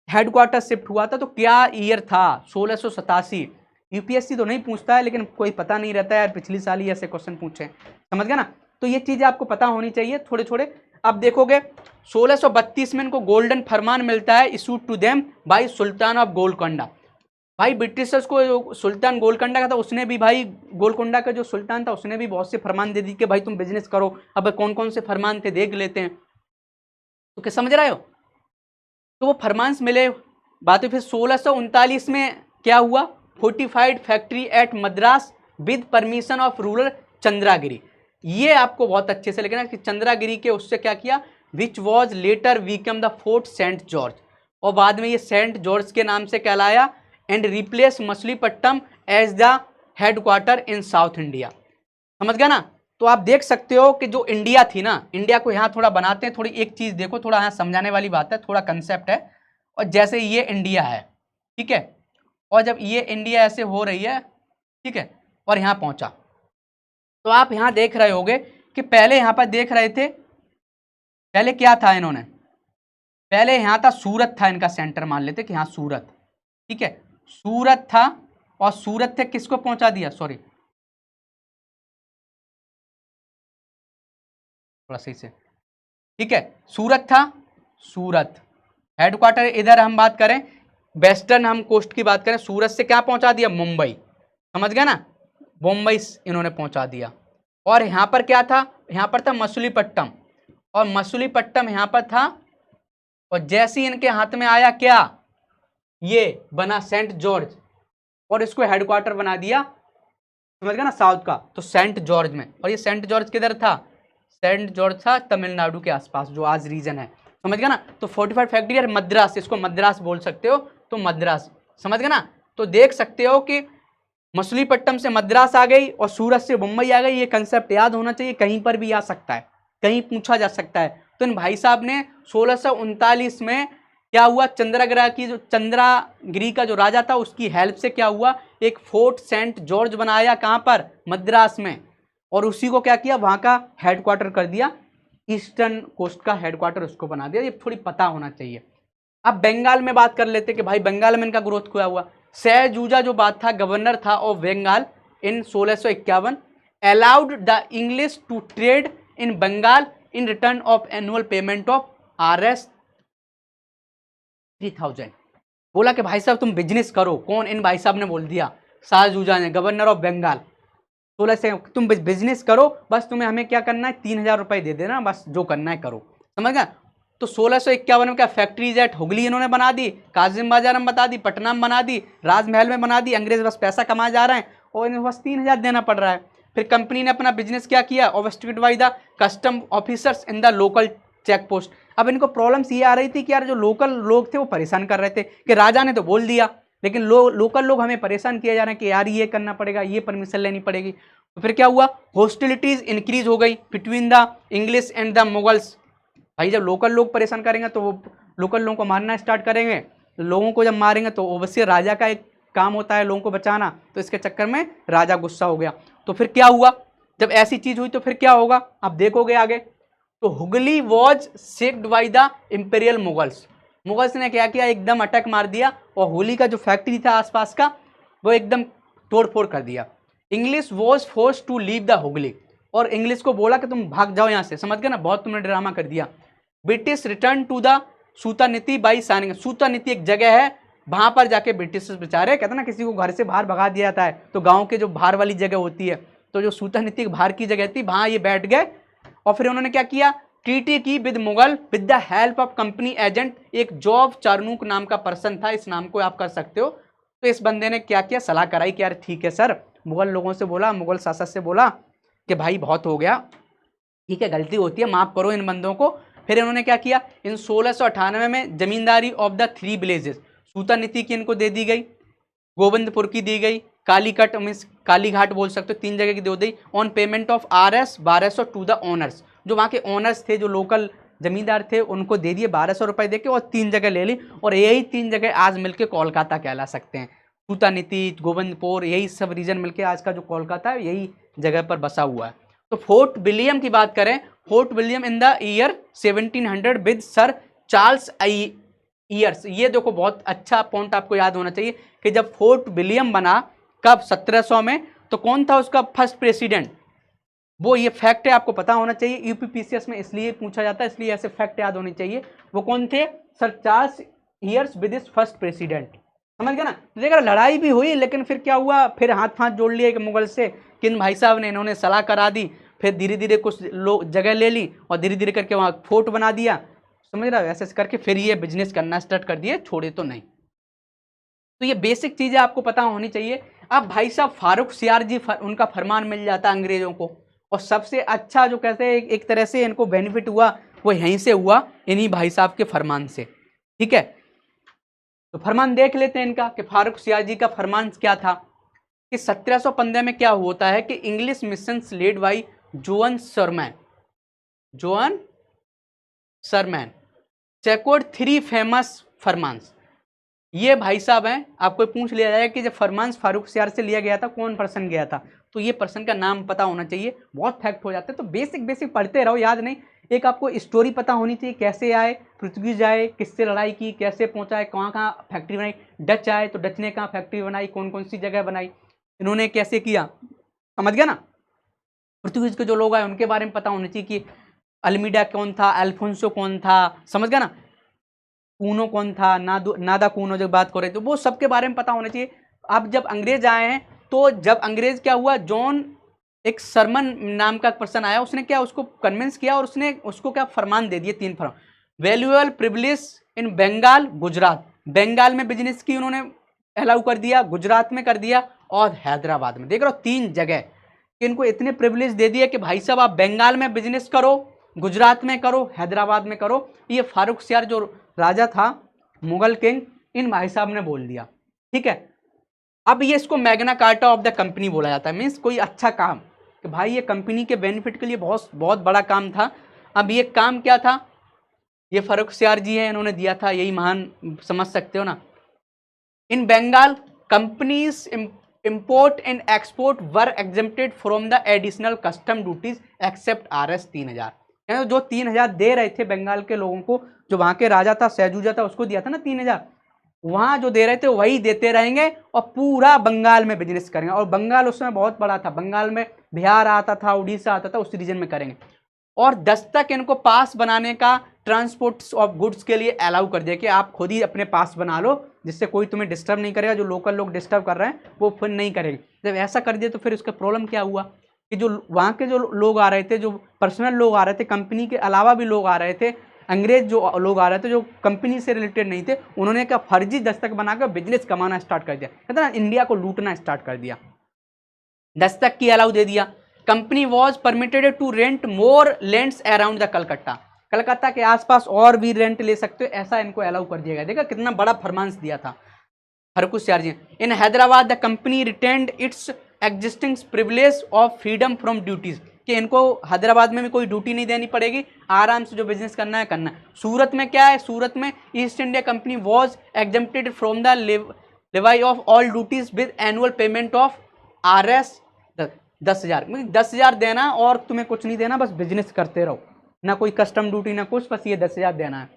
हेडक्वार्टर शिफ्ट हुआ था तो क्या ईयर था, 1687। UPSC तो नहीं पूछता है, लेकिन कोई पता नहीं रहता है यार, पिछली साल ही ऐसे क्वेश्चन पूछे, समझ गया ना। तो ये चीजें आपको पता होनी चाहिए थोड़े थोड़े। अब देखोगे 1632 में इनको गोल्डन फरमान मिलता है, issued to them by sultan of Golconda. भाई ब्रिटिशर्स को जो सुल्तान गोलकोंडा का था, उसने भी भाई, गोलकोंडा का जो सुल्तान था उसने भी बहुत से फरमान दे दी कि भाई तुम बिजनेस करो। अब कौन कौन से फरमान थे देख लेते हैं, तो क्या समझ रहे हो। तो वो फरमान्स मिले बात। फिर 1639 में क्या हुआ, fortified factory eight Madras with permission of ruler Chandragiri. ये आपको बहुत अच्छे से लिखना कि चंद्रागिरी के उससे क्या किया, which was later become the fort saint George, और बाद में ये सेंट जॉर्ज के नाम से कहलाया, and replace Machilipatnam as the headquarter in south India, समझ गया ना। तो आप देख सकते हो कि जो इंडिया थी ना, इंडिया को यहाँ थोड़ा बनाते हैं, थोड़ी एक चीज देखो, थोड़ा यहाँ समझाने वाली बात है, थोड़ा कंसेप्ट है। और जैसे ये इंडिया है, ठीक है, और जब ये इंडिया ऐसे हो रही है, ठीक है, और यहाँ पहुंचा, तो आप यहाँ देख रहे होगे कि पहले यहाँ पर देख रहे थे, पहले क्या था इन्होंने, पहले यहाँ था सूरत था इनका सेंटर, मान लेते कि यहाँ सूरत, ठीक है, सूरत था, और सूरत से किसको पहुंचा दिया, सॉरी थोड़ा सही से, ठीक है, सूरत था, सूरत हेडक्वार्टर। इधर हम बात करें वेस्टर्न हम कोस्ट की बात करें, सूरत से क्या पहुंचा दिया, मुंबई, समझ गया ना, मुंबई इन्होंने पहुंचा दिया। और यहाँ पर क्या था, यहाँ पर था मछलीपट्टम, और मछलीपट्टम यहाँ पर था, और जैसे ही इनके हाथ में आया क्या, ये बना सेंट जॉर्ज, और इसको हेडक्वार्टर बना दिया, समझ गया ना, साउथ का, तो सेंट जॉर्ज में। और ये सेंट जॉर्ज किधर था, सेंट जॉर्ज था तमिलनाडु के आसपास, जो आज रीजन है, समझ गया ना। तो फोर्टिफाइड फैक्ट्री यार मद्रास, इसको मद्रास बोल सकते हो, तो मद्रास, समझ गया ना। तो देख सकते हो कि मछलीपट्टम से मद्रास आ गई और सूरत से मुंबई आ गई, ये कंसेप्ट याद होना चाहिए, कहीं पर भी आ सकता है, कहीं पूछा जा सकता है। तो इन भाई साहब ने 1639 में क्या हुआ, चंद्रगिरी की जो चंद्रगिरी का जो राजा था उसकी हेल्प से क्या हुआ, एक फोर्ट सेंट जॉर्ज बनाया, कहाँ पर, मद्रास में, और उसी को क्या किया, वहां का हेडक्वार्टर कर दिया, ईस्टर्न कोस्ट का हेडक्वार्टर उसको बना दिया। ये थोड़ी पता होना चाहिए। अब बंगाल में बात कर लेते कि भाई बंगाल में इनका ग्रोथ क्या हुआ। सहजूजा जो बात था, गवर्नर था of Bengal in 1651, allowed the English to trade in Bengal in return of annual payment of RS 3000। बोला कि भाई साहब तुम बिजनेस करो, कौन, इन भाई साहब ने बोल दिया, शाहजूजा ने, गवर्नर ऑफ बंगाल, 16 से तुम बिजनेस करो, बस तुम्हें हमें क्या करना है, 3000 रुपए दे देना, बस जो करना है करो, समझ गया। तो 1651 में क्या फैक्ट्रीज एट हुगली इन्होंने बना दी, काजिम बाजार में बता दी, पटना में बना दी, राजमहल में बना दी, अंग्रेज बस पैसा कमा जा रहे हैं और इन्हें बस 3000 देना पड़ रहा है। फिर कंपनी ने अपना बिजनेस क्या किया, overstayed by the custom officers in the local check post. अब इनको प्रॉब्लम्स ये आ रही थी कि यार जो लोकल लोग थे वो परेशान कर रहे थे कि राजा ने तो बोल दिया, लेकिन लोकल लोग हमें परेशान किए जा रहे हैं कि यार ये करना पड़ेगा, ये परमिशन लेनी पड़ेगी। तो फिर क्या हुआ, हॉस्टिलिटीज इंक्रीज हो गई between the English and the Mughals. भाई जब लोकल लोग परेशान करेंगे तो वो लोकल लोगों को मारना स्टार्ट करेंगे, लोगों को जब मारेंगे तो अवश्य राजा का एक काम होता है लोगों को बचाना, तो इसके चक्कर में राजा गुस्सा हो गया। तो फिर क्या हुआ, जब ऐसी चीज हुई तो फिर क्या होगा, आप देखोगे आगे। तो Hooghly was sacked by the imperial Mughals, Mughals ने क्या किया, एकदम अटैक मार दिया और हुगली का जो फैक्ट्री था आसपास का वो एकदम तोड़ फोड़ कर दिया। English was force to leave the Hooghly, और इंग्लिश को बोला कि तुम भाग जाओ यहाँ से, समझ गए ना, बहुत तुमने ड्रामा कर दिया। British return to the Sutanuti by signing, Sutanuti एक जगह है, वहां पर जाके ब्रिटिश बेचारे, कहते ना किसी को घर से बाहर भगा दिया जाता है तो गांव के जो बाहर वाली जगह होती है, तो जो सूतानीति बाहर की जगह थी वहां ये बैठ गए, और फिर उन्होंने क्या किया, ट्रीटी की with Mughal with the help of company agent, एक जॉब चारनूक नाम का पर्सन था, इस नाम को आप कर सकते हो। तो इस बंदे ने क्या किया, सलाह कराई कि यार ठीक है सर, मुगल लोगों से बोला, मुगल शासक से बोला कि भाई बहुत हो गया, ठीक है गलती होती है, माफ करो इन बंदों को। फिर इन्होंने क्या किया, इन 1698 में जमींदारी ऑफ द 3 विलेजेस, सूतानीति की इनको दे दी गई, गोविंदपुर की दी गई, कालीकट मीन्स कालीघाट बोल सकते हो, 3 जगह की दे दी, on payment of RS 1200 to the owners, जो वहाँ के ओनर्स थे, जो लोकल जमींदार थे, उनको दे दिए 1200 रुपये दे के, और 3 जगह ले ली, और यही 3 जगह आज मिलके कोलकाता कहला सकते हैं। सूतानीति, गोविंदपुर, यही सब रीजन मिलके आज का जो कोलकाता है यही जगह पर बसा हुआ है। तो फोर्ट विलियम की बात करें, fort William in the year 1700 with sir Charles years, ये देखो बहुत अच्छा पॉइंट आपको याद होना चाहिए कि जब फोर्ट विलियम बना कब, 1700 में, तो कौन था उसका फर्स्ट प्रेसिडेंट, वो ये फैक्ट है आपको पता होना चाहिए, यूपीपीसीएस में इसलिए पूछा जाता है, इसलिए ऐसे फैक्ट याद होने चाहिए। वो कौन थे, sir Charles years with is first president, समझ गया ना। तो देखा लड़ाई भी हुई, लेकिन फिर क्या हुआ, फिर हाथ जोड़ लिए कि मुगल से, किन भाई साहब ने, इन्होंने सलाह करा दी, फिर धीरे धीरे कुछ लोग जगह ले ली और धीरे धीरे करके वहाँ फोर्ट बना दिया, समझ रहा है, ऐसे करके फिर ये बिजनेस करना स्टार्ट कर दिए, छोड़े तो नहीं। तो ये बेसिक चीजें आपको पता होनी चाहिए। अब भाई साहब फारूक सियार जी उनका फरमान मिल जाता अंग्रेजों को, और सबसे अच्छा जो कहते हैं एक तरह से इनको बेनिफिट हुआ वो यहीं से हुआ, इन्हीं भाई साहब के फरमान से, ठीक है। तो फरमान देख लेते हैं इनका कि फारूक सियार जी का फरमान क्या था, कि 1715 में क्या होता है कि English mission led by John Surman, John Surman secured 3 famous farmans. ये भाई साहब हैं, आपको पूछ लिया जाएगा कि जब फरमान्स फारूक सियार से लिया गया था कौन पर्सन गया था, तो ये पर्सन का नाम पता होना चाहिए, बहुत फैक्ट हो जाते हैं। तो बेसिक बेसिक पढ़ते रहो, याद नहीं, एक आपको स्टोरी पता होनी चाहिए, कैसे आए पुर्तगीज, आए किससे लड़ाई की, कैसे पहुंचाए, कहाँ कहाँ फैक्ट्री बनाई, डच आए तो डच ने कहाँ फैक्ट्री बनाई, कौन कौन सी जगह बनाई, इन्होंने कैसे किया, समझ गया ना। पुर्तगीज के जो लोग आए उनके बारे में पता होना चाहिए कि अल्मीडा कौन था, अल्फोंसो कौन था, समझ गया ना। कूनो कौन था, नादा कूनो जब बात कर रहे थे, वो सबके बारे में पता होना चाहिए। अब जब अंग्रेज आए हैं, तो जब अंग्रेज क्या हुआ, जॉन एक सरमन नाम का पर्सन आया, उसने क्या उसको कन्विंस किया और उसने उसको क्या फरमान दे दिए, 3 फरमान। वैल्यूएबल प्रिविलेज इन बंगाल, गुजरात, बंगाल में बिजनेस की उन्होंने अलाउ कर दिया, गुजरात में कर दिया और हैदराबाद में। देख रहे हो 3 जगह कि इनको इतने प्रिविलेज दे दिए कि भाई साहब आप बंगाल में बिजनेस करो, गुजरात में करो, हैदराबाद में करो। ये फारुखसियार जो राजा था, मुगल किंग, इन भाई साहब ने बोल दिया, ठीक है। अब ये इसको Magna carta of the company बोला जाता है, मीन्स कोई अच्छा काम कि भाई ये कंपनी के बेनिफिट के लिए बहुत बहुत बड़ा काम था। अब ये काम क्या था, ये फारुखसियार जी है, इन्होंने दिया था, यही महान, समझ सकते हो ना। In Bengal companies import and export were exempted from the additional custom duties except RS 3000। यानी जो 3000 दे रहे थे बंगाल के लोगों को, जो वहां के राजा था, सहजूजा था, उसको दिया था ना 3000, वहां जो दे रहे थे वही देते रहेंगे और पूरा बंगाल में बिजनेस करेंगे। और बंगाल उस समय बहुत बड़ा था, बंगाल में बिहार आता था, उड़ीसा आता था, उस रीजन में करेंगे। और 10 तक इनको पास बनाने का ट्रांसपोर्ट ऑफ गुड्स के लिए अलाउ कर दिया कि आप खुद ही अपने पास बना लो, जिससे कोई तुम्हें डिस्टर्ब नहीं करेगा, जो लोकल लोग डिस्टर्ब कर रहे हैं वो फिर नहीं करेंगे। जब ऐसा कर दिया तो फिर उसका प्रॉब्लम क्या हुआ कि जो वहाँ के जो लोग आ रहे थे, जो पर्सनल लोग आ रहे थे, कंपनी के अलावा भी लोग आ रहे थे, अंग्रेज जो लोग आ रहे थे जो कंपनी से रिलेटेड नहीं थे, उन्होंने क्या फर्जी दस्तक बनाकर बिजनेस कमाना स्टार्ट कर दिया, कहते ना इंडिया को लूटना स्टार्ट कर दिया। दस्तक की अलाउ दे दिया। Company was permitted to rent more lands around the Calcutta, Calcutta के आसपास और भी रेंट ले सकते हो, ऐसा इनको अलाउ कर दिया गया। देखा कितना बड़ा फरमांस दिया था Farrukhsiyar ji. In Hyderabad the company retained its existing privilege of freedom from duties, कि इनको हैदराबाद में भी कोई ड्यूटी नहीं देनी पड़ेगी, आराम से जो बिजनेस करना है करना है। सूरत में क्या है, सूरत में east India company was exempted from the लेवाई of all duties with annual payment of RS 10,000, 10,000 देना और तुम्हें कुछ नहीं देना, बस बिजनेस करते रहो, ना कोई कस्टम ड्यूटी ना कुछ, बस ये 10,000 देना है।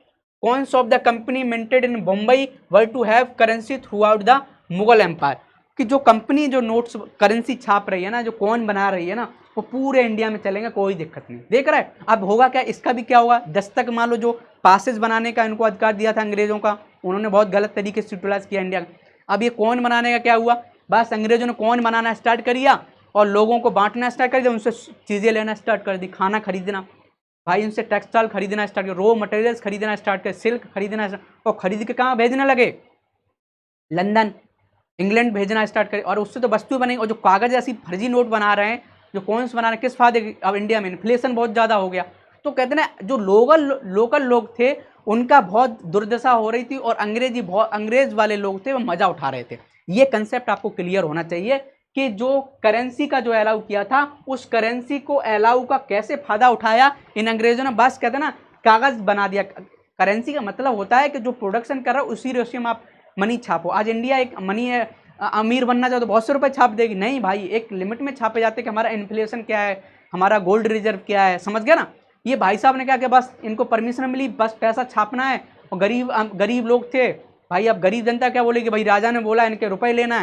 Coins of the company minted in Bombay were to have currency through the Mughal empire, कि जो कंपनी जो नोट्स करेंसी छाप रही है ना, जो कॉइन बना रही है ना, वो पूरे इंडिया में चलेंगे, कोई दिक्कत नहीं। देख रहा है अब होगा क्या, इसका भी क्या होगा, दस्तक मान लो जो पासेज बनाने का इनको अधिकार दिया था अंग्रेजों का, उन्होंने बहुत गलत तरीके से यूटिलाइज किया इंडिया का। अब ये कॉइन बनाने का क्या हुआ, बस अंग्रेजों ने कॉइन बनाना स्टार्ट कर दिया और लोगों को बांटना स्टार्ट कर दिया, उनसे चीज़ें लेना स्टार्ट कर दी, खाना खरीदना, भाई उनसे टेक्सटाइल खरीदना स्टार्ट कर, रॉ मटेरियल्स खरीदना स्टार्ट कर, सिल्क खरीदना, और खरीद के कहाँ भेजने लगे, लंदन, इंग्लैंड भेजना स्टार्ट करे। और उससे तो वस्तु बनेगी, और जो कागज ऐसी फर्जी नोट बना रहे हैं, जो कॉइन्स बना रहे हैं, किस फायदे की, अब इंडिया में इन्फ्लेशन बहुत ज़्यादा हो गया, तो कहते ना जो लोकल लोग थे उनका बहुत दुर्दशा हो रही थी, और अंग्रेज वाले लोग थे वो मज़ा उठा रहे थे। ये कंसेप्ट आपको क्लियर होना चाहिए कि जो करेंसी का जो अलाउ किया था, उस करेंसी को अलाउ का कैसे फायदा उठाया इन अंग्रेजों ने, बस कहते ना कागज बना दिया। करेंसी का मतलब होता है कि जो प्रोडक्शन कर रहा है उसी रेशियो में आप मनी छापो। आज इंडिया एक मनी है, अमीर बनना चाहो तो बहुत से रुपए छाप देगी, नहीं भाई, एक लिमिट में छापे जाते कि हमारा इन्फ्लेशन क्या है, हमारा गोल्ड रिजर्व क्या है, समझ गया ना। ये भाई साहब ने क्या किया, बस इनको परमिशन मिली, बस पैसा छापना है, और गरीब लोग थे भाई, अब गरीब जनता क्या बोलेगी, भाई राजा ने बोला इनके रुपए लेना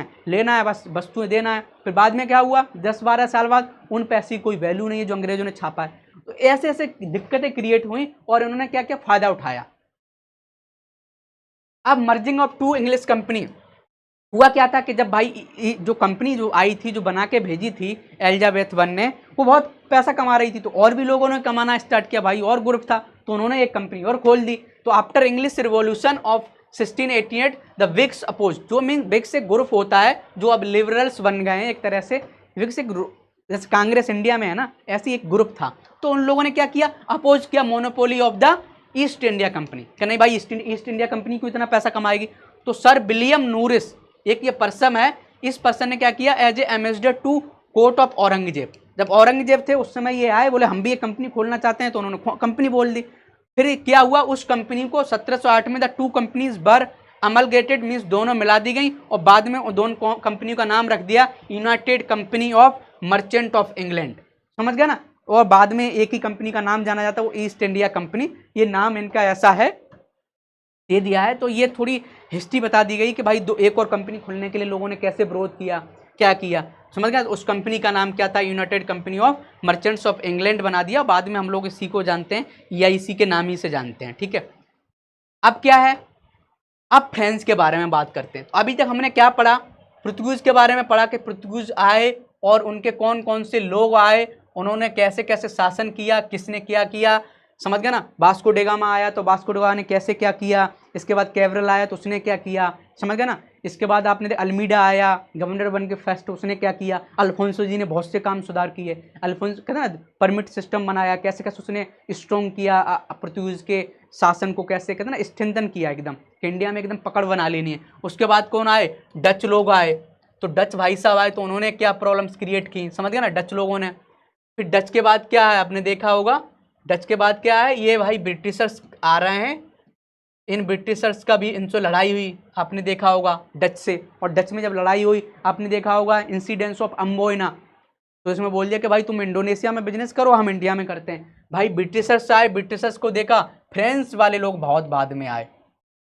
है, बस वस्तुएं देना है। फिर बाद में क्या हुआ, 10-12 साल बाद उन पैसे की कोई वैल्यू नहीं है जो अंग्रेजों ने छापा है। तो ऐसे ऐसे दिक्कतें क्रिएट हुई और इन्होंने क्या क्या फायदा उठाया। अब मर्जिंग ऑफ 2 इंग्लिश कंपनी हुआ क्या था कि जब भाई जो कंपनी जो आई थी, जो बना के भेजी थी एलिजाबेथ वन ने, वो बहुत पैसा कमा रही थी, तो और भी लोगों ने कमाना स्टार्ट किया भाई, और ग्रुप था, तो उन्होंने एक कंपनी और खोल दी। तो after English revolution of 1688 the Whigs oppose, जो मीन विग्स एक ग्रुप होता है जो अब लिबरल्स बन गए हैं एक तरह से। विग्स एक जैसे कांग्रेस इंडिया में है ना, ऐसी एक ग्रुप था, तो उन लोगों ने क्या किया, अपोज किया monopoly of the east India company, कि नहीं भाई ईस्ट इंडिया कंपनी को इतना पैसा कमाएगी। तो सर विलियम नूरिस एक ये पर्सन है, इस पर्सन ने क्या किया, as a ambassador to court of Aurangzeb, जब औरंगजेब थे उस समय ये आए, बोले हम भी एक कंपनी खोलना चाहते हैं, तो उन्होंने कंपनी बोल दी। फिर क्या हुआ, उस कंपनी को 1708 में द 2 कंपनीज बर अमलगेटेड, मीन्स दोनों मिला दी गई, और बाद में दोनों कंपनियों का नाम रख दिया United company of merchant of England, समझ गया ना। और बाद में एक ही कंपनी का नाम जाना जाता है, वो ईस्ट इंडिया कंपनी, ये नाम इनका ऐसा है, दे दिया है। तो ये थोड़ी हिस्ट्री बता दी गई कि भाई एक और कंपनी खोलने के लिए लोगों ने कैसे विरोध किया, क्या किया, समझ गया। उस कंपनी का नाम क्या था, United company of merchants of England बना दिया, बाद में हम लोग इसी को जानते हैं EIC के नाम ही से जानते हैं, ठीक है। अब क्या है, अब फ्रेंच के बारे में बात करते हैं। तो अभी तक हमने क्या पढ़ा, पुर्तगीज के बारे में पढ़ा कि पुर्तगीज आए और उनके कौन कौन से लोग आए, उन्होंने कैसे कैसे शासन किया, किसने क्या किया, समझ गया ना। वास्को डी गामा आया तो वास्को डी गामा ने कैसे क्या किया, इसके बाद कैब्रल आया तो उसने क्या किया, समझ गया ना। इसके बाद आपने अल्मीडा आया गवर्नर बन के फर्स्ट, उसने क्या किया। अल्फोंसो जी ने बहुत से काम सुधार किए। अल्फोंसो कहते ना परमिट सिस्टम बनाया, कैसे कैसे उसने स्ट्रॉन्ग किया पुर्तगीज के शासन को, कैसे कहते ना स्ट्रेंथन किया एकदम कि इंडिया में एकदम पकड़ बना लेनी है। उसके बाद कौन आए, डच लोग आए। तो डच भाई साहब आए तो उन्होंने क्या प्रॉब्लम्स क्रिएट की, समझ गया ना, डच लोगों ने। फिर डच के बाद क्या है, आपने देखा होगा, डच के बाद क्या है, ये भाई ब्रिटिशर्स आ रहे हैं। इन ब्रिटिशर्स का भी इनसे लड़ाई हुई, आपने देखा होगा डच से। और डच में जब लड़ाई हुई, आपने देखा होगा इंसिडेंट्स ऑफ अम्बोइना। तो इसमें बोल दिया कि भाई तुम इंडोनेशिया में बिजनेस करो, हम इंडिया में करते हैं। भाई ब्रिटिशर्स आए, ब्रिटिशर्स को देखा, फ्रेंच वाले लोग बहुत बाद में आए,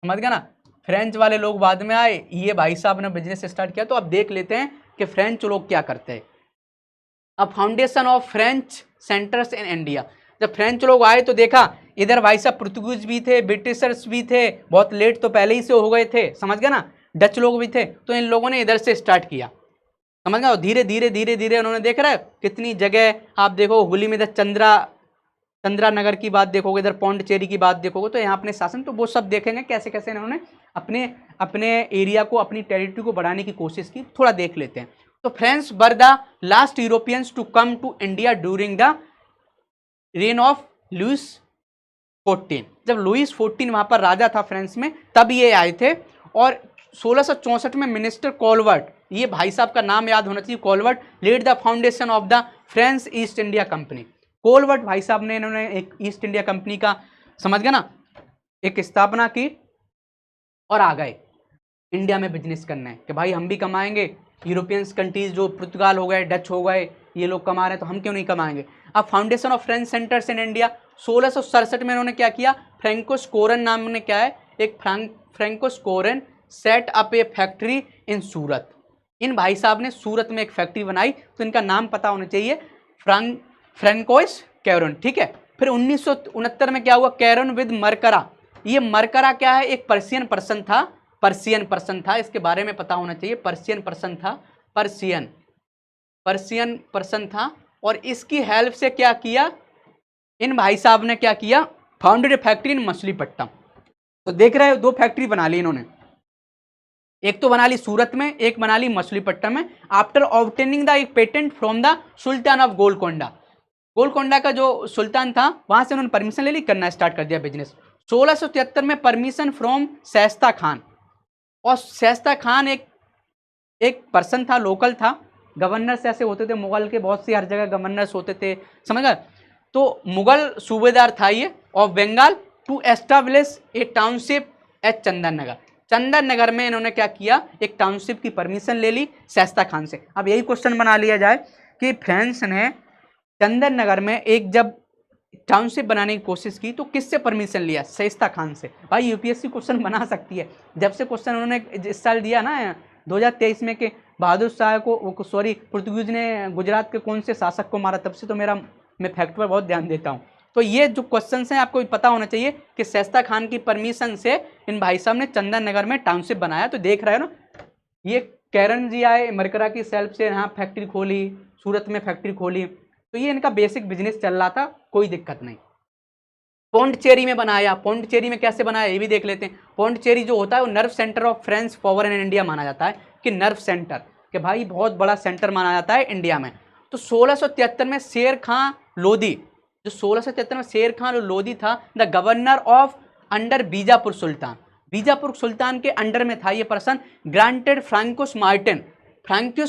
समझ गया ना। फ्रेंच वाले लोग बाद में आए, ये भाई साहब ने बिजनेस स्टार्ट किया। तो अब देख लेते हैं कि फ्रेंच लोग क्या करते हैं। अब foundation of French centres in India, जब फ्रेंच लोग आए तो देखा इधर भाई साहब पुर्तगीज भी थे, ब्रिटिशर्स भी थे, बहुत लेट तो पहले ही से हो गए थे, समझ गया ना। डच लोग भी थे, तो इन लोगों ने इधर से स्टार्ट किया, समझ गए। धीरे धीरे धीरे धीरे उन्होंने, देख रहे हो कितनी जगह, आप देखो हुगली में इधर चंद्रा नगर की बात देखोगे, इधर पौंडचेरी की बात देखोगे, तो यहाँ अपने शासन, तो वो सब देखेंगे कैसे कैसे इन्होंने अपने अपने एरिया को, अपनी टेरिटरी को बढ़ाने की कोशिश की। थोड़ा देख लेते हैं। तो French were the last Europeans to come to India during the reign of Louis 14। जब लुइस 14 वहां पर राजा था फ्रांस में, तब ये आए थे। और 1664 में मिनिस्टर कॉलवर्ट, ये भाई साहब का नाम याद होना चाहिए, Colbert led the foundation of the French East India company. Colbert भाई साहब ने, इन्होंने एक ईस्ट इंडिया कंपनी का, समझ गया ना, एक स्थापना की और आ गए इंडिया में बिजनेस करना है कि भाई हम भी कमाएंगे। यूरोपियंस कंट्रीज जो पुर्तगाल हो गए, डच हो गए, ये लोग कमा रहे हैं तो हम क्यों नहीं कमाएंगे। अब foundation of French centres in India 1667 में इन्होंने क्या किया, फ्रैंकोस कोरन नाम ने क्या है, एक Francois Caron set up a factory in Surat. इन भाई साहब ने सूरत में एक फैक्ट्री बनाई, तो इनका नाम पता होना चाहिए, फ्रैंकोस कैरन, ठीक है। फिर 1969 में क्या हुआ, कैरन विद मरकरा। ये मरकरा क्या है, एक पर्शियन पर्सन था, इसके बारे में पता होना चाहिए। पर्शियन पर्सन था। और इसकी हेल्प से क्या किया, इन भाई साहब ने क्या किया, फाउंडेड ए फैक्ट्री इन मछलीपट्टनम। तो देख रहे हो, दो फैक्ट्री बना ली इन्होंने, एक तो बना ली सूरत में, एक बना ली मछलीपट्टनम में। आफ्टर ऑब्टेनिंग द एक patent from the sultan of Golconda का जो सुल्तान था, वहां से उन्होंने परमिशन ले ली, करना स्टार्ट कर दिया बिजनेस। 1673 में परमिशन फ्रॉम शाइस्ता खान। और शाइस्ता खान एक पर्सन था, लोकल था। गवर्नर्स ऐसे होते थे मुगल के, बहुत सी हर जगह गवर्नर्स होते थे, समझ गए। तो मुगल सूबेदार था ये of Bengal, to establish a township at Chandannagar में इन्होंने क्या किया, एक टाउनशिप की परमिशन ले ली शाइस्ता खान से। अब यही क्वेश्चन बना लिया जाए कि फ्रांस ने चंदन नगर में एक जब टाउनशिप बनाने की कोशिश की तो किससे परमिशन लिया, शाइस्ता खान से। भाई यूपीएससी क्वेश्चन बना सकती है, जब से क्वेश्चन उन्होंने इस साल दिया ना 2023 में कि बहादुर शाह को, सॉरी, पुर्तगीज ने गुजरात के कौन से शासक को मारा, तब से तो मैं फैक्ट पर बहुत ध्यान देता हूँ। तो ये जो क्वेश्चन हैं आपको पता होना चाहिए कि शाइस्ता खान की परमिशन से इन भाई साहब ने चंदन नगर में टाउनशिप बनाया। तो देख रहे हो ना, ये कैरन जी आए, मरकरा की सेल्फ से यहाँ फैक्ट्री खोली, सूरत में फैक्ट्री खोली। तो ये इनका बेसिक बिजनेस चल रहा था, कोई दिक्कत नहीं। पौंडचेरी में बनाया, पौंडचेरी में कैसे बनाया ये भी देख लेते हैं। पौंडचेरी जो होता है वो nerve centre of French power in India माना जाता है, कि नर्व सेंटर, कि भाई बहुत बड़ा सेंटर माना जाता है इंडिया में। तो 1673 में शेर खां लोधी, जो 1673 में शेर खां लोधी था, the governor of under Bijapur sultan के अंडर में था ये पर्सन। ग्रांटेड फ्रैंकुस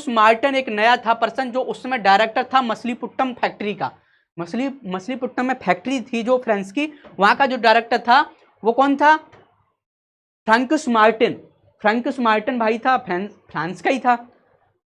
मार्टिन एक नया था पर्सन, जो उस समय डायरेक्टर था मछलीपट्टनम फैक्ट्री का। मछलीपट्टनम में फैक्ट्री थी जो फ्रांस की, वहां का जो डायरेक्टर था वो कौन था, फ्रैंकुस मार्टिन भाई था, फ्रांस का ही था,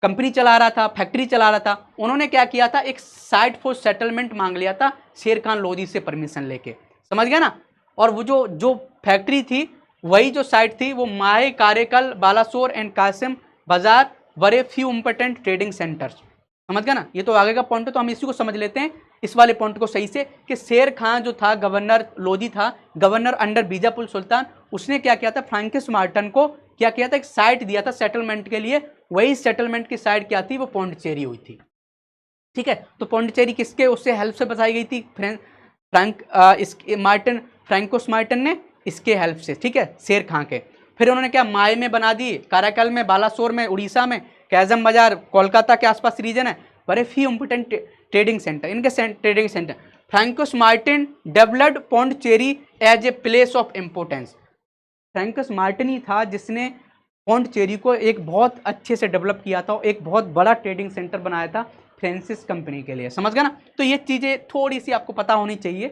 कंपनी चला रहा था, फैक्ट्री चला रहा था। उन्होंने क्या किया था, एक साइट फॉर सेटलमेंट मांग लिया था शेर खान लोधी से परमिशन लेके, समझ गया ना। और वो जो फैक्ट्री थी, वही जो साइट थी, वो माहे, Karaikal, Balasore and Kasim Bazar were a few important trading centres, समझ गया ना। ये तो आगे का पॉइंट है, तो हम इसी को समझ लेते हैं इस वाले पॉइंट को सही से, कि शेर खां जो था गवर्नर लोधी था, गवर्नर अंडर बीजापुर सुल्तान, उसने क्या किया था, फ्रैंकिस मार्टन को क्या किया था, एक साइट दिया था सेटलमेंट के लिए। वही सेटलमेंट की साइट क्या थी, वो पौंडीचेरी हुई थी। ठीक है, तो पौंडीचेरी किसके उससे हेल्प से बसाई गई थी, फ्रैंकोस मार्टन ने इसके हेल्प से, ठीक है, शेर खां के। फिर उन्होंने क्या माए में बना दी, काराकल में, बालासोर में उड़ीसा में, कैजम बाजार कोलकाता के आसपास रीजन है, बड़े फ्यू इंपोर्टेंट ट्रेडिंग सेंटर, इनके trading centre. Francois Martin developed Pondicherry as a place of importance. Francois Martin ही था जिसने पौंडीचेरी को एक बहुत अच्छे से डेवलप किया था, एक बहुत बड़ा ट्रेडिंग सेंटर बनाया था फ्रांसिस कंपनी के लिए। समझ गया ना? तो ये चीज़ें थोड़ी सी आपको पता होनी चाहिए,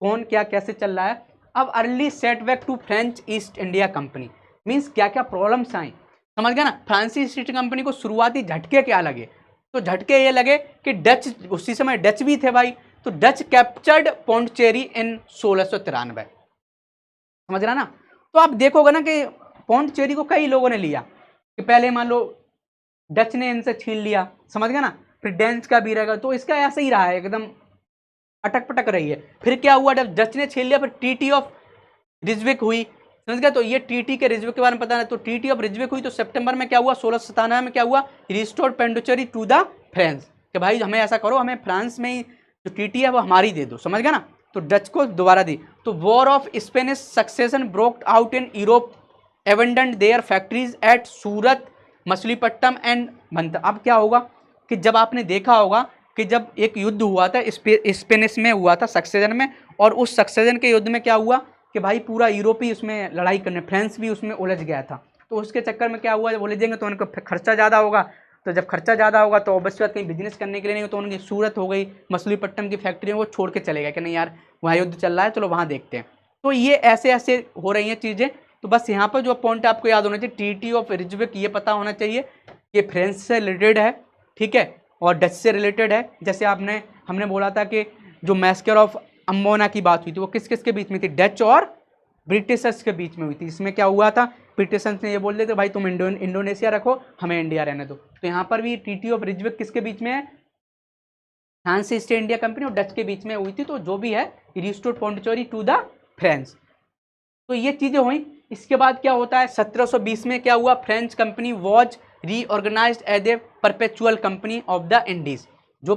कौन क्या कैसे चल रहा है। अब early setback to French East India company means क्या क्या प्रॉब्लम्स आई, समझ गया ना? फ्रांसिस ईस्ट कंपनी को शुरुआती झटके क्या लगे, तो झटके ये लगे कि डच, उसी समय डच भी थे भाई, तो डच कैप्चर्ड पौंडीचेरी इन 1693। समझ रहा ना? तो आप देखोगे ना कि पौंडीचेरी को कई लोगों ने लिया, कि पहले मान लो डच ने इनसे छीन लिया, समझ गया ना, फिर डेंस का भी रहेगा, तो इसका ऐसा ही रहा है, एकदम अटक पटक रही है। फिर क्या हुआ, जब डच ने छीन लिया, फिर टीटी ऑफ रिजविक हुई, समझ गया? तो ये टीटी के रिजविक के बारे में पता है, तो टीटी ऑफ रिजविक हुई, तो सितंबर में क्या हुआ, 1697 में क्या हुआ, restore Pondicherry to the France, कि भाई हमें ऐसा करो, हमें फ्रांस में ही जो टीटी है वो हमारी दे दो, समझ गया ना? तो डच को दोबारा दी। तो war of Spanish succession broke out in Europe, abandoned their factories at Surat, Machilipatnam and Bantam. अब क्या होगा कि जब आपने देखा होगा कि जब एक युद्ध हुआ था स्पेनिश में हुआ था सक्सेशन में, और उस सक्सेशन के युद्ध में क्या हुआ कि भाई पूरा यूरोप ही उसमें लड़ाई करने, फ्रांस भी उसमें उलझ गया था। तो उसके चक्कर में क्या हुआ, जब उलझेंगे तो उनको खर्चा ज़्यादा होगा, तो जब खर्चा ज़्यादा होगा तो ऑब्वियस बात कहीं बिजनेस करने के लिए नहीं, तो उनकी सूरत हो गई, मछलीपट्टनम की फैक्ट्री वो छोड़ के चले गए कि नहीं यार वहाँ युद्ध चल रहा है, चलो वहाँ देखते हैं। तो ये ऐसे ऐसे हो रही हैं चीज़ें। तो बस यहाँ पर जो पॉइंट आपको याद होना चाहिए, टीटी ऑफ रिजविक, ये पता होना चाहिए ये फ्रांस से रिलेटेड है, ठीक है, और डच से रिलेटेड है। जैसे हमने बोला था कि जो मैस्कर ऑफ अम्बोना की बात हुई थी वो किस किस के बीच में थी, डच और ब्रिटिशर्स के बीच में हुई थी। इसमें क्या हुआ था, ब्रिटिशर्स ने ये बोल दिया था भाई तुम इंडोनेशिया रखो, हमें इंडिया रहने दो। तो यहाँ पर भी टीटी ऑफ रिजविक किसके बीच में है, फ्रांस ईस्ट इंडिया कंपनी और डच के बीच में हुई थी। तो जो भी है restored Pondicherry to the France. तो ये चीज़ें हुई। इसके बाद क्या होता है, 1720 में क्या हुआ, French company was reorganised as a perpetual company of the Indies. जो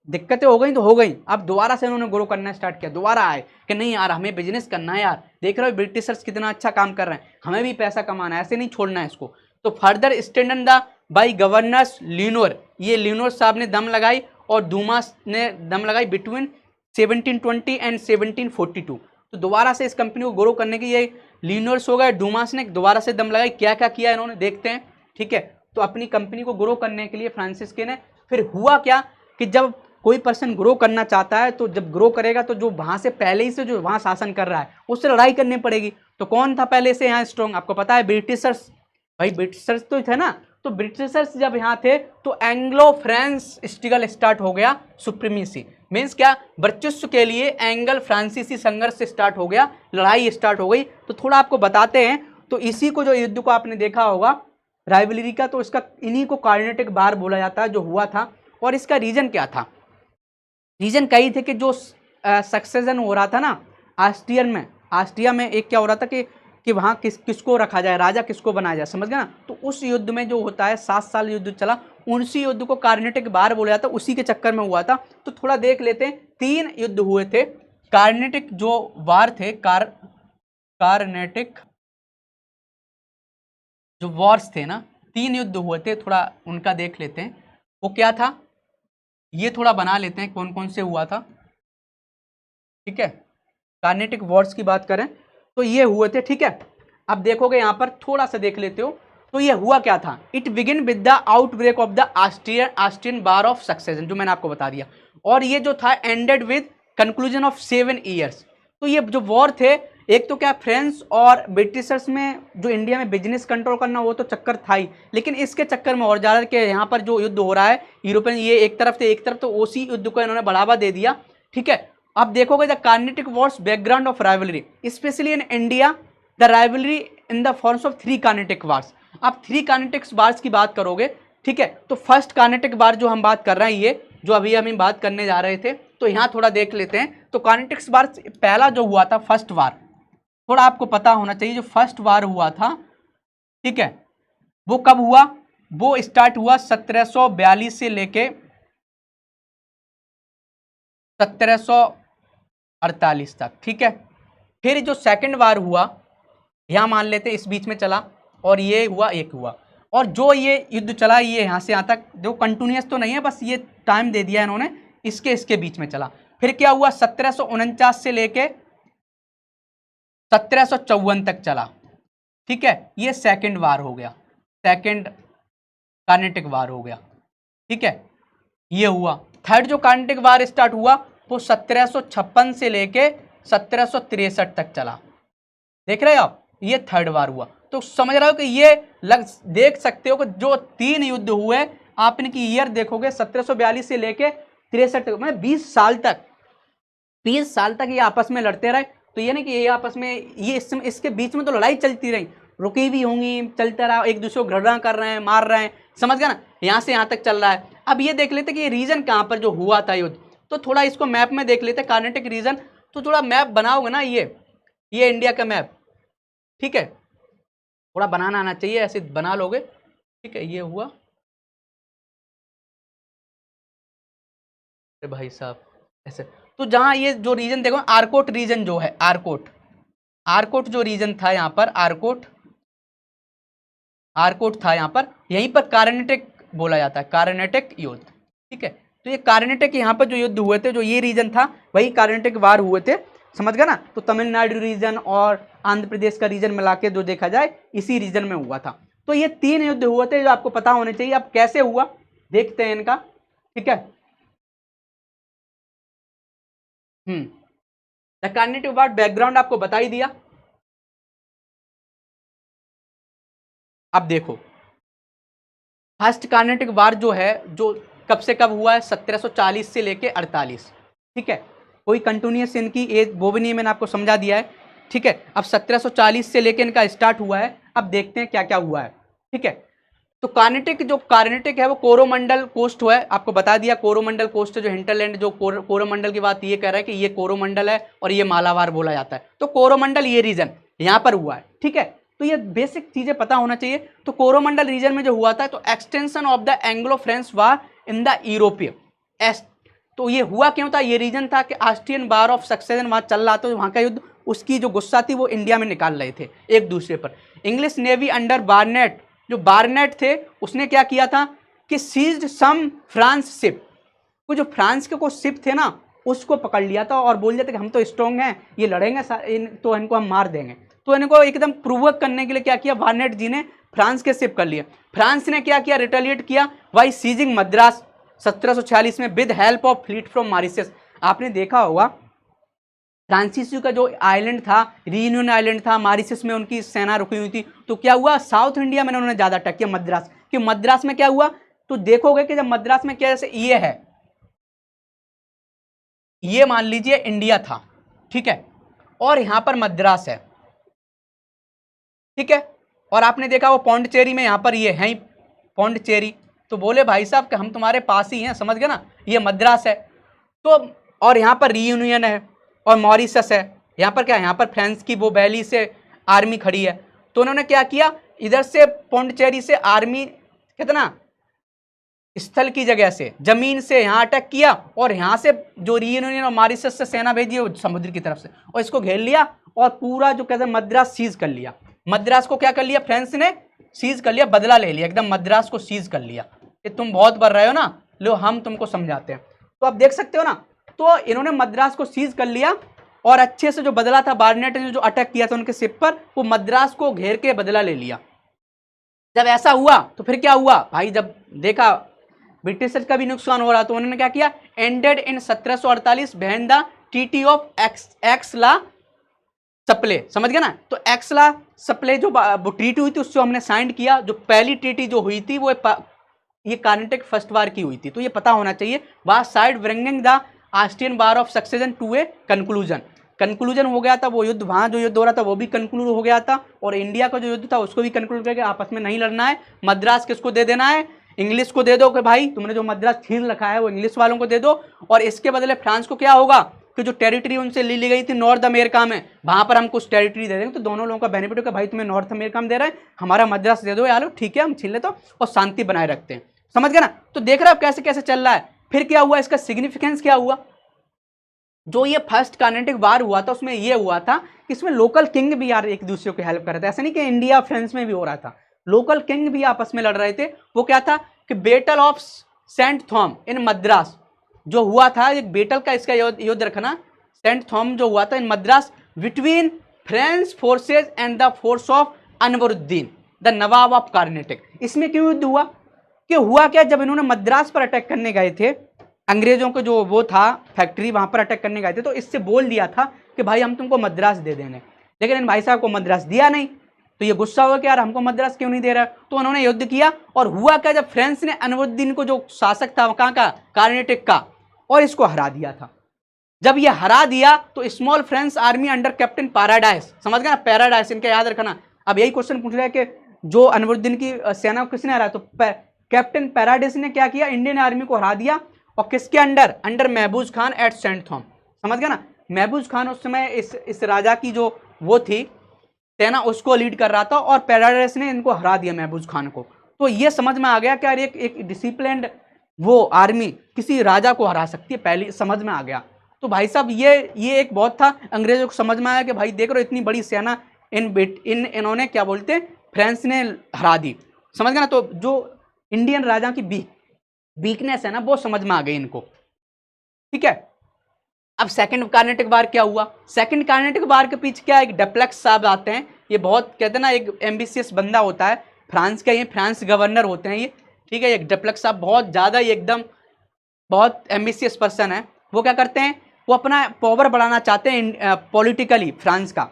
दिक्कतें हो गई तो हो गई, अब दोबारा से उन्होंने ग्रो करना स्टार्ट किया, दोबारा आए कि नहीं यार हमें बिजनेस करना है यार, देख रहे हो ब्रिटिशर्स कितना अच्छा काम कर रहे हैं, हमें भी पैसा कमाना है, ऐसे नहीं छोड़ना है इसको। तो further standard the by governors Lenoir, ये लिनोर साहब ने दम लगाई और डूमास ने दम लगाई बिटवीन 1720 एंड 1742। तो दोबारा से इस कंपनी को ग्रो करने की ये लिनोर्स हो गए, डूमास ने दोबारा से दम लगाई। क्या क्या किया इन्होंने देखते हैं, ठीक है। तो अपनी कंपनी को ग्रो करने के लिए फ्रांसिस के ने, फिर हुआ क्या कि जब कोई पर्सन ग्रो करना चाहता है तो जब ग्रो करेगा तो जो वहाँ से पहले ही से जो वहाँ शासन कर रहा है उससे लड़ाई करनी पड़ेगी। तो कौन था पहले से यहाँ स्ट्रॉन्ग, आपको पता है, ब्रिटिशर्स। भाई ब्रिटिशर्स तो थे ना, तो ब्रिटिशर्स जब यहाँ थे तो एंग्लो फ्रेंच स्ट्रगल स्टार्ट हो गया, सुप्रीमेसी मीन्स क्या, वर्चस्व के लिए एंगल फ्रांसीसी संघर्ष स्टार्ट हो गया, लड़ाई स्टार्ट हो गई। तो थोड़ा आपको बताते हैं। तो इसी को जो युद्ध को आपने देखा होगा राइवलरी का, तो इसका इन्हीं को कार्नेटिक वार बोला जाता है जो हुआ था। और इसका रीजन क्या था, रीजन कई थे कि जो सक्सेशन हो रहा था ना ऑस्ट्रिया में एक क्या हो रहा था कि वहाँ किसको रखा जाए, राजा किसको बनाया जाए, समझ गए ना। तो उस युद्ध में जो होता है 7 साल युद्ध चला, उसी युद्ध को कार्नेटिक वार बोला जाता, उसी के चक्कर में हुआ था। तो थोड़ा देख लेते हैं, 3 युद्ध हुए थे कार्नेटिक जो वार थे, कार्नेटिक जो वॉर्स थे ना, 3 युद्ध हुए थे, थोड़ा उनका देख लेते हैं वो क्या था, ये थोड़ा बना लेते हैं कौन कौन से हुआ था, ठीक है। कार्नेटिक वॉर्स की बात करें तो ये हुए थे, ठीक है। अब देखोगे यहाँ पर थोड़ा सा देख लेते हो, तो ये हुआ क्या था, it begin with the outbreak of the Austrian war of succession, जो मैंने आपको बता दिया, और ये जो था ended with conclusion of 7 years. तो ये जो वॉर थे, एक तो क्या फ्रेंच और ब्रिटिशर्स में जो इंडिया में बिजनेस कंट्रोल करना वो तो चक्कर था ही, लेकिन इसके चक्कर में और ज़्यादा के यहाँ पर जो युद्ध हो रहा है यूरोपियन, ये एक तरफ थे, एक तरफ तो उसी युद्ध को इन्होंने बढ़ावा दे दिया, ठीक है। अब देखोगे the Carnatic Wars background of rivalry specially in India, the rivalry in the forms of 3 Carnatic wars. आप 3 कार्नेटिक वार्स की बात करोगे, ठीक है। तो फर्स्ट कार्नेटिक वार जो हम बात कर रहे हैं, ये जो अभी हम बात करने जा रहे थे, तो यहाँ थोड़ा देख लेते हैं। तो कार्नेटिक्स वार पहला जो हुआ था फर्स्ट वार, थोड़ा आपको पता होना चाहिए, जो फर्स्ट वार हुआ था, ठीक है, वो कब हुआ? वो स्टार्ट हुआ 1742 से लेके 1748 तक, ठीक है। फिर जो सेकंड वार हुआ, यहाँ मान लेते इस बीच में चला, और ये हुआ, एक हुआ, और जो ये युद्ध चला ये यहाँ से यहाँ तक, जो कंटिन्यूस तो नहीं है, बस ये टाइम दे दिया इन्होंने, इसके बीच में चला। फिर क्या हुआ? 1749 से लेके 1754 तक चला, ठीक है। ये सेकंड वार हो गया, सेकंड कार्नेटिक वार हो गया, ठीक है, ये हुआ। थर्ड जो कार्नेटिक वार स्टार्ट हुआ वो 1756 से लेके 1763 तक चला, देख रहे हो आप, ये थर्ड वार हुआ। तो समझ रहे हो कि ये देख सकते हो कि जो 3 युद्ध हुए, आप इनकी ईयर देखोगे 1742 से लेके 63 तक, मैं 20 साल तक ये आपस में लड़ते रहे। तो ये नहीं कि ये आपस में ये इसके बीच में तो लड़ाई चलती रही, रुकी भी होंगी, चलता रहा, एक दूसरे को घृणा कर रहे हैं, मार रहे हैं, समझ गया ना, यहाँ से यहाँ तक चल रहा है। अब ये देख लेते कि ये रीजन कहाँ पर जो हुआ था युद्ध, तो थोड़ा इसको मैप में देख लेते कार्नेटिक रीजन। तो थोड़ा मैप बनाओगे ना, ये इंडिया का मैप, ठीक है, थोड़ा बनाना आना चाहिए, ऐसे बना लोगे, ठीक है। ये हुआ भाई साहब ऐसे। तो जहां ये जो रीजन देखो, आरकोट रीजन जो है, आरकोट जो रीजन था यहाँ पर, आरकोट था यहाँ पर, यहीं पर कार्नेटिक बोला जाता है, कार्नेटिक युद्ध, ठीक है। तो ये कार्नेटिक यहाँ पर जो युद्ध हुए थे, जो ये रीजन था, वही कार्नेटिक वार हुए थे, समझ गया ना। तो तमिलनाडु रीजन और आंध्र प्रदेश का रीजन मिला के जो देखा जाए, इसी रीजन में हुआ था। तो ये 3 युद्ध हुए थे जो आपको पता होने चाहिए। अब कैसे हुआ देखते हैं इनका, ठीक है। द कार्नेटिक वार बैकग्राउंड आपको बता ही दिया। अब देखो फर्स्ट कार्नेटिक वार जो है, जो कब से कब हुआ है, 1740 से लेके 48, ठीक है। कोई कंटिन्यूस इनकी एज वो भी नहीं, मैंने आपको समझा दिया है, ठीक है। अब 1740 से लेके इनका स्टार्ट हुआ है। अब देखते हैं क्या क्या हुआ है, ठीक है। तो कार्नेटिक है वो कोरोमंडल कोस्ट हुआ है, आपको बता दिया। कोरोमंडल कोस्ट जो हिंटरलैंड, जो कोरोमंडल की बात ये कह रहा है कि ये कोरोमंडल है और ये मालाबार बोला जाता है। तो कोरोमंडल ये रीजन यहाँ पर हुआ है, ठीक है। तो ये बेसिक चीजें पता होना चाहिए। तो कोरोमंडल रीजन में जो हुआ था, तो extension of the Anglo French war in the यूरोपीय, तो ये हुआ क्यों था? ये रीजन था कि ऑस्ट्रियन वार ऑफ सक्सेशन वहां चल रहा था, वहां का युद्ध, उसकी जो गुस्सा थी वो इंडिया में निकाल रहे थे एक दूसरे पर। इंग्लिश नेवी अंडर बार्नेट, जो बार्नेट थे, उसने क्या किया था कि सीज्ड सम फ्रांस शिप, वो जो फ्रांस के को शिप थे ना, उसको पकड़ लिया था और बोल दिया था कि हम तो स्ट्रॉन्ग हैं, ये लड़ेंगे तो इनको हम मार देंगे। तो इनको एकदम प्रूवक करने के लिए क्या किया, बार्नेट जी ने फ्रांस के शिप कर लिए। फ्रांस ने क्या किया, रिटेलिएट किया बाई सीजिंग मद्रास 1746 में with help of fleet from Mauritius. आपने देखा होगा फ्रांसीसी का जो आइलैंड था, रीयूनियन आइलैंड था, मॉरिशस में उनकी सेना रुकी हुई थी। तो क्या हुआ, साउथ इंडिया में उन्होंने ज्यादा अटैक किया, मद्रास, कि मद्रास में क्या हुआ, तो देखोगे कि जब मद्रास में क्या, जैसे ये है, ये मान लीजिए इंडिया था, ठीक है, और यहां पर मद्रास है, ठीक है। और आपने देखा वो पौंडचेरी में, यहां पर ये है पौंडचेरी। तो बोले भाई साहब कि हम तुम्हारे पास ही हैं, समझ गए ना, ये मद्रास है। तो और यहाँ पर रीयूनियन है और मॉरिशस है, यहाँ पर क्या है, यहाँ पर फ्रांस की वो वैली से आर्मी खड़ी है। तो उन्होंने क्या किया, इधर से पौंडचेरी से आर्मी कितना स्थल की जगह से, जमीन से यहाँ अटैक किया, और यहाँ से जो रीयूनियन और मॉरिशस से सेना भेजी वो समुद्र की तरफ से, और इसको घेर लिया और पूरा जो कहते हैं मद्रास सीज कर लिया। मद्रास को क्या कर लिया, फ्रांस ने सीज कर लिया, बदला ले लिया, एकदम मद्रास को सीज कर लिया। ये तुम बहुत बढ़ रहे हो ना, लो हम तुमको समझाते हैं। तो आप देख सकते हो ना, तो इन्होंने मद्रास को सीज कर लिया और अच्छे से जो बदला था, बार्नेट ने जो अटैक किया था उनके शिप पर, वो मद्रास को घेर के बदला ले लिया। जब ऐसा हुआ तो फिर क्या हुआ भाई, जब देखा ब्रिटिशर्स का भी नुकसान हो रहा, तो उन्होंने क्या किया, एंडेड इन 1748 बहन द ट्रीटी ऑफ एक्सला सप्ले, समझ गया ना। तो एक्सला सप्ले जो ट्रीटी हुई थी, उससे हमने साइन किया। जो पहली ट्रीटी जो हुई थी वो ये कार्नेटिक फर्स्ट वार की हुई थी। तो ये पता होना चाहिए, was side bringing the Austrian war of succession to a conclusion हो गया था। वो युद्ध, वहां जो युद्ध हो रहा था वो भी कंक्लूड हो गया था, और इंडिया का जो युद्ध था उसको भी कंक्लूड करके आपस में नहीं लड़ना है। मद्रास किसको दे देना है, इंग्लिश को दे दो कि भाई तुमने जो मद्रास छीन रखा है वो इंग्लिश वालों को दे दो, और इसके बदले फ्रांस को क्या होगा कि जो टेरिटरी उनसे ली गई थी नॉर्थ अमेरिका में, वहां पर हम कुछ टेरिटरी दे देंगे। तो दोनों लोगों का बेनिफिट होगा, भाई तुम्हें नॉर्थ अमेरिका में दे रहे हैं, हमारा मद्रास दे दो यार, ठीक है हम छीन लेते और शांति बनाए रखते हैं। समझ गए ना? तो देख रहे हो कैसे कैसे चल रहा है। फिर क्या हुआ, इसका सिग्निफिकेंस क्या हुआ, जो ये फर्स्ट कार्नेटिक वार हुआ था उसमें ये हुआ था कि इसमें लोकल किंग भी यार एक दूसरे को हेल्प कर रहे थे। ऐसा नहीं कि इंडिया फ्रांस में भी हो रहा था, लोकल किंग भी आपस में लड़ रहे थे। वो क्या था कि बेटल ऑफ सेंट थॉम इन मद्रास जो हुआ था, एक बेटल का इसका युद्ध रखना, सेंट थॉम जो हुआ था in Madras between French forces and the force of Anwaruddin the nawab of Carnatic. इसमें क्यों युद्ध हुआ, कि हुआ क्या, जब इन्होंने मद्रास पर अटैक करने गए थे, अंग्रेजों को जो वो था फैक्ट्री वहां पर अटैक करने गए थे, तो इससे बोल दिया था कि भाई हम तुमको मद्रास दे देंगे, लेकिन इन भाई साहब को मद्रास दिया नहीं। तो ये गुस्सा हुआ कि यार हमको मद्रास क्यों नहीं दे रहा, तो उन्होंने युद्ध किया। और हुआ क्या, जब फ्रांस ने अनवरुद्दीन को जो शासक था कहाँ का, कार्नेटिक का, और इसको हरा दिया था। जब ये हरा दिया तो small French army under captain paradise, समझ गए ना, पैराडाइस इनका याद रखना। अब यही क्वेश्चन पूछ रहा है कि जो अनवरुद्दीन की सेना को किसने हराया, तो कैप्टन पैराडाइस ने क्या किया, इंडियन आर्मी को हरा दिया। और किसके under, under Mahfuz Khan at Saint Thome. समझ गया ना, महबूज खान उस समय इस राजा की जो वो थी सेना उसको लीड कर रहा था, और पैराडाइस ने इनको हरा दिया महबूज खान को। तो ये समझ में आ गया कि यार एक डिसिप्लिन्ड वो आर्मी किसी राजा को हरा सकती है, पहले समझ में आ गया। तो भाई साहब ये एक बहुत था, अंग्रेजों को समझ में आया कि भाई देख रहे हो इतनी बड़ी सेना इन्होंने क्या बोलते हैं फ्रांस ने हरा दी। समझ गए ना, तो जो इंडियन राजा की वीकनेस है ना वो समझ में आ गई इनको। ठीक है, अब सेकंड कार्नेटिक वार क्या हुआ, सेकंड कार्नेटिक वार के पीछे क्या, एक डुप्लेक्स साहब आते हैं, ये बहुत कहते हैं ना एक एम्बिशियस बंदा होता है फ्रांस का, ये फ्रांस गवर्नर होते हैं ये। ठीक है, एक डुप्लेक्स साहब बहुत ज़्यादा एकदम बहुत एम्बिशियस पर्सन है। वो क्या करते हैं, वो अपना पावर बढ़ाना चाहते हैं पॉलिटिकली फ्रांस का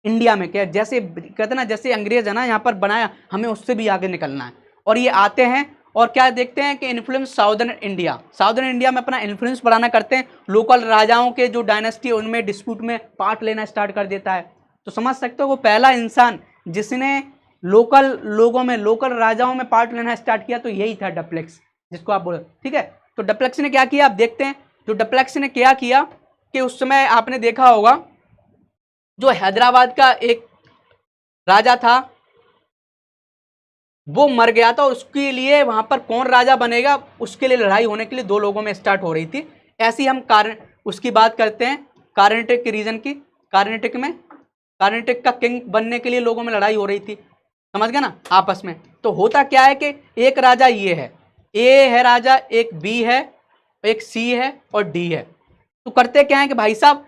इंडिया में, क्या जैसे कहते हैं ना जैसे अंग्रेज है ना यहाँ पर बनाया, हमें उससे भी आगे निकलना है। और ये आते हैं और क्या देखते हैं कि इन्फ्लुएंस साउदर्न इंडिया में अपना इन्फ्लुएंस बढ़ाना करते हैं। लोकल राजाओं के जो डायनेस्टी उनमें डिस्प्यूट में पार्ट लेना स्टार्ट कर देता है। तो समझ सकते हो वो पहला इंसान जिसने लोकल लोगों में, लोकल राजाओं में पार्ट लेना स्टार्ट किया, तो यही था डुप्लेक्स, जिसको आप बोले। ठीक है, तो डुप्लेक्स ने क्या किया, आप देखते हैं जो डुप्लेक्स ने क्या किया कि उस समय आपने देखा होगा जो हैदराबाद का एक राजा था वो मर गया था, और उसके लिए वहां पर कौन राजा बनेगा उसके लिए लड़ाई होने के लिए दो लोगों में स्टार्ट हो रही थी। ऐसी हम कारण उसकी बात करते हैं कार्नेटिक के रीजन की। कार्नेटिक का किंग बनने के लिए लोगों में लड़ाई हो रही थी, समझ गए ना आपस में। तो होता क्या है कि एक राजा ये है, ए है राजा, एक बी है, एक सी है और डी है। तो करते क्या है कि भाई साहब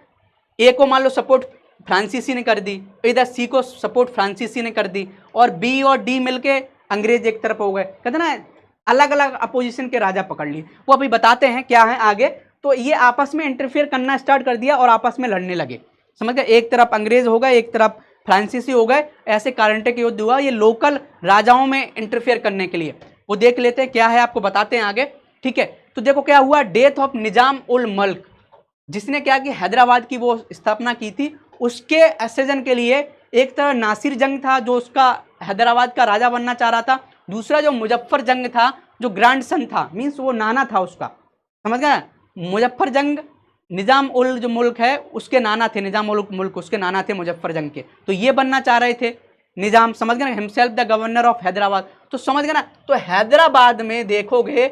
ए को मान लो सपोर्ट फ्रांसीसी ने कर दी, इधर सी को सपोर्ट फ्रांसीसी ने कर दी, और बी और डी मिलके अंग्रेज एक तरफ हो गए। कहते ना अलग अलग अपोजिशन के राजा पकड़ लिए। वो अभी बताते हैं क्या है आगे। तो ये आपस में इंटरफेयर करना स्टार्ट कर दिया और आपस में लड़ने लगे, समझ गए। एक तरफ अंग्रेज हो गए, एक तरफ फ्रांसीसी हो गए, ऐसे कार्नेटिक युद्ध हुआ। ये लोकल राजाओं में इंटरफेयर करने के लिए। वो देख लेते हैं क्या है, आपको बताते हैं आगे। ठीक है, तो देखो क्या हुआ, डेथ ऑफ निजाम उल मुल्क, जिसने क्या कि हैदराबाद की वो स्थापना की थी, उसके असजन के लिए एक तरह नासिर जंग था जो उसका हैदराबाद का राजा बनना चाह रहा था, दूसरा जो मुजफ्फर जंग था जो ग्रैंड सन था, मीन्स वो नाना था उसका, समझ गए। मुजफ्फर जंग निजाम उल जो मुल्क है उसके नाना थे, निजाम उल मुल्क उसके नाना थे मुजफ्फर जंग के। तो ये बनना चाह रहे थे निजाम, समझ गए ना, himself the governor of Hyderabad. तो समझ गए ना, तो हैदराबाद में देखोगे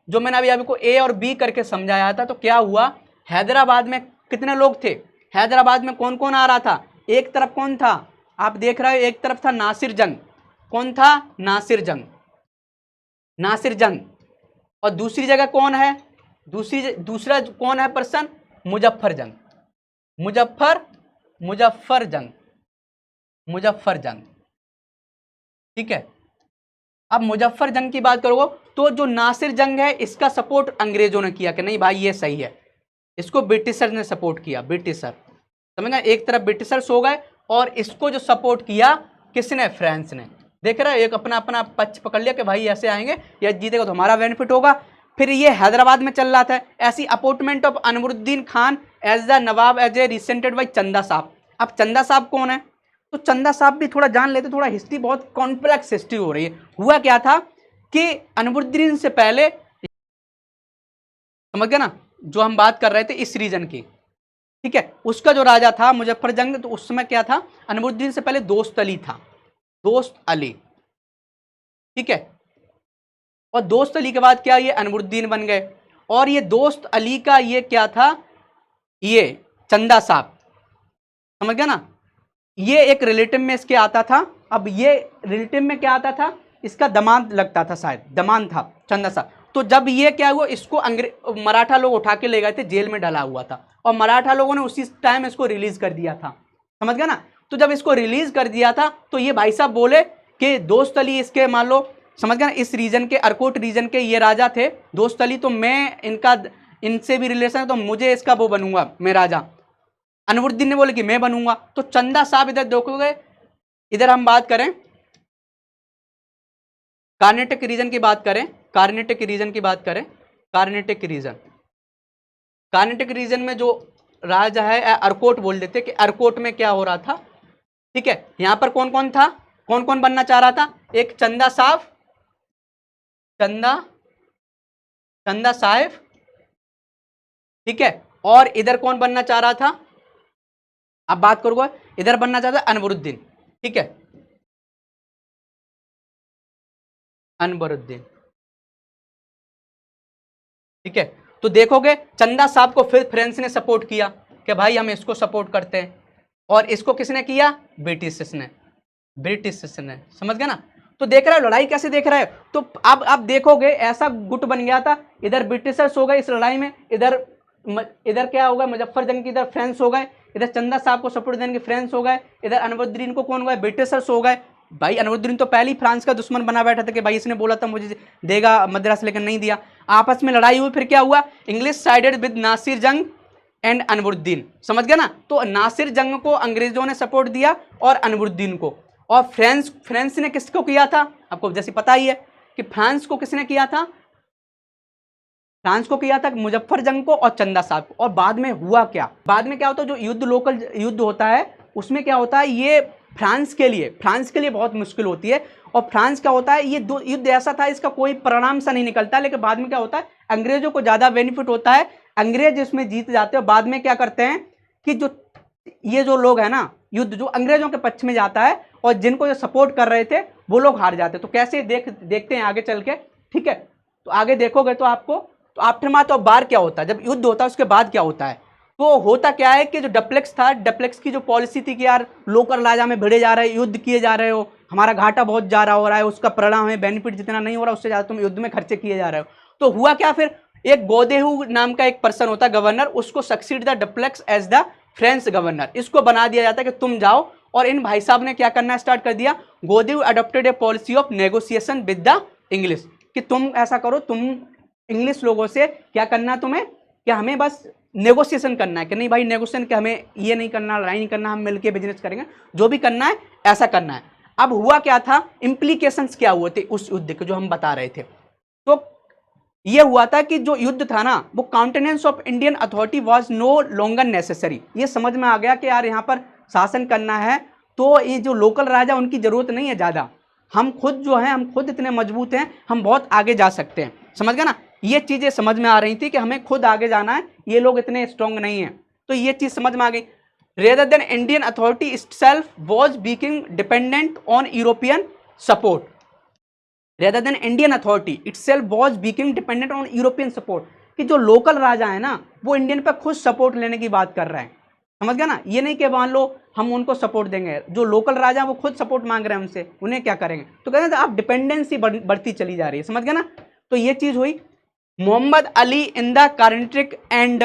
जो मैंने अभी आपको ए और बी करके समझाया था, तो क्या हुआ, हैदराबाद में कितने लोग थे, हैदराबाद में कौन कौन आ रहा था। एक तरफ कौन था, आप देख रहे हो, एक तरफ था नासिर जंग। कौन था, नासिर जंग। और दूसरी जगह कौन है, दूसरा कौन है पर्सन, मुजफ्फर जंग। ठीक है, अब मुजफ्फर जंग की बात करोगे तो जो नासिर जंग है इसका सपोर्ट अंग्रेजों ने किया कि नहीं भाई ये सही है, इसको ब्रिटिशर ने सपोर्ट किया, ब्रिटिशर, समझ गए। एक तरफ ब्रिटिशर्स हो गए और इसको जो सपोर्ट किया किसने, फ्रांस ने। देख रहे हो, एक अपना अपना पक्ष पकड़ लिया कि भाई ऐसे आएंगे या जीतेगा तो हमारा बेनिफिट होगा। फिर ये हैदराबाद में चल रहा था ऐसी appointment of Anwaruddin Khan as the Nawab as a resented by Chanda Sahab. अब चंदा साहब कौन है, तो चंदा साहब भी थोड़ा जान लेते, थोड़ा हिस्ट्री बहुत कॉम्प्लेक्स हिस्ट्री हो रही है। हुआ क्या था कि अनवरुद्दीन से पहले, समझ गए ना, जो हम बात कर रहे थे इस रीजन की, ठीक है, उसका जो राजा था मुजफ्फरजंग, तो उस समय क्या था, अनवरुद्दीन से पहले दोस्त अली था, दोस्त अली, ठीक है। और दोस्त अली के बाद क्या, ये अनवरुद्दीन बन गए। और ये दोस्त अली का ये क्या था, ये चंदा साहब, समझ गया ना, ये एक रिलेटिव में इसके आता था। अब ये रिलेटिव में क्या आता था, इसका दामाद लगता था, शायद दामाद था चंदा साहब। तो जब ये क्या हुआ, इसको मराठा लोग उठा के ले गए थे, जेल में डाला हुआ था, और मराठा लोगों ने उसी टाइम इसको रिलीज कर दिया था, समझ गया ना। तो जब इसको रिलीज कर दिया था, तो ये भाई साहब बोले कि दोस्त अली इसके, मान लो, समझ गया ना, इस रीजन के, अरकोट रीजन के ये राजा थे दोस्त अली, तो मैं इनका, इनसे भी रिलेशन है, तो मुझे इसका वो बनूंगा, मैं राजा। अनवरुद्दीन ने बोले कि मैं बनूंगा। तो चंदा साहब, इधर देखोगे, इधर हम बात करें कार्नेटिक रीजन की बात करें, कार्नेटिक रीजन की बात करें, कार्नेटिक रीजन, कार्नेटिक रीजन में जो राजा है, अरकोट बोल देते, कि अरकोट में क्या हो रहा था, ठीक है। यहां पर कौन कौन था, कौन कौन बनना चाह रहा था, एक चंदा साहब, चंदा, चंदा साहेब, ठीक है। और इधर कौन बनना चाह रहा था, अब बात करूंगा, इधर बनना चाहता है अनवरुद्दीन, ठीक है, अनवरुद्दीन, ठीक है। तो देखोगे चंदा साहब को फिर फ्रेंच ने सपोर्ट किया कि भाई हम इसको सपोर्ट करते हैं, और इसको किसने किया, ब्रिटिश ने, ब्रिटिश ने, समझ गया ना। तो देख रहे हो लड़ाई कैसे देख रहे हो। तो अब देखोगे ऐसा गुट बन गया था, इधर ब्रिटिशर्स हो गए इस लड़ाई में, इधर क्या हो गया, मुजफ्फरजंग की इधर फ्रेंच हो गए, इधर चंदा साहब को सपोर्ट देने के फ्रेंच हो गए, इधर अनवरुद्दीन को कौन हो गए, ब्रिटिशर्स हो गए। भाई अनवरुद्दीन तो पहले ही फ्रांस का दुश्मन बना बैठा था कि भाई इसने बोला था मुझे देगा मद्रास, लेकिन नहीं दिया। आपस में लड़ाई हुई, फिर क्या हुआ, इंग्लिश साइडेड विद नासिर जंग एंड अनवरुद्दीन, समझ गया ना। तो नासिर जंग को अंग्रेजों ने सपोर्ट दिया और अनवरुद्दीन को। और फ्रांस ने किसको किया था, आपको जैसे पता ही है कि फ्रांस को किसने किया था, फ्रांस को किया था मुजफ्फरजंग को और चंदा साहब को। और बाद में हुआ क्या, बाद में क्या होता है, जो युद्ध, लोकल युद्ध होता है, उसमें क्या होता है, ये फ्रांस के लिए बहुत मुश्किल होती है। और फ्रांस क्या होता है, ये दो युद्ध ऐसा था, इसका कोई परिणाम सा नहीं निकलता, लेकिन बाद में क्या होता है, अंग्रेजों को ज्यादा बेनिफिट होता है, अंग्रेज इसमें जीत जाते हैं। बाद में क्या करते हैं कि ये जो लोग है ना, युद्ध जो अंग्रेजों के पक्ष में जाता है, और जिनको ये सपोर्ट कर रहे थे वो लोग हार जाते। तो कैसे देखते हैं आगे चल के, ठीक है। तो आगे देखोगे तो आपको, तो आफ्टरमाथ ऑफ वार क्या होता है, जब युद्ध होता है उसके बाद क्या होता है। तो होता क्या है कि जो डुप्लेक्स था, डुप्लेक्स की जो पॉलिसी थी कि यार लोकल राजा में भिड़े जा रहे हैं, युद्ध किए जा रहे हो, हमारा घाटा बहुत ज्यादा हो रहा है, उसका परिणाम हमें बेनिफिट जितना नहीं हो रहा उससे ज्यादा तुम युद्ध में खर्चे किए जा रहे हो। तो हुआ क्या, फिर एक गोदेहू नाम का एक पर्सन होता है गवर्नर, उसको succeed the Dupleix as the French governor, इसको बना दिया जाता है कि तुम जाओ। और इन भाई साहब ने क्या करना स्टार्ट कर दिया, Godeheu adopted a policy of negotiation with the English, कि तुम ऐसा करो, तुम इंग्लिश लोगों से क्या करना, तुम्हें क्या, हमें बस नेगोशिएशन करना है, कि नहीं भाई नेगोशिएशन, कि हमें ये नहीं करना, लड़ाई नहीं करना, हम मिलके बिजनेस करेंगे, जो भी करना है ऐसा करना है। अब हुआ क्या था, इंप्लीकेशंस क्या हुए थे उस युद्ध के जो हम बता रहे थे। तो ये हुआ था कि जो युद्ध था ना, वो countenance of Indian authority was no longer necessary. ये समझ में आ गया कि यार यहाँ पर शासन करना है, तो ये जो लोकल राजा उनकी जरूरत नहीं है ज़्यादा, हम खुद जो हैं, हम खुद इतने मजबूत हैं, हम बहुत आगे जा सकते हैं, समझ गया ना। ये चीज़ें समझ में आ रही थी कि हमें खुद आगे जाना है, ये लोग इतने स्ट्रांग नहीं है, तो ये चीज़ समझ में आ गई। Rather than Indian authority itself was becoming dependent on European support. Rather than Indian authority itself was becoming dependent on European support. कि जो लोकल राजा है ना, वो इंडियन पे खुद सपोर्ट लेने की बात कर रहे हैं, समझ गया ना। ये नहीं कि मान लो हम उनको सपोर्ट देंगे, जो लोकल राजा वो खुद सपोर्ट मांग रहे हैं हमसे, उन्हें क्या करेंगे। तो कहते हैं आप डिपेंडेंसी बढ़ती चली जा रही है, समझ गया ना। तो ये चीज़ हुई। Mohammed Ali in the Carnatic and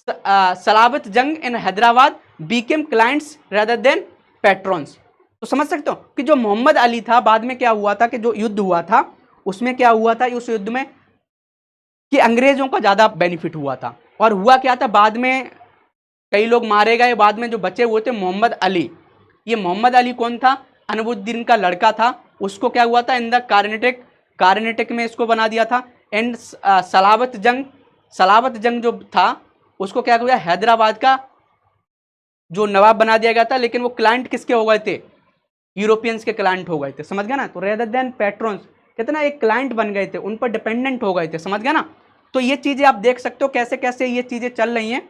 Salabat Jung in Hyderabad became clients rather than patrons. तो समझ सकते हो कि जो मोहम्मद अली था, बाद में क्या हुआ था कि जो युद्ध हुआ था उसमें क्या हुआ था, उस युद्ध में कि अंग्रेजों का ज़्यादा बेनिफिट हुआ था। और हुआ क्या था, बाद में कई लोग मारे गए, बाद में जो बचे हुए थे मोहम्मद अली। ये मोहम्मद अली कौन था, अनवरुद्दीन का लड़का था। उसको क्या हुआ था, इन द कार्नेटिक में इसको बना दिया था। एंड सलावत जंग जो था उसको क्या हुआ, हैदराबाद का जो नवाब बना दिया गया था, लेकिन वो क्लाइंट किसके हो गए थे, यूरोपियंस के क्लाइंट हो गए थे, समझ गया ना। तो रेदर देन पैट्रॉन्स, कितना एक क्लाइंट बन गए थे, उन पर डिपेंडेंट हो गए थे, समझ गया ना। तो ये चीज़ें आप देख सकते हो कैसे कैसे ये चीज़ें चल रही हैं।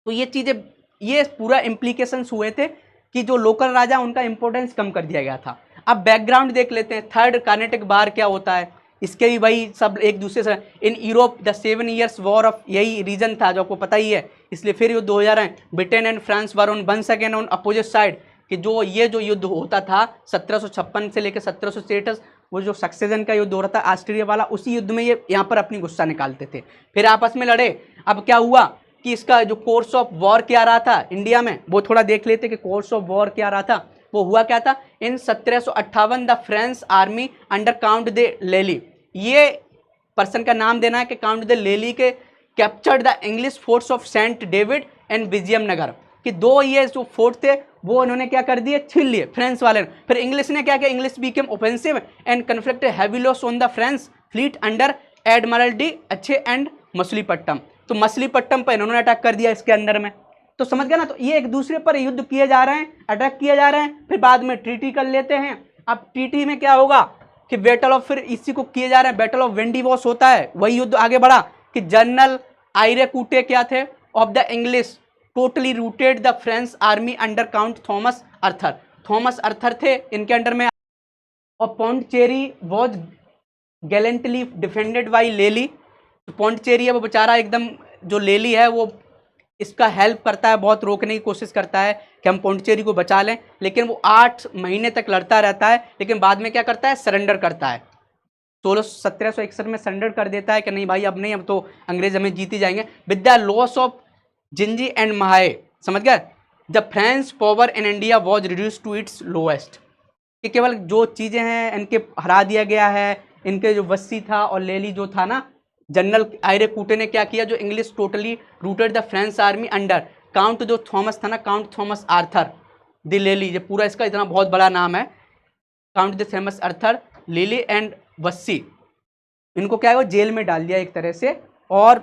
तो ये चीज़ें, ये पूरा इम्प्लीकेशंस हुए थे कि जो लोकल राजा उनका इंपॉर्टेंस कम कर दिया गया था। अब बैकग्राउंड देख लेते हैं, थर्ड कार्नेटिक बार क्या होता है, इसके भी भाई सब एक दूसरे से। In Europe the 7 years war of, यही रीजन था जो आपको पता ही है, इसलिए फिर युद्ध हो जा रहे हैं। Britain and France were on one second on opposite side, कि जो ये जो युद्ध होता था 1756 से लेकर 1766, वो जो सक्सेशन का युद्ध हो रहा था ऑस्ट्रिया वाला, उसी युद्ध में ये यहाँ पर अपनी गुस्सा निकालते थे, फिर आपस में लड़े। अब क्या हुआ कि इसका जो कोर्स ऑफ वॉर क्या रहा था इंडिया में, वो थोड़ा देख लेते कि कोर्स ऑफ वॉर क्या रहा था। वो हुआ क्या था, in 1758 the French army under count de Lally, ये पर्सन का नाम देना है कि काउंट द लेली के captured the English forts of Saint David and Vizianagaram, कि दो ये जो फोर्ट थे वो उन्होंने क्या कर दिए, छीन लिए फ्रेंच वाले ने। फिर इंग्लिश ने क्या किया, English became offensive and conflicted heavy loss on the French fleet under admiralty Ache and Machilipatnam, तो मछलीपट्टम पर इन्होंने अटैक कर दिया इसके अंदर में। तो समझ गया ना, तो ये एक दूसरे पर युद्ध किए जा रहे हैं, अटैक किए जा रहे हैं, फिर बाद में ट्रीटी कर लेते हैं। अब ट्रीटी में क्या होगा कि बैटल ऑफ, फिर इसी को किए जा रहे हैं, बैटल ऑफ वेंडिवॉस होता है, वही युद्ध आगे बढ़ा कि जनरल आयरेकूटे क्या थे of the English totally routed the French army under count Thomas Arthur, Thomas Arthur थे इनके अंडर में। और Pondicherry was gallantly defended by Lally, तो पौंडचेरी है वो बेचारा एकदम, जो लेली है वो इसका हेल्प करता है, बहुत रोकने की कोशिश करता है कि हम पौंडचेरी को बचा लें, लेकिन वो 8 महीने तक लड़ता रहता है, लेकिन बाद में क्या करता है, सरेंडर करता है। 1761 में सरेंडर कर देता है कि नहीं भाई अब नहीं, अब तो अंग्रेज हमें जीत ही जाएंगे। With the loss of Gingee and Mahe, समझ गए, the French power in India was reduce to its lowest, कि केवल जो चीज़ें हैं इनके हरा दिया गया है, इनके जो वस्सी था और लेली जो था ना, जनरल आयरेकूटे ने क्या किया, जो English totally routed the French army under count, जो थॉमस था ना, काउंट थॉमस आर्थर द लेली, ये पूरा इसका इतना बहुत बड़ा नाम है, काउंट द थॉमस आर्थर लेली एंड वस्सी, इनको क्या है वो जेल में डाल दिया एक तरह से, और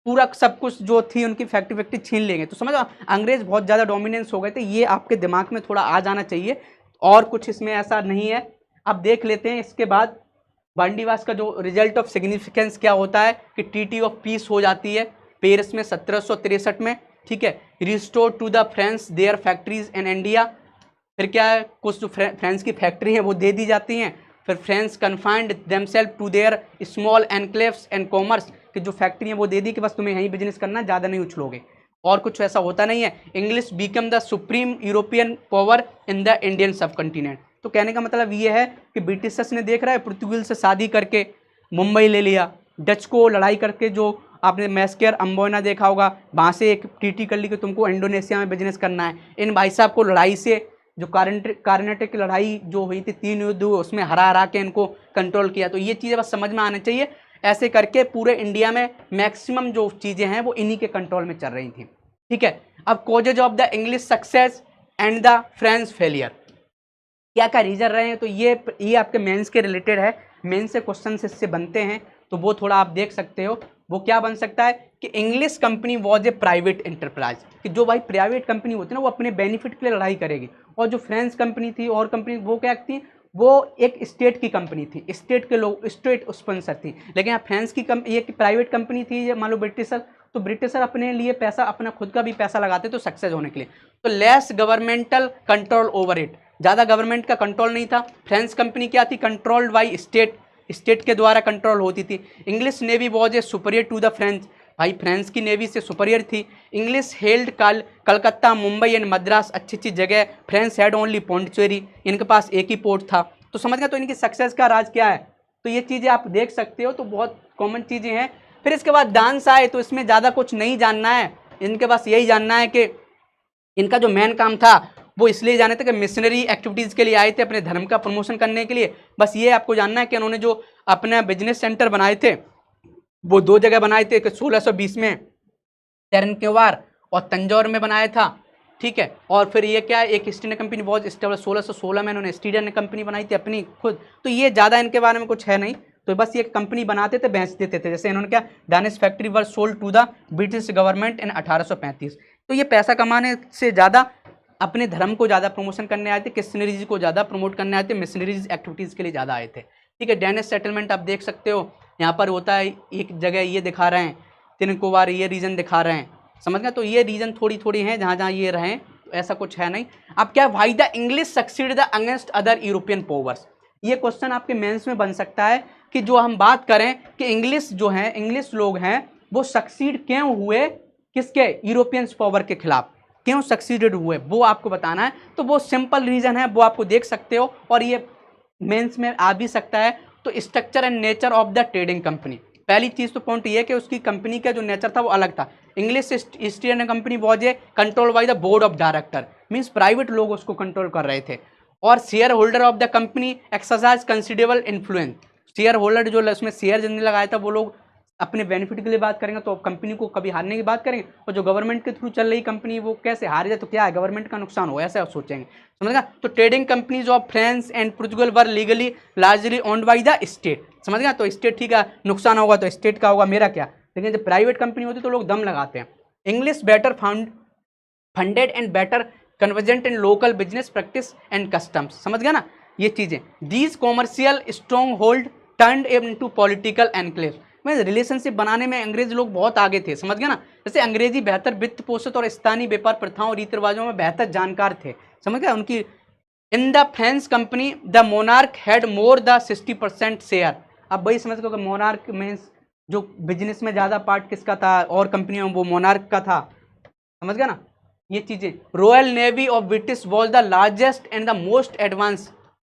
पूरा सब कुछ जो थी उनकी फैक्ट्री छीन लेंगे। तो समझो अंग्रेज बहुत ज़्यादा डोमिनेंस हो गए थे, ये आपके दिमाग में थोड़ा आ जाना चाहिए, और कुछ इसमें ऐसा नहीं है। अब देख लेते हैं इसके बाद बांडीवास का जो रिजल्ट ऑफ सिग्निफिकेंस क्या होता है, कि ट्रीटी ऑफ पीस हो जाती है पेरिस में 1763 में, ठीक है। Restore to the French their factories in India, फिर क्या है, कुछ जो फ्रेंच की फैक्ट्री हैं वो दे दी जाती हैं। फिर French confined themselves to their small enclaves and commerce, कि जो फैक्ट्री है वो दे दी कि बस तुम्हें यहीं बिजनेस करना, ज़्यादा नहीं उछलोगे, और कुछ ऐसा होता नहीं है। English become the supreme European power in the Indian सब कंटिनेंट, तो कहने का मतलब ये है कि ब्रिटिशर्स ने देख रहा है पुर्तगाल से शादी करके मुंबई ले लिया, डच को लड़ाई करके, जो आपने मैस्केर अम्बोना देखा होगा, वहाँ से एक ट्रीटी कर ली कि तुमको इंडोनेशिया में बिजनेस करना है। इन भाई साहब को लड़ाई से, जो कार्नेटिक की लड़ाई जो हुई थी, 3 युद्ध हुए, उसमें हरा हरा के इनको कंट्रोल किया। तो ये चीज़ें बस समझ में आना चाहिए, ऐसे करके पूरे इंडिया में मैक्सिमम जो चीज़ें हैं वो इन्हीं के कंट्रोल में चल रही थी, ठीक है। अब causes of the English success and the French failure, क्या क्या रीजन रहे हैं, तो ये आपके मेंस के रिलेटेड है, मेंस से क्वेश्चन इससे बनते हैं, तो वो थोड़ा आप देख सकते हो। वो क्या बन सकता है कि English company was a private enterprise, कि जो भाई प्राइवेट कंपनी होती है ना वो अपने बेनिफिट के लिए लड़ाई करेगी, और जो फ्रेंच कंपनी थी और कंपनी वो क्या थी, वो एक स्टेट की कंपनी थी, स्टेट के लोग, स्टेट स्पॉन्सर थी। लेकिन यहाँ फ्रेंच की ये प्राइवेट कंपनी थी, ये मान लो ब्रिटिशर, तो ब्रिटिशर अपने लिए पैसा, अपना खुद का भी पैसा लगाते तो सक्सेस होने के लिए, तो less governmental control over it, ज़्यादा गवर्नमेंट का कंट्रोल नहीं था। फ्रेंच कंपनी क्या थी, कंट्रोल्ड बाई स्टेट, स्टेट के द्वारा कंट्रोल होती थी। English navy was a superior to the French, भाई फ्रेंच की नेवी से सुपरियर थी। English held Calcutta, Mumbai and Madras, अच्छी अच्छी जगह। फ्रेंच हैड ओनली पौंडचेरी, इनके पास एक ही पोर्ट था। तो समझ गया, तो इनकी सक्सेस का राज क्या है, तो ये चीज़ें आप देख सकते हो, तो बहुत कॉमन चीज़ें हैं। फिर इसके बाद डांस आए, तो इसमें ज़्यादा कुछ नहीं जानना है, इनके पास यही जानना है कि इनका जो मेन काम था वो इसलिए जाने थे कि मिशनरी एक्टिविटीज़ के लिए आए थे, अपने धर्म का प्रमोशन करने के लिए। बस ये आपको जानना है कि उन्होंने जो अपने बिजनेस सेंटर बनाए थे वो 2 जगह बनाए थे, कि 1620 में तेरनकेवार और तंजौर में बनाया था, ठीक है। और फिर ये क्या है, एक east India company was establish 1616 में, इन्होंने ईस्ट इंडिया कंपनी बनाई थी अपनी खुद। तो ये ज़्यादा इनके बारे में कुछ है नहीं, तो बस ये कंपनी बनाते थे, बेच देते थे। जैसे इन्होंने क्या, Danish factory were sold to the British government in 1835। तो ये पैसा कमाने से ज़्यादा अपने धर्म को ज़्यादा प्रमोशन करने आए थे, मिशनरीज को ज़्यादा प्रमोट करने आए थे, मिशनरीज एक्टिविटीज़ के लिए ज़्यादा आए थे। ठीक है। डेनिश सेटलमेंट आप देख सकते हो, यहाँ पर होता है, एक जगह ये दिखा रहे हैं, तिनकोवार ये रीजन दिखा रहे हैं, समझ गए। तो ये रीजन थोड़ी थोड़ी हैं जहाँ जहाँ ये रहें, तो ऐसा कुछ है नहीं। अब क्या, why the English succeed the against other European powers, ये क्वेश्चन आपके मेंस में बन सकता है कि जो हम बात करें कि इंग्लिश जो है, इंग्लिश लोग हैं वो सक्सीड क्यों हुए, किसके, यूरोपियंस पावर के खिलाफ क्यों सक्सीडेड हुए, वो आपको बताना है। तो वो सिंपल रीजन है, वो आपको देख सकते हो, और ये मेंस में आ भी सकता है। तो structure and nature of the trading company, पहली चीज तो पॉइंट ये है कि उसकी कंपनी का जो नेचर था वो अलग था। English east Indian company was a control by the board of director, means private लोग उसको कंट्रोल कर रहे थे, और share holder of the company exercise considerable influence, share holder जो उसमें शेयर जिनने लगाया था वो लोग अपने बेनिफिट के लिए बात करेंगे तो कंपनी को कभी हारने की बात करेंगे, और जो गवर्नमेंट के थ्रू चल रही कंपनी वो कैसे हार जाए तो क्या है, गवर्नमेंट का नुकसान हो, ऐसा सोचेंगे, समझ गया। तो trading companies of France and Portugal were legally largely owned by the state, समझ गया। तो स्टेट, ठीक है, नुकसान होगा तो स्टेट का होगा, मेरा क्या। लेकिन जब प्राइवेट कंपनी होती है तो लोग दम लगाते हैं। English better funded and better convergent in local business practice and customs, समझ गया ना ये चीजें। These commercial strong hold turned into political enclave, में रिलेशनशिप बनाने में अंग्रेज लोग बहुत आगे थे, समझ गया ना। जैसे अंग्रेजी बेहतर वित्त पोषित और स्थानीय व्यापार प्रथाओं रीति रिवाजों में बेहतर जानकार थे, समझ गया। उनकी in the French company the monarch had more the 60% share, अब वही समझ गए मोनार्क मीन्स जो बिजनेस में ज़्यादा पार्ट किसका था और कंपनियों में, वो मोनार्क का था, समझ गया ना ये चीज़ें। Royal navy of British was the largest and the most advance,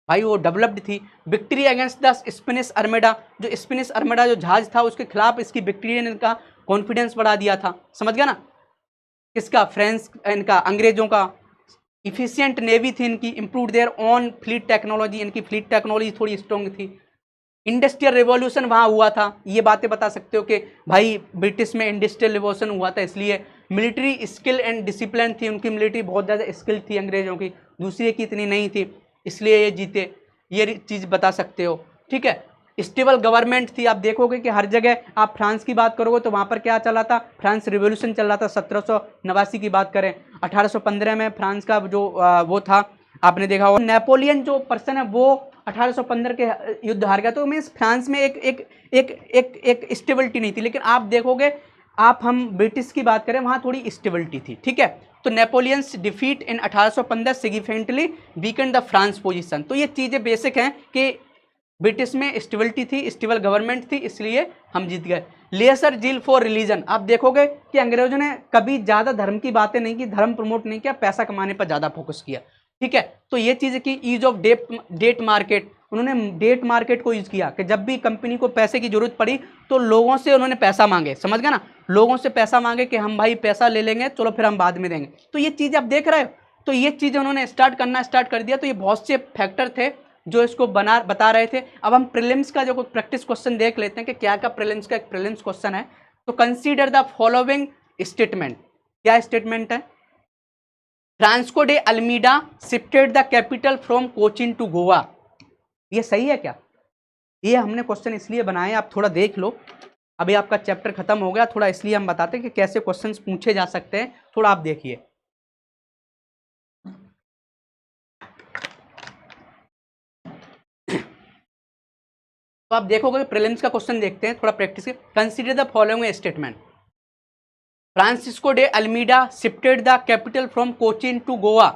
भाई वो डेवलप्ड थी। विक्ट्री अगेंस्ट द स्पेनिश अर्मेडा, जो स्पेनिश अर्मेडा जो जहाज था उसके खिलाफ इसकी विक्ट्री ने इनका कॉन्फिडेंस बढ़ा दिया था, समझ गया ना। किसका, फ्रेंच, इनका अंग्रेजों का। इफिशियंट नेवी थी इनकी, improve their on fleet technology, इनकी फ्लीट टेक्नोलॉजी थोड़ी स्ट्रॉन्ग थी। इंडस्ट्रियल रिवॉल्यूशन वहाँ हुआ था, ये बातें बता सकते हो कि भाई ब्रिटिश में इंडस्ट्रियल रिवॉल्यूशन हुआ था इसलिए। मिलिट्री स्किल एंड डिसिप्लिन थी उनकी, मिलिट्री बहुत ज़्यादा स्किल थी अंग्रेजों की, दूसरे की इतनी नहीं थी, इसलिए ये जीते, ये चीज़ बता सकते हो, ठीक है। स्टेबल गवर्नमेंट थी, आप देखोगे कि हर जगह, आप फ्रांस की बात करोगे तो वहाँ पर क्या चला था, फ्रांस रिवॉल्यूशन चल रहा था। 1789 की बात करें, 1815 में फ्रांस का जो वो था, आपने देखा होगा नेपोलियन जो पर्सन है वो 1815 के युद्ध हार गया, तो मीन्स फ्रांस में एक एक एक एक एक स्टेबिलिटी नहीं थी। लेकिन आप देखोगे, आप हम ब्रिटिश की बात करें वहाँ थोड़ी स्टेबिलिटी थी, ठीक है। तो Napoleon's defeat in 1815 significantly weakened the France position, तो ये चीज़ें बेसिक हैं कि ब्रिटिश में स्टेबिलिटी थी, स्टेबल गवर्नमेंट थी, इसलिए हम जीत गए। लेसर जील फॉर रिलीजन, आप देखोगे कि अंग्रेजों ने कभी ज़्यादा धर्म की बातें नहीं की, धर्म प्रमोट नहीं किया, पैसा कमाने पर ज़्यादा फोकस किया, ठीक है। तो ये चीज़ की ईज ऑफ डेट मार्केट, उन्होंने डेट मार्केट को यूज किया कि जब भी कंपनी को पैसे की जरूरत पड़ी तो लोगों से उन्होंने पैसा मांगे, समझ गया ना, लोगों से पैसा मांगे कि हम भाई पैसा ले लेंगे, चलो फिर हम बाद में देंगे। तो ये चीज़ आप देख रहे हो, तो ये चीज़ उन्होंने स्टार्ट कर दिया। तो ये बहुत से फैक्टर थे जो इसको बता रहे थे। अब हम प्रीलिम्स का जो कोई प्रैक्टिस क्वेश्चन देख लेते हैं कि क्या का प्रीलिम्स का एक प्रीलिम्स क्वेश्चन है। तो कंसीडर द फॉलोइंग स्टेटमेंट, क्या स्टेटमेंट है, Francisco de Almeida shifted the capital from Cochin to Goa, ये सही है क्या। ये हमने क्वेश्चन इसलिए बनाए, आप थोड़ा देख लो, अभी आपका चैप्टर खत्म हो गया, थोड़ा इसलिए हम बताते हैं कि कैसे क्वेश्चंस पूछे जा सकते हैं, थोड़ा आप देखिए। तो आप देखोगे प्रीलिम्स का क्वेश्चन देखते हैं, थोड़ा प्रैक्टिस के। Consider the following statement, Francisco de Almeida shifted the capital from Cochin to Goa,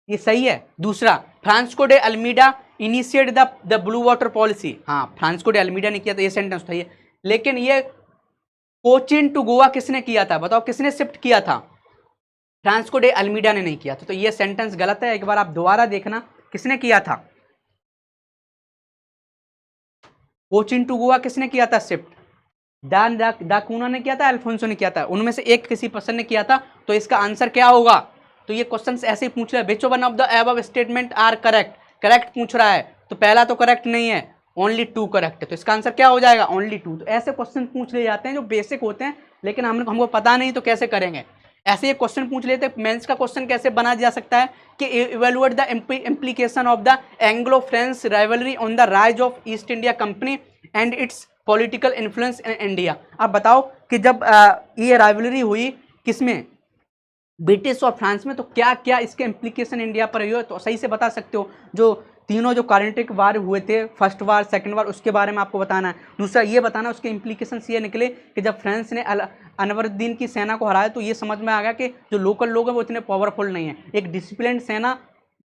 ये सही है। दूसरा, Francisco de Almeida initiate the blue water policy, हाँ फ्रांसिस्को डे अल्मीडा ने किया, तो ये सेंटेंस था ये। लेकिन ये कोचीन टू गोवा किसने किया था, बताओ किसने शिफ्ट किया था, फ्रांसिस्को डे अल्मीडा ने नहीं किया था, तो ये सेंटेंस गलत है। एक बार आप दोबारा देखना किसने किया था, कोचीन टू गोवा किसने किया था शिफ्ट, दा कूना ने किया था, अल्फोंसो ने किया था, उनमें से एक किसी पर्सन ने किया था। तो इसका आंसर क्या होगा, तो ये क्वेश्चन ऐसे ही पूछ रहा है, which one of the above statement are correct, correct पूछ रहा है, तो पहला तो करेक्ट नहीं है, ओनली 2 करेक्ट है, तो इसका आंसर क्या हो जाएगा, ओनली 2। तो ऐसे क्वेश्चन पूछ ले जाते हैं जो बेसिक होते हैं, लेकिन हमको पता नहीं तो कैसे करेंगे। ऐसे ये क्वेश्चन पूछ लेते हैं। मेंस का क्वेश्चन कैसे बना जा सकता है कि evaluate the implication of the Anglo French rivalry on the rise of east India company and it's political influence in India. आप बताओ कि जब ये राइवलरी हुई किसमें, ब्रिटिश और फ्रांस में, तो क्या क्या इसके इम्प्लीकेशन इंडिया पर हुए, तो सही से बता सकते हो। जो तीनों जो कार्नेटिक वार हुए थे, फर्स्ट वार, सेकंड वार, उसके बारे में आपको बताना है। दूसरा ये बताना उसके इम्प्लीकेशंस ये निकले कि जब फ्रांस ने अनवरुद्दीन की सेना को हराया तो ये समझ में आ गया कि जो लोकल लोग हैं वो इतने पावरफुल नहीं है, एक डिसिप्लिन सेना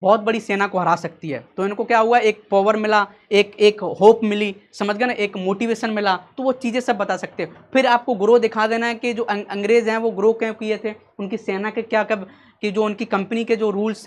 बहुत बड़ी सेना को हरा सकती है। तो इनको क्या हुआ, एक पावर मिला, एक होप मिली, समझ गए ना, एक मोटिवेशन मिला। तो वो चीज़ें सब बता सकते हैं। फिर आपको ग्रो दिखा देना है कि जो अंग्रेज हैं वो ग्रो क्यों किए थे, उनकी सेना के क्या कब कि जो उनकी कंपनी के जो रूल्स